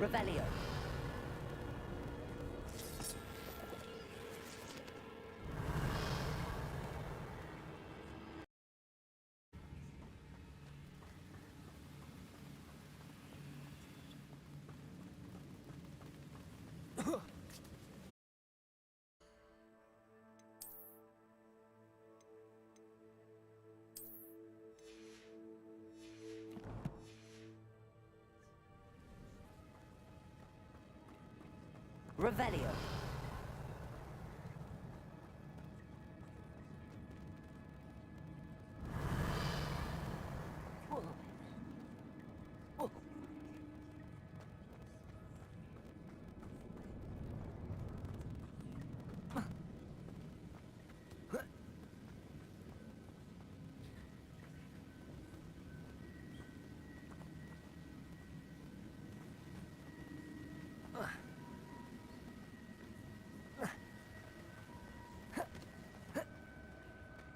Revelio. Revelio.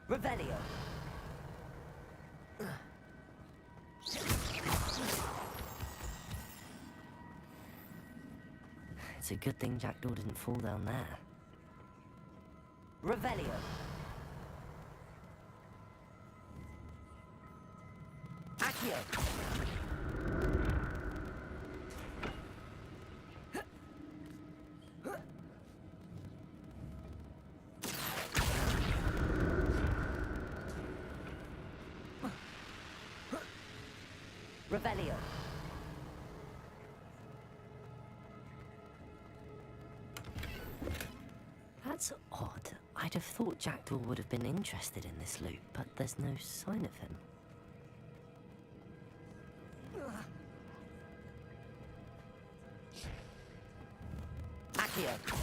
Revelio. It's a good thing Jackdaw didn't fall down there. Revelio. Accio. Revelio. That's odd. I'd have thought Jackdaw would have been interested in this loot, but there's no sign of him. Accio. Accio.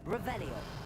Revelio.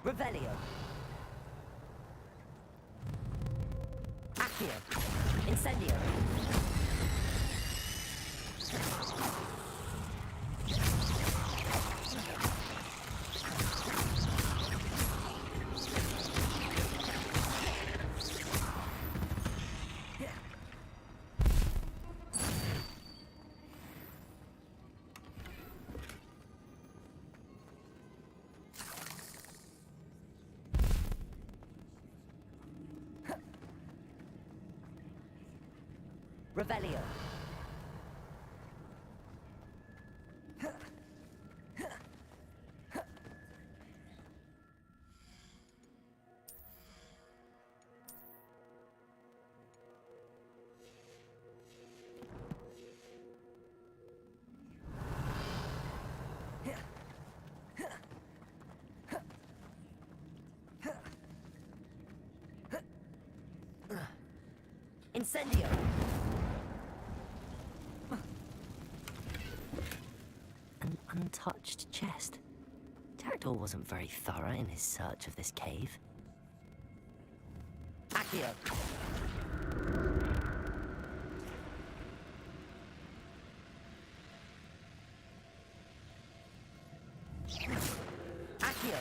Revelio. Accio. Incendio. Revelio. Incendio. An untouched chest. Jackdaw wasn't very thorough in his search of this cave. Accio. Accio.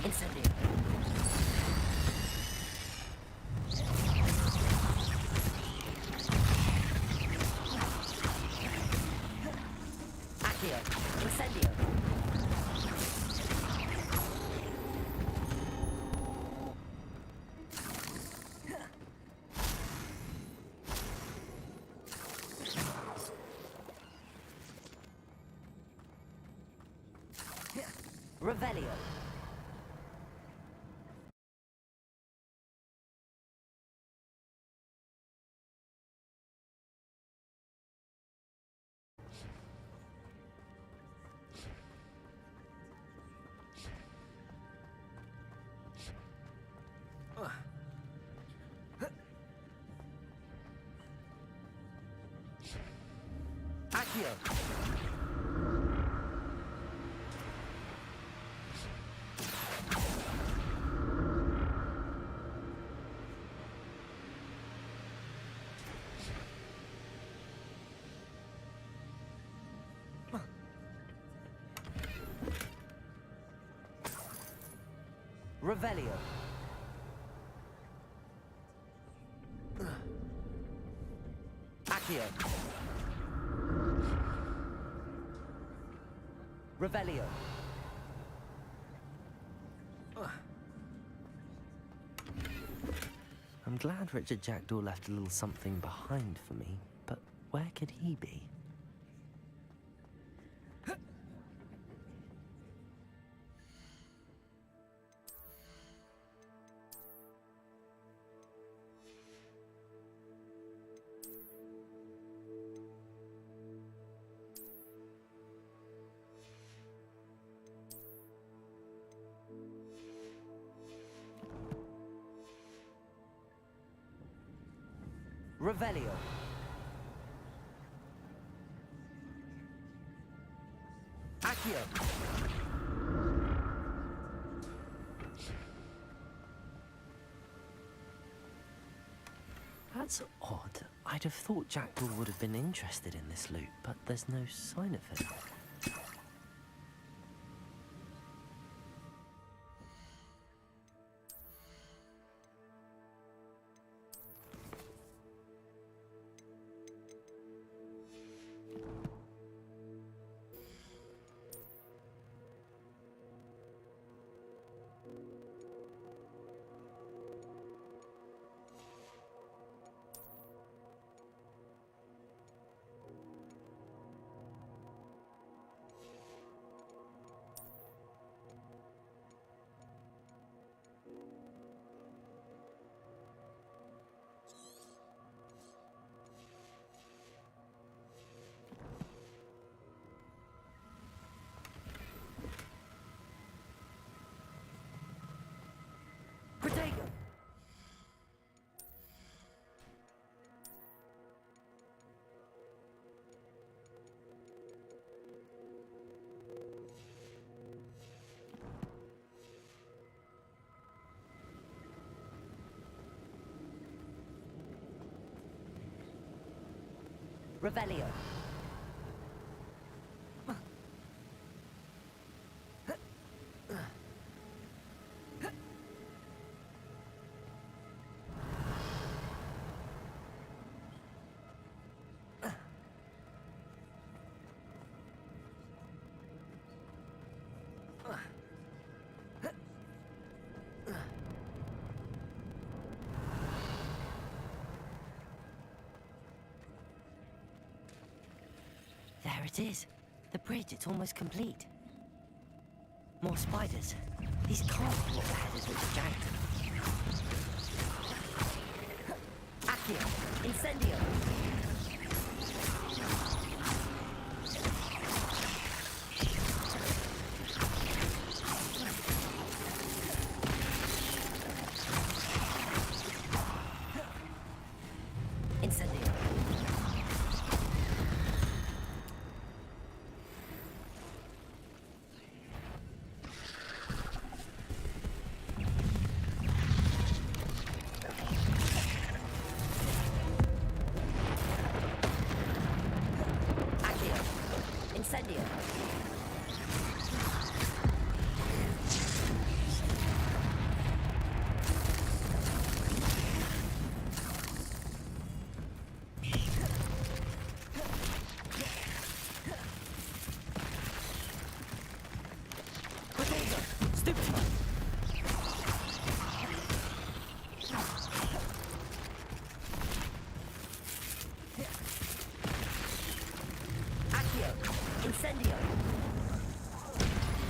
Incendio. Accio. Incendio. Revelio. Accio. Revelio. Accio. Revelio. I'm glad Richard Jackdaw left a little something behind for me, but where could he be? Revelio. Accio. That's odd. I'd have thought Jackdaw would have been interested in this loot, but there's no sign of it. Revelio. There it is. The bridge, it's almost complete. More spiders. These can't be what the headers with the Jackdaw. Accio! Incendio!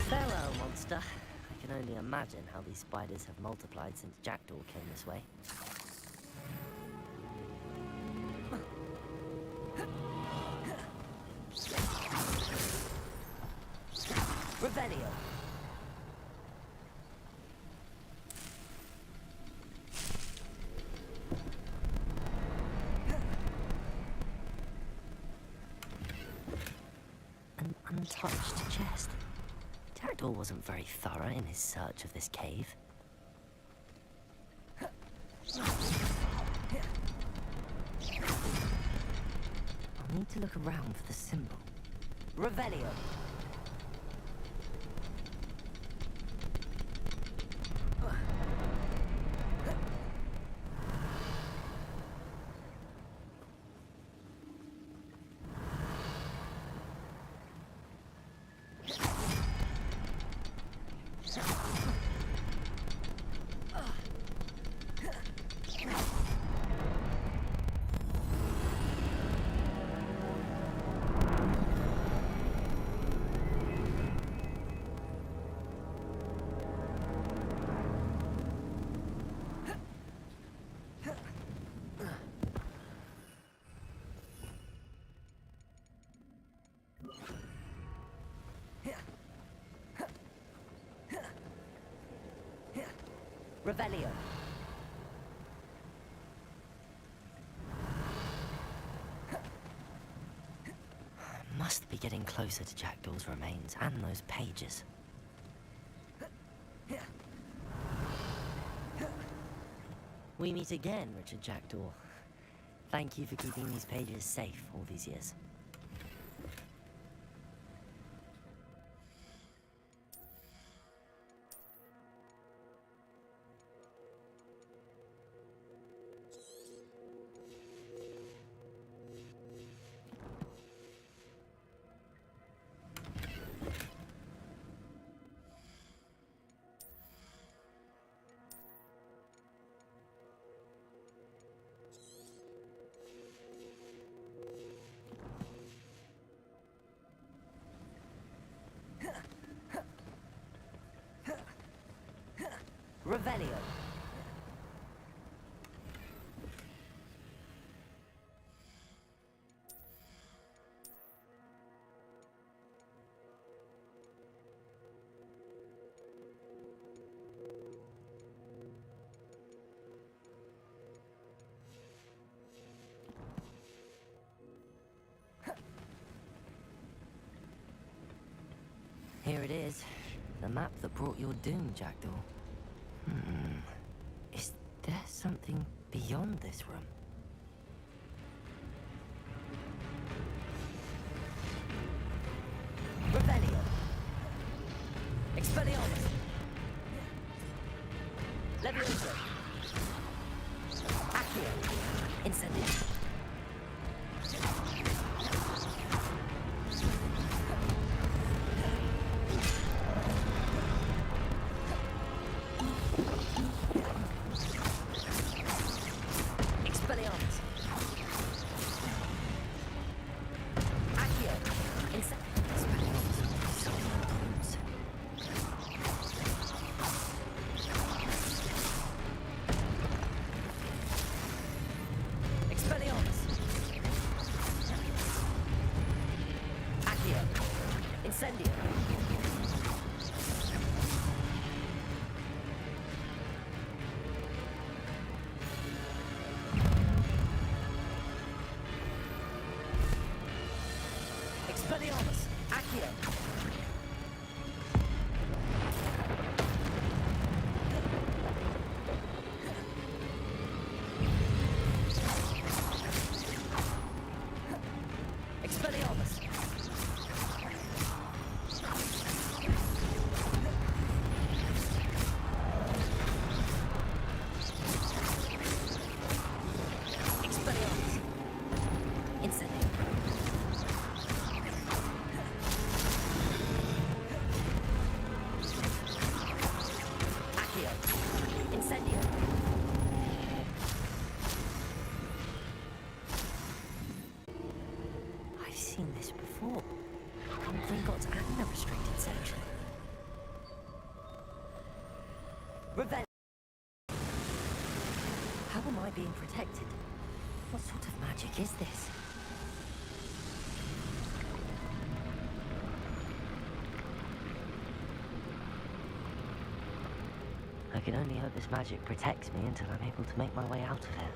Farewell, monster. I can only imagine how these spiders have multiplied since Jackdaw came this way. Revelio. An untouched chest. Jackdaw wasn't very thorough in his search of this cave. I'll need to look around for the symbol. Revelio. Revelio. Must be getting closer to Jackdaw's remains and those pages. We meet again, Richard Jackdaw. Thank you for keeping these pages safe all these years. Revelio. Here it is, the map that brought your doom, Jackdaw. Is there something beyond this room? Revelio. Expelliarmus. Levioso. Accio. Incendio. Expelliarmus. Accio. Expelliarmus. Expelliarmus. Incendio. Incendio. I've seen this before. In Gringotts and the restricted section. Revenge. How am I being protected? What sort of magic is this? I can only hope this magic protects me until I'm able to make my way out of here.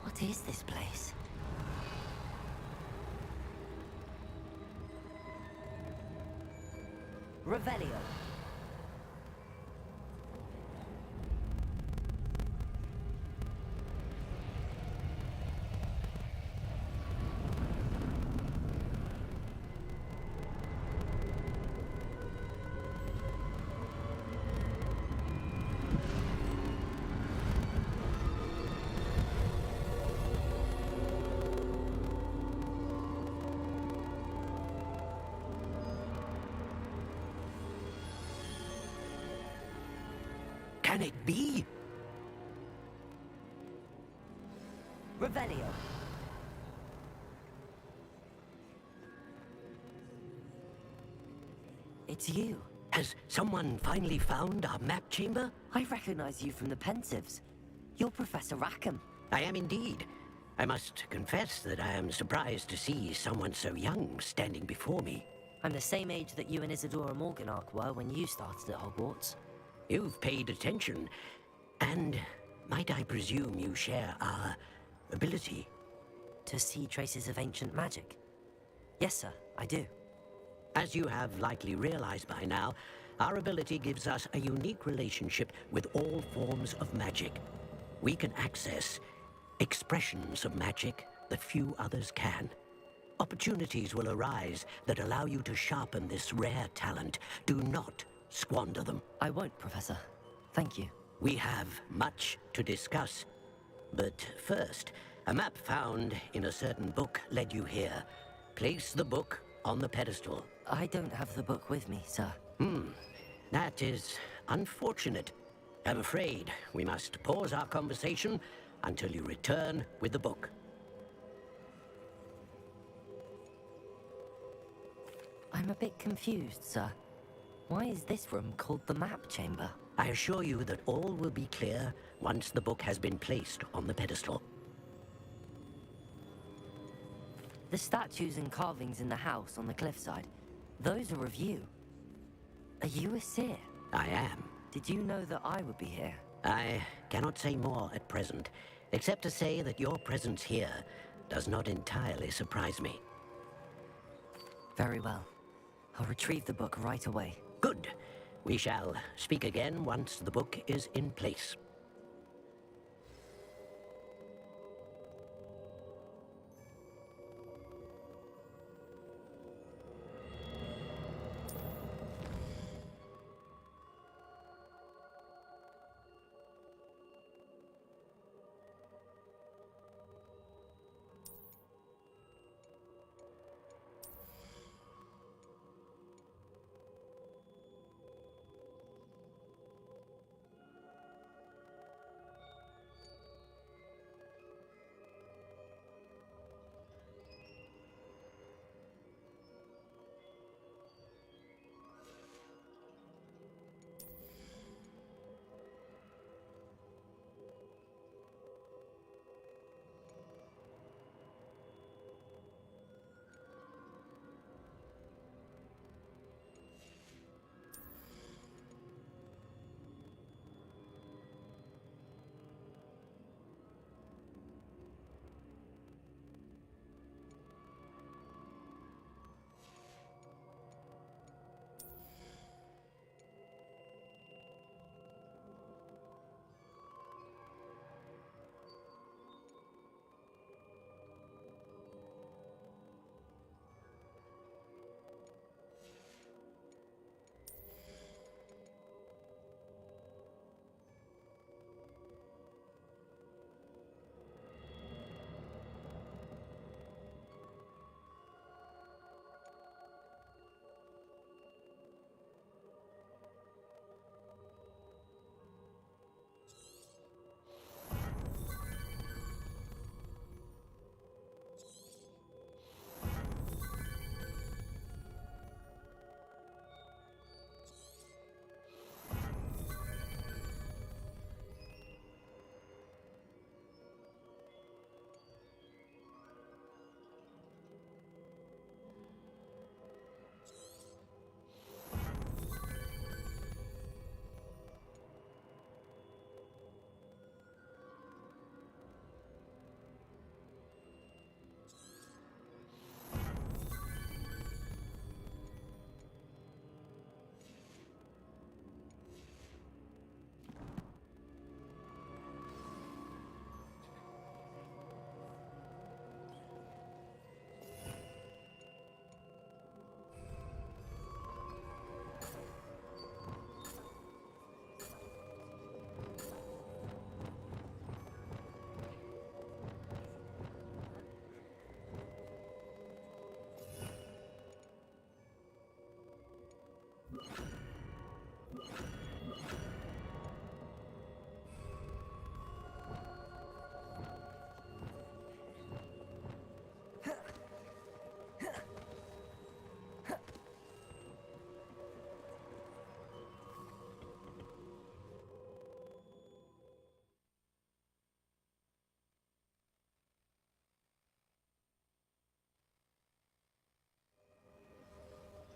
What is this place? Revelio. Can it be? Revelio. It's you. Has someone finally found our map chamber? I recognize you from the Pensives. You're Professor Rackham. I am indeed. I must confess that I am surprised to see someone so young standing before me. I'm the same age that you and Isadora Morganach were when you started at Hogwarts. You've paid attention, and might I presume you share our ability? to see traces of ancient magic? Yes, sir, I do. As you have likely realized by now, our ability gives us a unique relationship with all forms of magic. We can access expressions of magic that few others can. Opportunities will arise that allow you to sharpen this rare talent. Do not squander them. I won't, Professor. Thank you. We have much to discuss. But first, a map found in a certain book led you here. Place the book on the pedestal. I don't have the book with me, sir. That is unfortunate. I'm afraid we must pause our conversation until you return with the book. I'm a bit confused, sir. Why is this room called the map chamber? I assure you that all will be clear once the book has been placed on the pedestal. The statues and carvings in the house on the cliffside, those are of you. Are you a seer? I am. Did you know that I would be here? I cannot say more at present, except to say that your presence here does not entirely surprise me. Very well. I'll retrieve the book right away. Good. We shall speak again once the book is in place.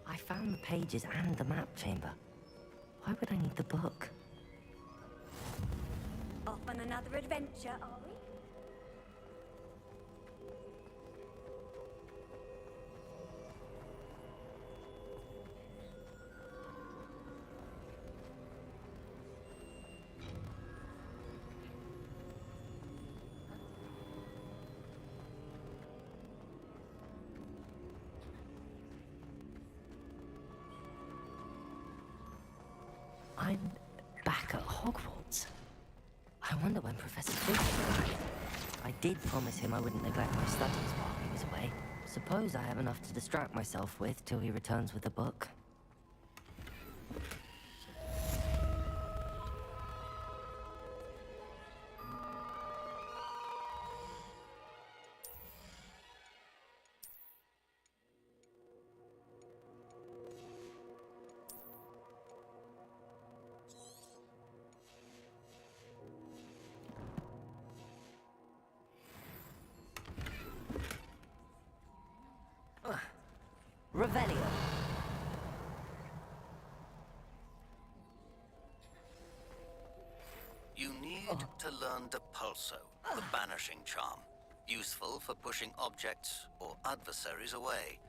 I found the pages and the map chamber. Why would I need the book? Off on another adventure, are we? did promise him I wouldn't neglect my studies while he was away. Suppose I have enough to distract myself with till he returns with a book. Revelio. You need to learn Depulso, the banishing charm. Useful for pushing objects or adversaries away.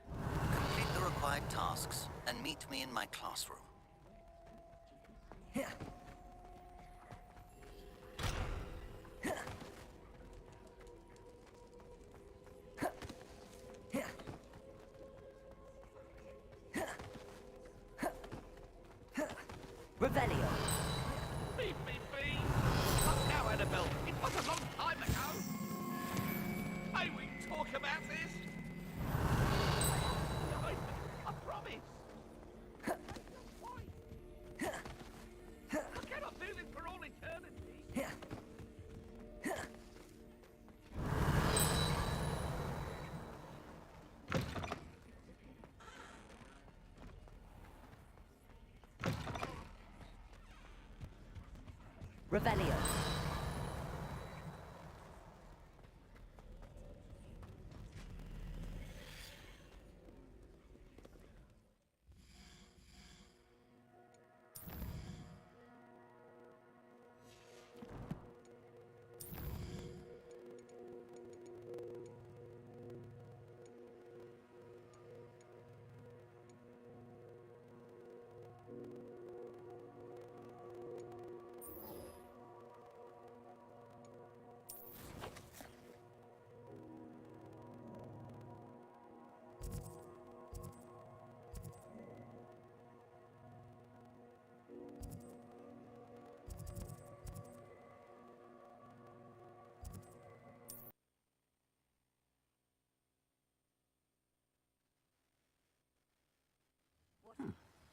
Complete the required tasks and meet me in my classroom. Revelio. Leave me be! Not now, Annabelle. It was a long time ago. May we talk about this? I promise. I cannot do this for all eternity. Revelio.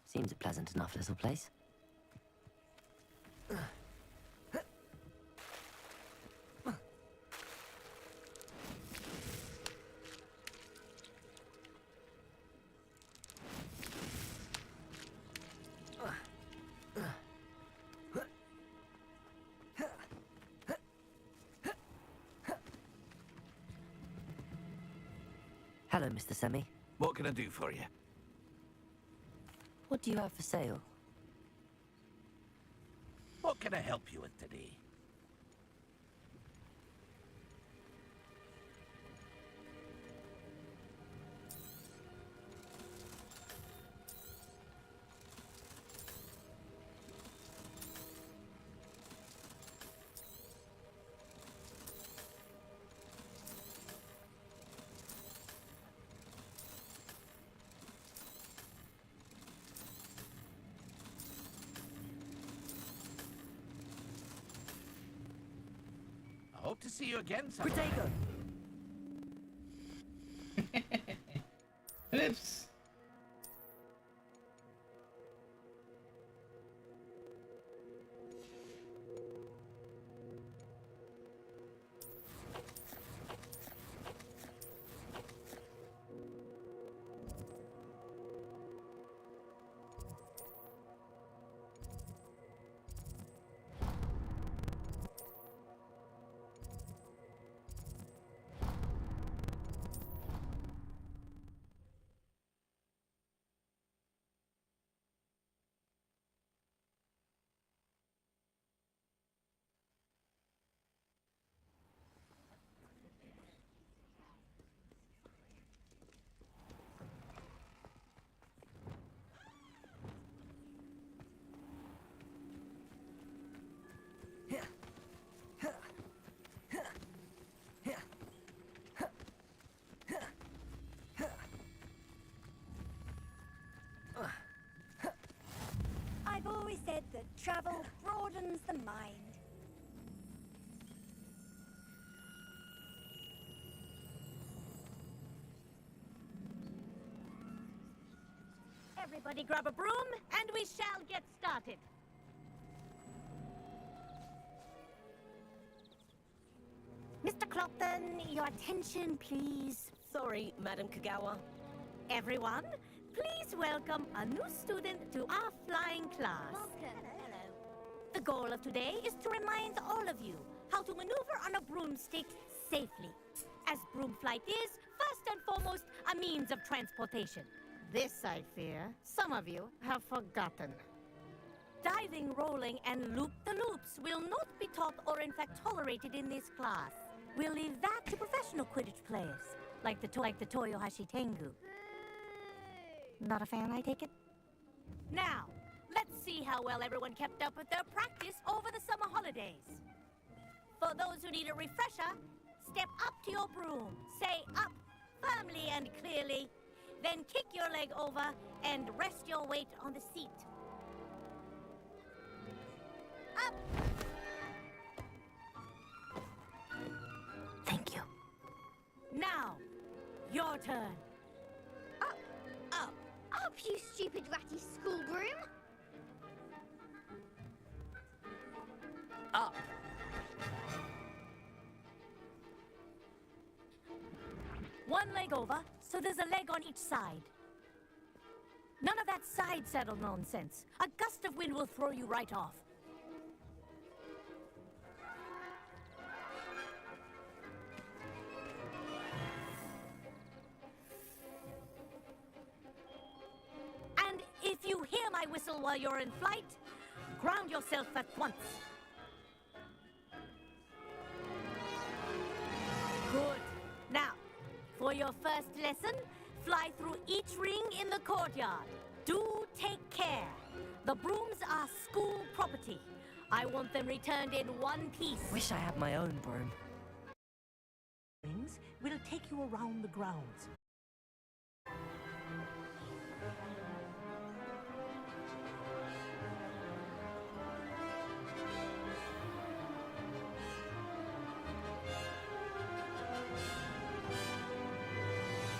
Seems a pleasant enough little place. Hello, Mr. Semi. What can I do for you? What do you have for sale? What can I help you with today? Hope to see you again sometime. Protego. Oops. I've always said that travel broadens the mind. Everybody grab a broom, and we shall get started. Mr. Clopton, your attention, please. Sorry, Madam Kagawa. Everyone, please welcome a new student to our flying class. Hello. The goal of today is to remind all of you how to maneuver on a broomstick safely, as broom flight is, first and foremost, a means of transportation. This, I fear, some of you have forgotten. Diving, rolling, and loop-the-loops will not be taught or in fact tolerated in this class. We'll leave that to professional Quidditch players, like the Toyohashi Tengu. Not a fan, I take it? Now, let's see how well everyone kept up with their practice over the summer holidays. For those who need a refresher, step up to your broom, say up firmly and clearly, then kick your leg over and rest your weight on the seat. Up! Thank you. Now, your turn. Up, you stupid ratty school broom! Up. One leg over, so there's a leg on each side. None of that side saddle nonsense. A gust of wind will throw you right off. And if you hear my whistle while you're in flight, ground yourself at once. Good. Now, for your first lesson, fly through each ring in the courtyard. Do take care. The brooms are school property. I want them returned in one piece. Wish I had my own broom. Rings will take you around the grounds.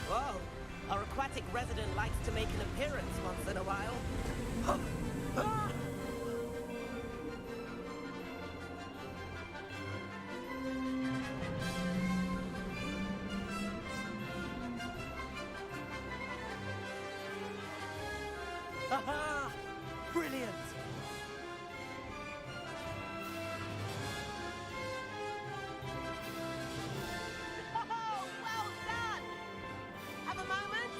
Whoa, our aquatic resident likes to make an appearance once in a while. Aha! Brilliant! Oh, well done! Have a moment?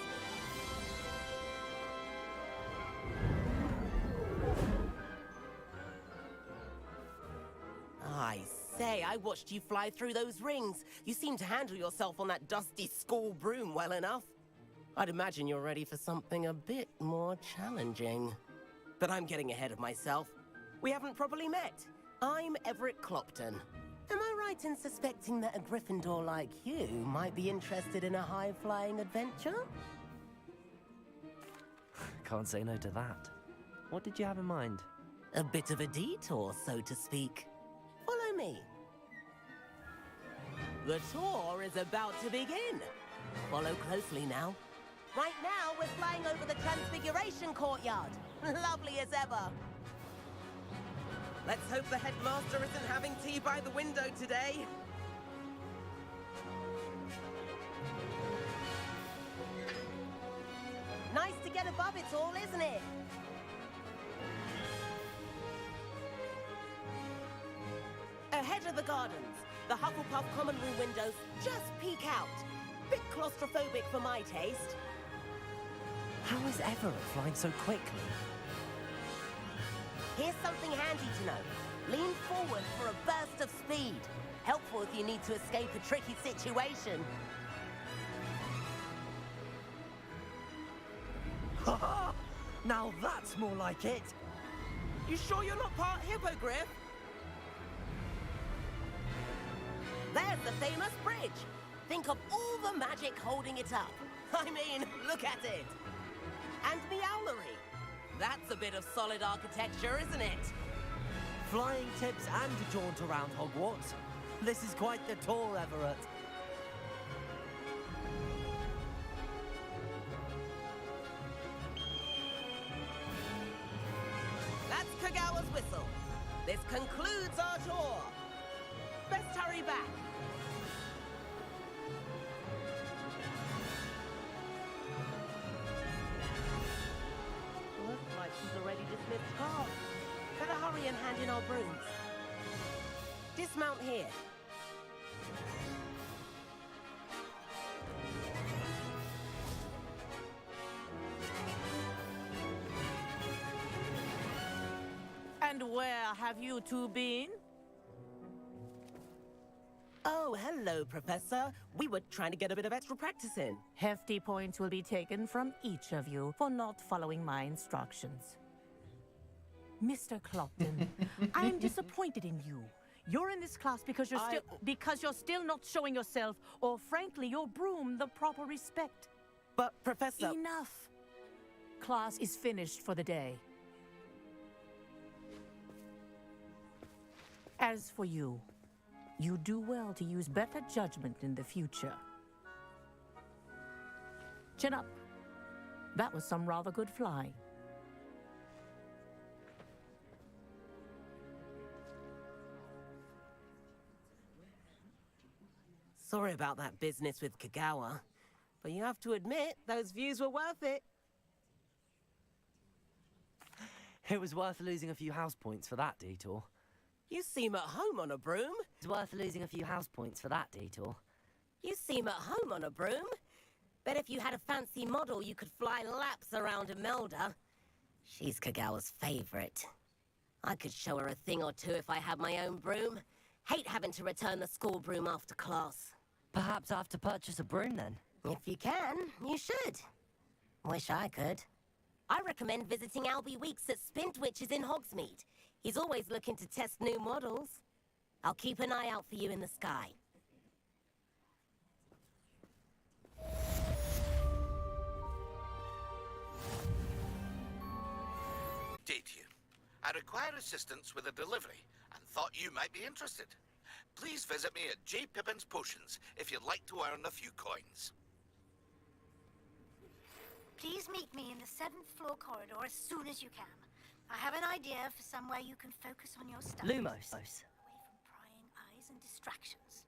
I say, I watched you fly through those rings. You seem to handle yourself on that dusty school broom well enough. I'd imagine you're ready for something a bit more challenging. But I'm getting ahead of myself. We haven't properly met. I'm Everett Clopton. Am I right in suspecting that a Gryffindor like you might be interested in a high-flying adventure? Can't say no to that. What did you have in mind? A bit of a detour, so to speak. Follow me. The tour is about to begin. Follow closely now. Right now, we're flying over the Transfiguration Courtyard. Lovely as ever. Let's hope the headmaster isn't having tea by the window today. Nice to get above it all, isn't it? Ahead of the gardens, the Hufflepuff common room windows just peek out. Bit claustrophobic for my taste. How is Everett flying so quickly? Here's something handy to know. Lean forward for a burst of speed. Helpful if you need to escape a tricky situation. Ha! Now that's more like it. You sure you're not part hippogriff? There's the famous bridge. Think of all the magic holding it up. I mean, look at it. And Meowlery. That's a bit of solid architecture, isn't it? Flying tips and a jaunt around Hogwarts. This is quite the tour, Everett. whistle. This concludes our tour. Best hurry back. Looks like she's already dismissed guards. Better hurry and hand in our brooms. Dismount here. And where have you two been? Oh, hello, Professor. We were trying to get a bit of extra practice in. Hefty points will be taken from each of you for not following my instructions. Mr. Clopton, I'm disappointed in you. You're in this class because you're still not showing yourself, or frankly, your broom the proper respect. But, Professor... Enough. Class is finished for the day. As for you, you do well to use better judgment in the future. Chin up. That was some rather good flying. Sorry about that business with Kagawa, but you have to admit, those views were worth it. It was worth losing a few house points for that detour. You seem at home on a broom. It's worth losing a few house points for that detour. You seem at home on a broom. Bet if you had a fancy model, you could fly laps around Imelda. She's Kagawa's favorite. I could show her a thing or two if I had my own broom. Hate having to return the school broom after class. Perhaps I have to purchase a broom then? If you can, you should. Wish I could. I recommend visiting Albie Weeks at Spintwitches in Hogsmeade. He's always looking to test new models. I'll keep an eye out for you in the sky. Did you? I require assistance with a delivery and thought you might be interested. Please visit me at J. Pippin's Potions if you'd like to earn a few coins. Please meet me in the 7th floor corridor as soon as you can. I have an idea for somewhere you can focus on your studies. Lumos. Away from prying eyes and distractions.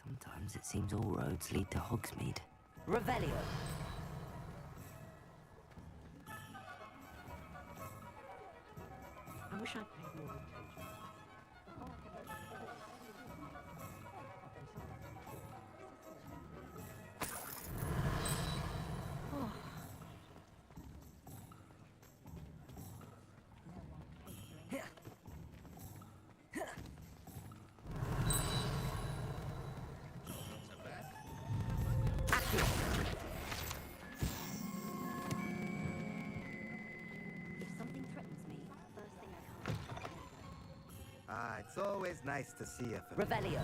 Sometimes it seems all roads lead to Hogsmeade. Revelio! I wish I'd paid more attention. It's always nice to see you. Revelio.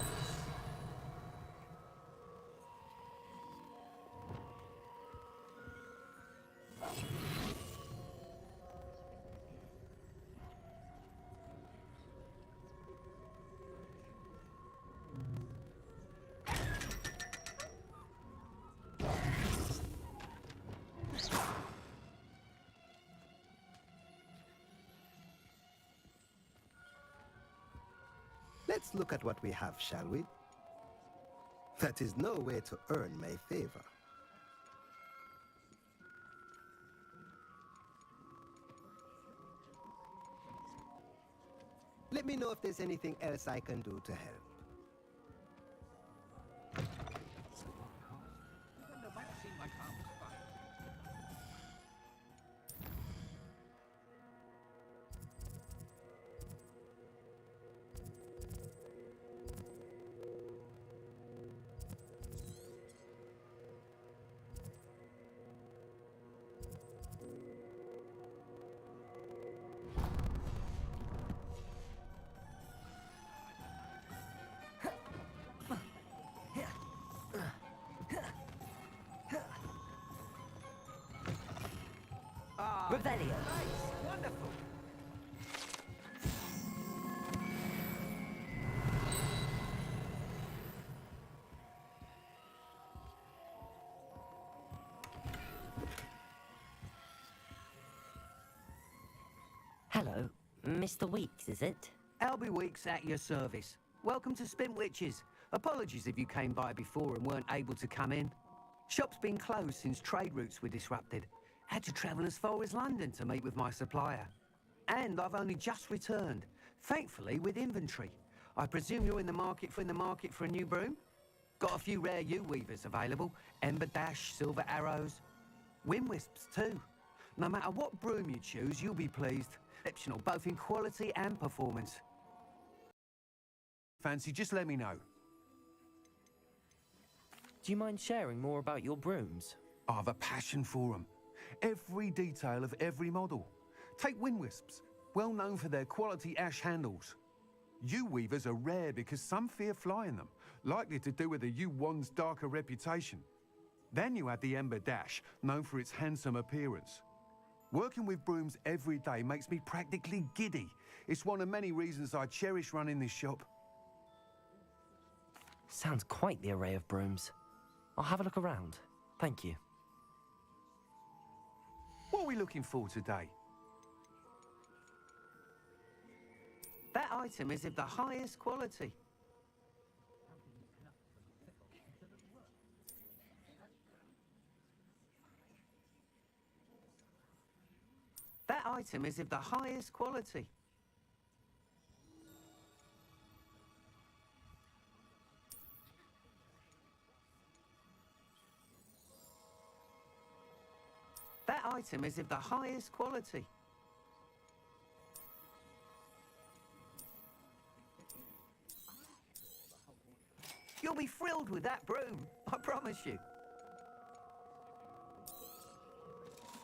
Let's look at what we have, shall we? That is no way to earn my favor. Let me know if there's anything else I can do to help. Revelio. Nice, wonderful. Hello, Mr. Weeks, is it? Albie Weeks at your service. Welcome to Spintwitches. Apologies if you came by before and weren't able to come in. Shop's been closed since trade routes were disrupted. Had to travel as far as London to meet with my supplier. And I've only just returned, thankfully with inventory. I presume you're in the market for a new broom? Got a few rare U-weavers available. Ember Dash, Silver Arrows. Wind Wisps too. No matter what broom you choose, you'll be pleased. Exceptional, both in quality and performance. Fancy, just let me know. Do you mind sharing more about your brooms? I have a passion for them. Every detail of every model. Take Wind Wisps, well known for their quality ash handles. U-weavers are rare because some fear flying them, likely to do with the U-wand's darker reputation. Then you add the Ember Dash, known for its handsome appearance. Working with brooms every day makes me practically giddy. It's one of many reasons I cherish running this shop. Sounds quite the array of brooms. I'll have a look around. Thank you. What are we looking for today? That item is of the highest quality. That item is of the highest quality. That item is of the highest quality. You'll be thrilled with that broom, I promise you.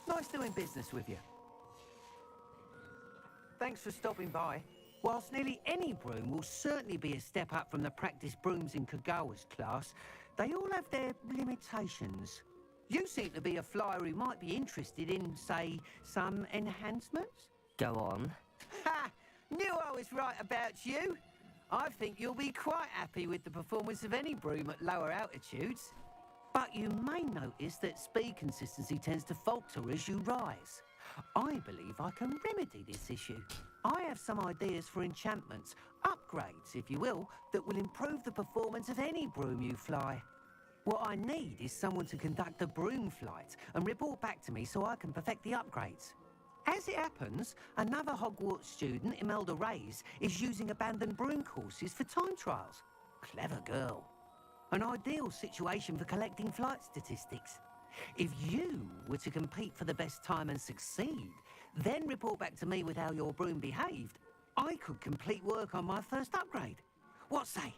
Nice doing business with you. Thanks for stopping by. Whilst nearly any broom will certainly be a step up from the practice brooms in Kagawa's class, they all have their limitations. You seem to be a flyer who might be interested in, say, some enhancements? Go on. Ha! Knew I was right about you. I think you'll be quite happy with the performance of any broom at lower altitudes. But you may notice that speed consistency tends to falter as you rise. I believe I can remedy this issue. I have some ideas for enchantments, upgrades, if you will, that will improve the performance of any broom you fly. What I need is someone to conduct a broom flight and report back to me so I can perfect the upgrades. As it happens, another Hogwarts student, Imelda Reyes, is using abandoned broom courses for time trials. Clever girl. An ideal situation for collecting flight statistics. If you were to compete for the best time and succeed, then report back to me with how your broom behaved, I could complete work on my first upgrade. What say?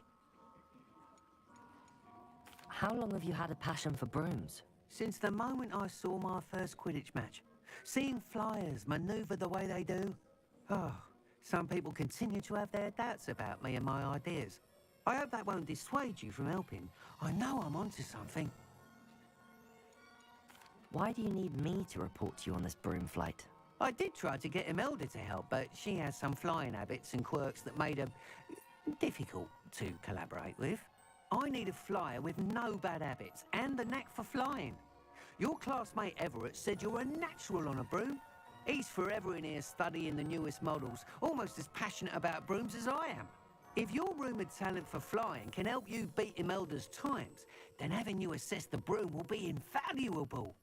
How long have you had a passion for brooms? Since the moment I saw my first Quidditch match. Seeing flyers manoeuvre the way they do. Oh, some people continue to have their doubts about me and my ideas. I hope that won't dissuade you from helping. I know I'm onto something. Why do you need me to report to you on this broom flight? I did try to get Imelda to help, but she has some flying habits and quirks that made her difficult to collaborate with. I need a flyer with no bad habits and the knack for flying. Your classmate Everett said you're a natural on a broom. He's forever in here studying the newest models, almost as passionate about brooms as I am. If your rumoured talent for flying can help you beat Imelda's times, then having you assess the broom will be invaluable.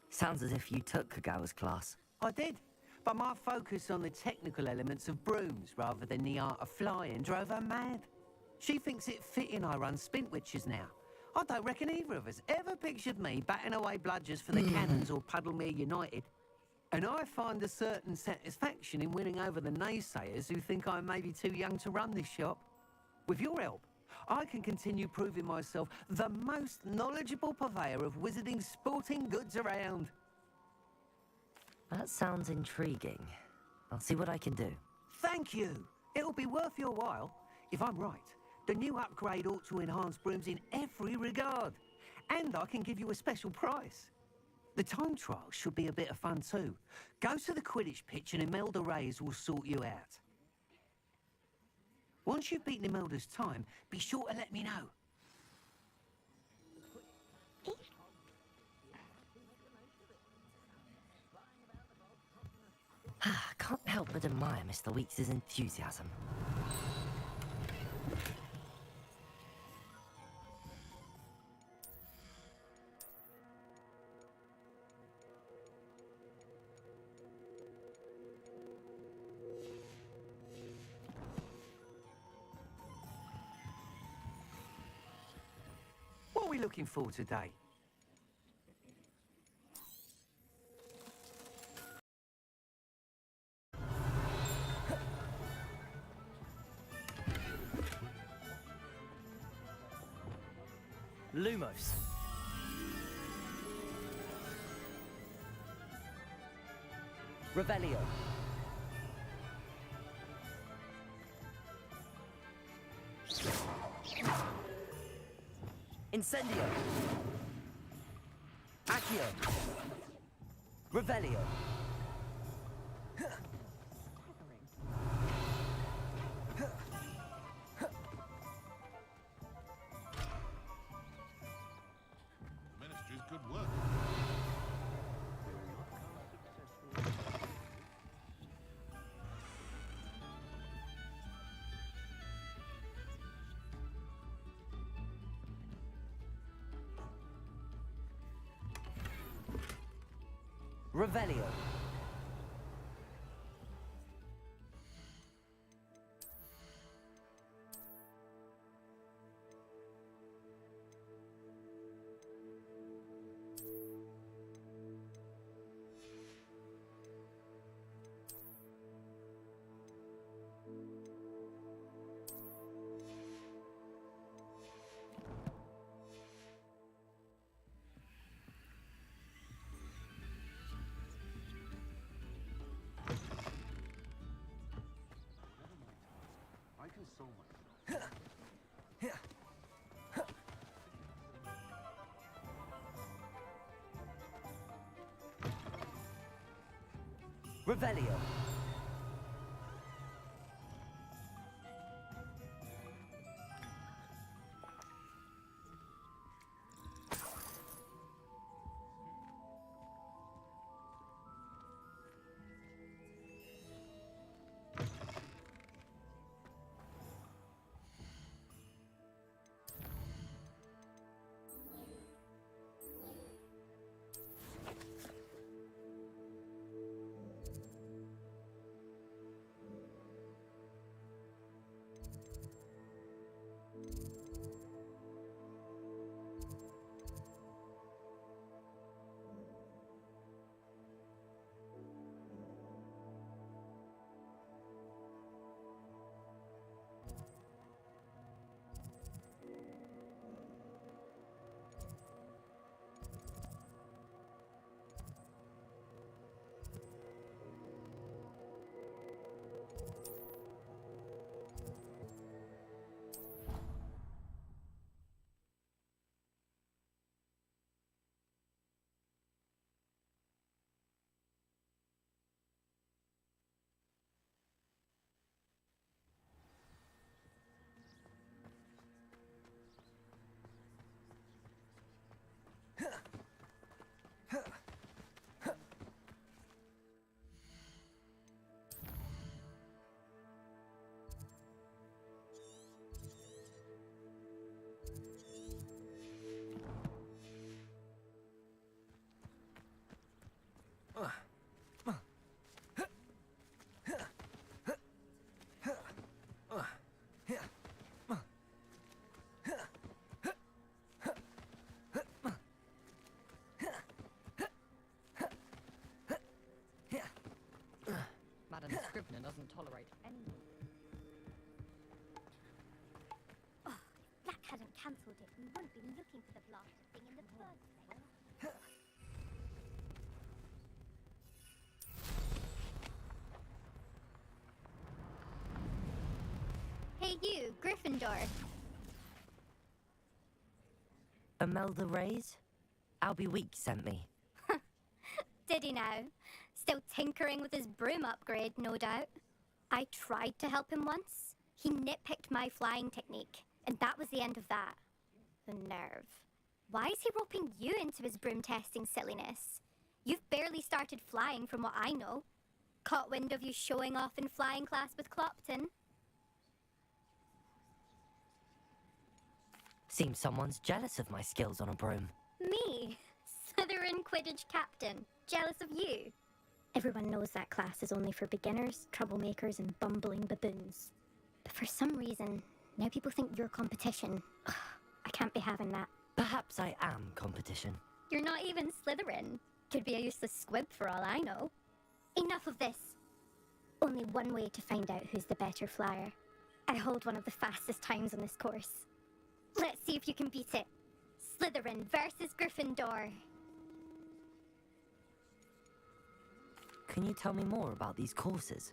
Sounds as if you took Kagawa's class. I did, but my focus on the technical elements of brooms rather than the art of flying drove her mad. She thinks it fitting I run Spintwitches now. I don't reckon either of us ever pictured me batting away bludgers for the Cannons or Puddlemere United. And I find a certain satisfaction in winning over the naysayers who think I'm maybe too young to run this shop. With your help, I can continue proving myself the most knowledgeable purveyor of wizarding sporting goods around. That sounds intriguing. I'll see what I can do. Thank you. It'll be worth your while. If I'm right, the new upgrade ought to enhance brooms in every regard. And I can give you a special price. The time trial should be a bit of fun too. Go to the Quidditch pitch and Imelda Reyes will sort you out. Once you've beaten Imelda's time, be sure to let me know. Can't help but admire Mr. Weeks' enthusiasm. What are we looking for today? Lumos. Revelio. Incendio. Accio. Revelio. Ministry's good work. Revelio. I can solve myself. Revelio. doesn't tolerate any... Oh, if Black hadn't cancelled it, we wouldn't be looking for the blasted thing in the first place. Hey you, Gryffindor. Imelda Reyes? Albie Week sent me. Did he now? Still tinkering with his broom upgrade, no doubt. I tried to help him once. He nitpicked my flying technique, and that was the end of that. The nerve. Why is he roping you into his broom testing silliness? You've barely started flying from what I know. Caught wind of you showing off in flying class with Clopton. Seems someone's jealous of my skills on a broom. Me? Slytherin Quidditch captain. Jealous of you? Everyone knows that class is only for beginners, troublemakers, and bumbling baboons. But for some reason, now people think you're competition. Ugh, I can't be having that. Perhaps I am competition. You're not even Slytherin. Could be a useless squib for all I know. Enough of this. Only one way to find out who's the better flyer. I hold one of the fastest times on this course. Let's see if you can beat it. Slytherin versus Gryffindor. Can you tell me more about these courses?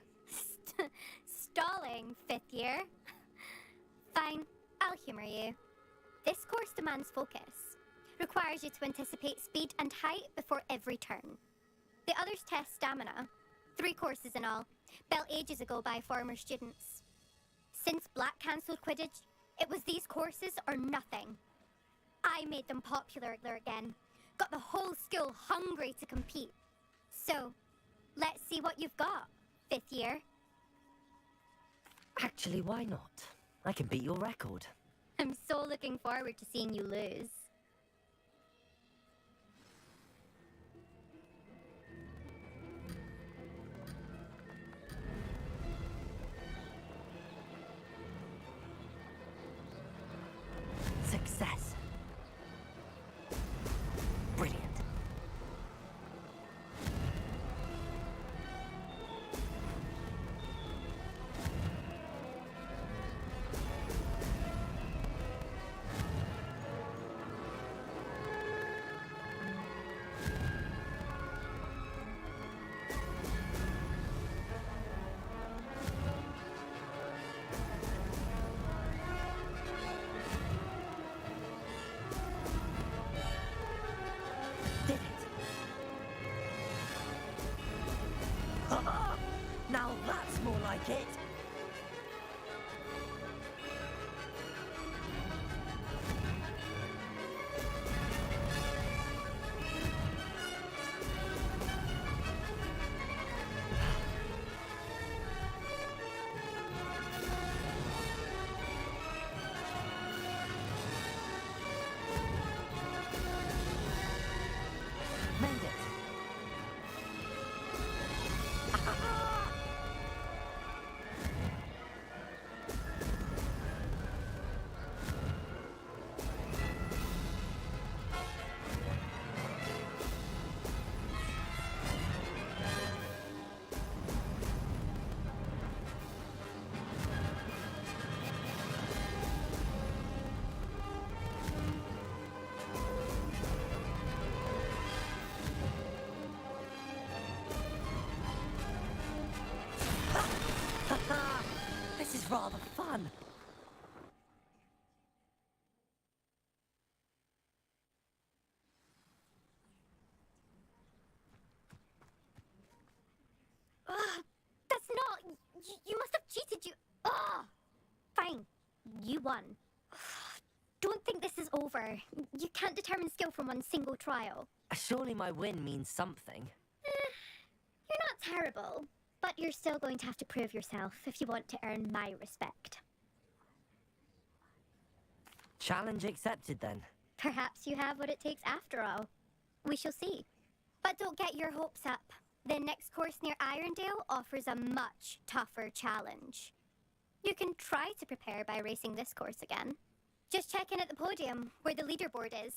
Stalling, 5th year. Fine, I'll humour you. This course demands focus. Requires you to anticipate speed and height before every turn. The others test stamina. 3 courses in all, built ages ago by former students. Since Black cancelled Quidditch, it was these courses or nothing. I made them popular again. Got the whole school hungry to compete. So, let's see what you've got, 5th year. Actually, why not? I can beat your record. I'm so looking forward to seeing you lose. Success. Brilliant. Now that's more like it. Made it. This is rather fun. That's not... You must have cheated, you... Ugh! Fine. You won. Don't think this is over. You can't determine skill from one single trial. Surely my win means something. You're not terrible, but you're still going to have to prove yourself if you want to earn my respect. Challenge accepted then. Perhaps you have what it takes after all. We shall see. But don't get your hopes up. The next course near Irondale offers a much tougher challenge. You can try to prepare by racing this course again. Just check in at the podium, where the leaderboard is.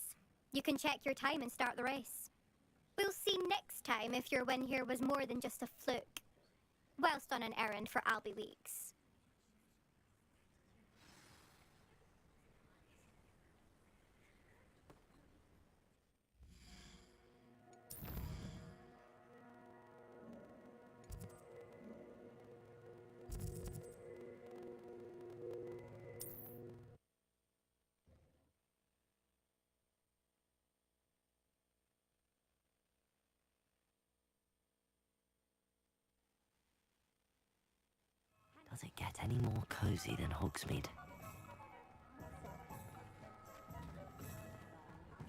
You can check your time and start the race. We'll see next time if your win here was more than just a fluke. whilst on an errand for Albie Weeks. Does it get any more cozy than Hogsmeade?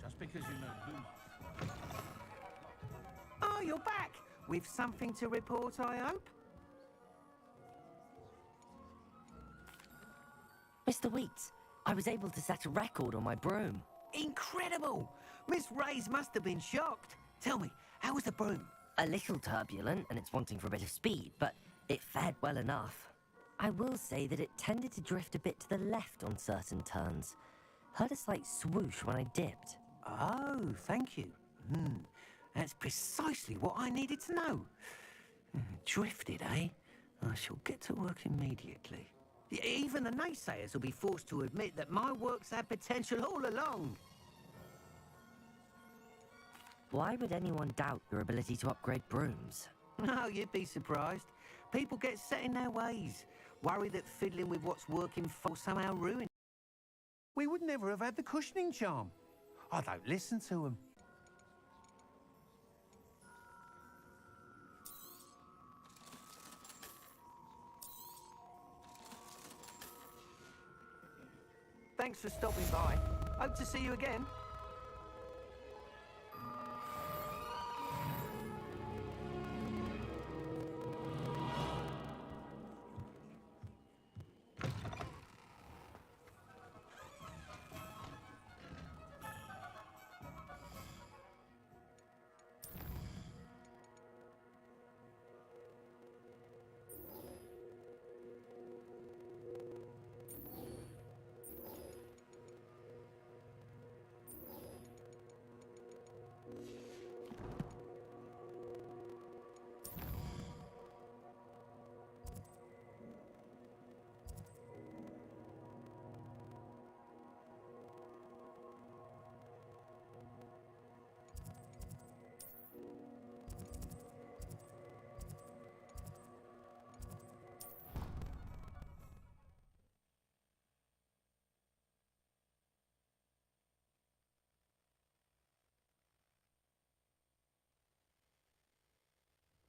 Just because you know Lumos. Oh, you're back! With something to report, I hope? Mr. Weeks, I was able to set a record on my broom. Incredible! Miss Ray's must have been shocked. Tell me, how was the broom? A little turbulent, and it's wanting for a bit of speed, but it fared well enough. I will say that it tended to drift a bit to the left on certain turns. Heard a slight swoosh when I dipped. Oh, thank you. That's precisely what I needed to know. Drifted, eh? I shall get to work immediately. Even the naysayers will be forced to admit that my work's had potential all along. Why would anyone doubt your ability to upgrade brooms? No, you'd be surprised. People get set in their ways, worry that fiddling with what's working will somehow ruin. We would never have had the cushioning charm. I don't listen to them. Thanks for stopping by. Hope to see you again.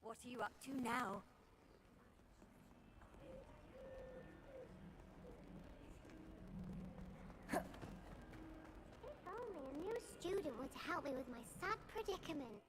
What are you up to now? If only a new student were to help me with my sad predicament.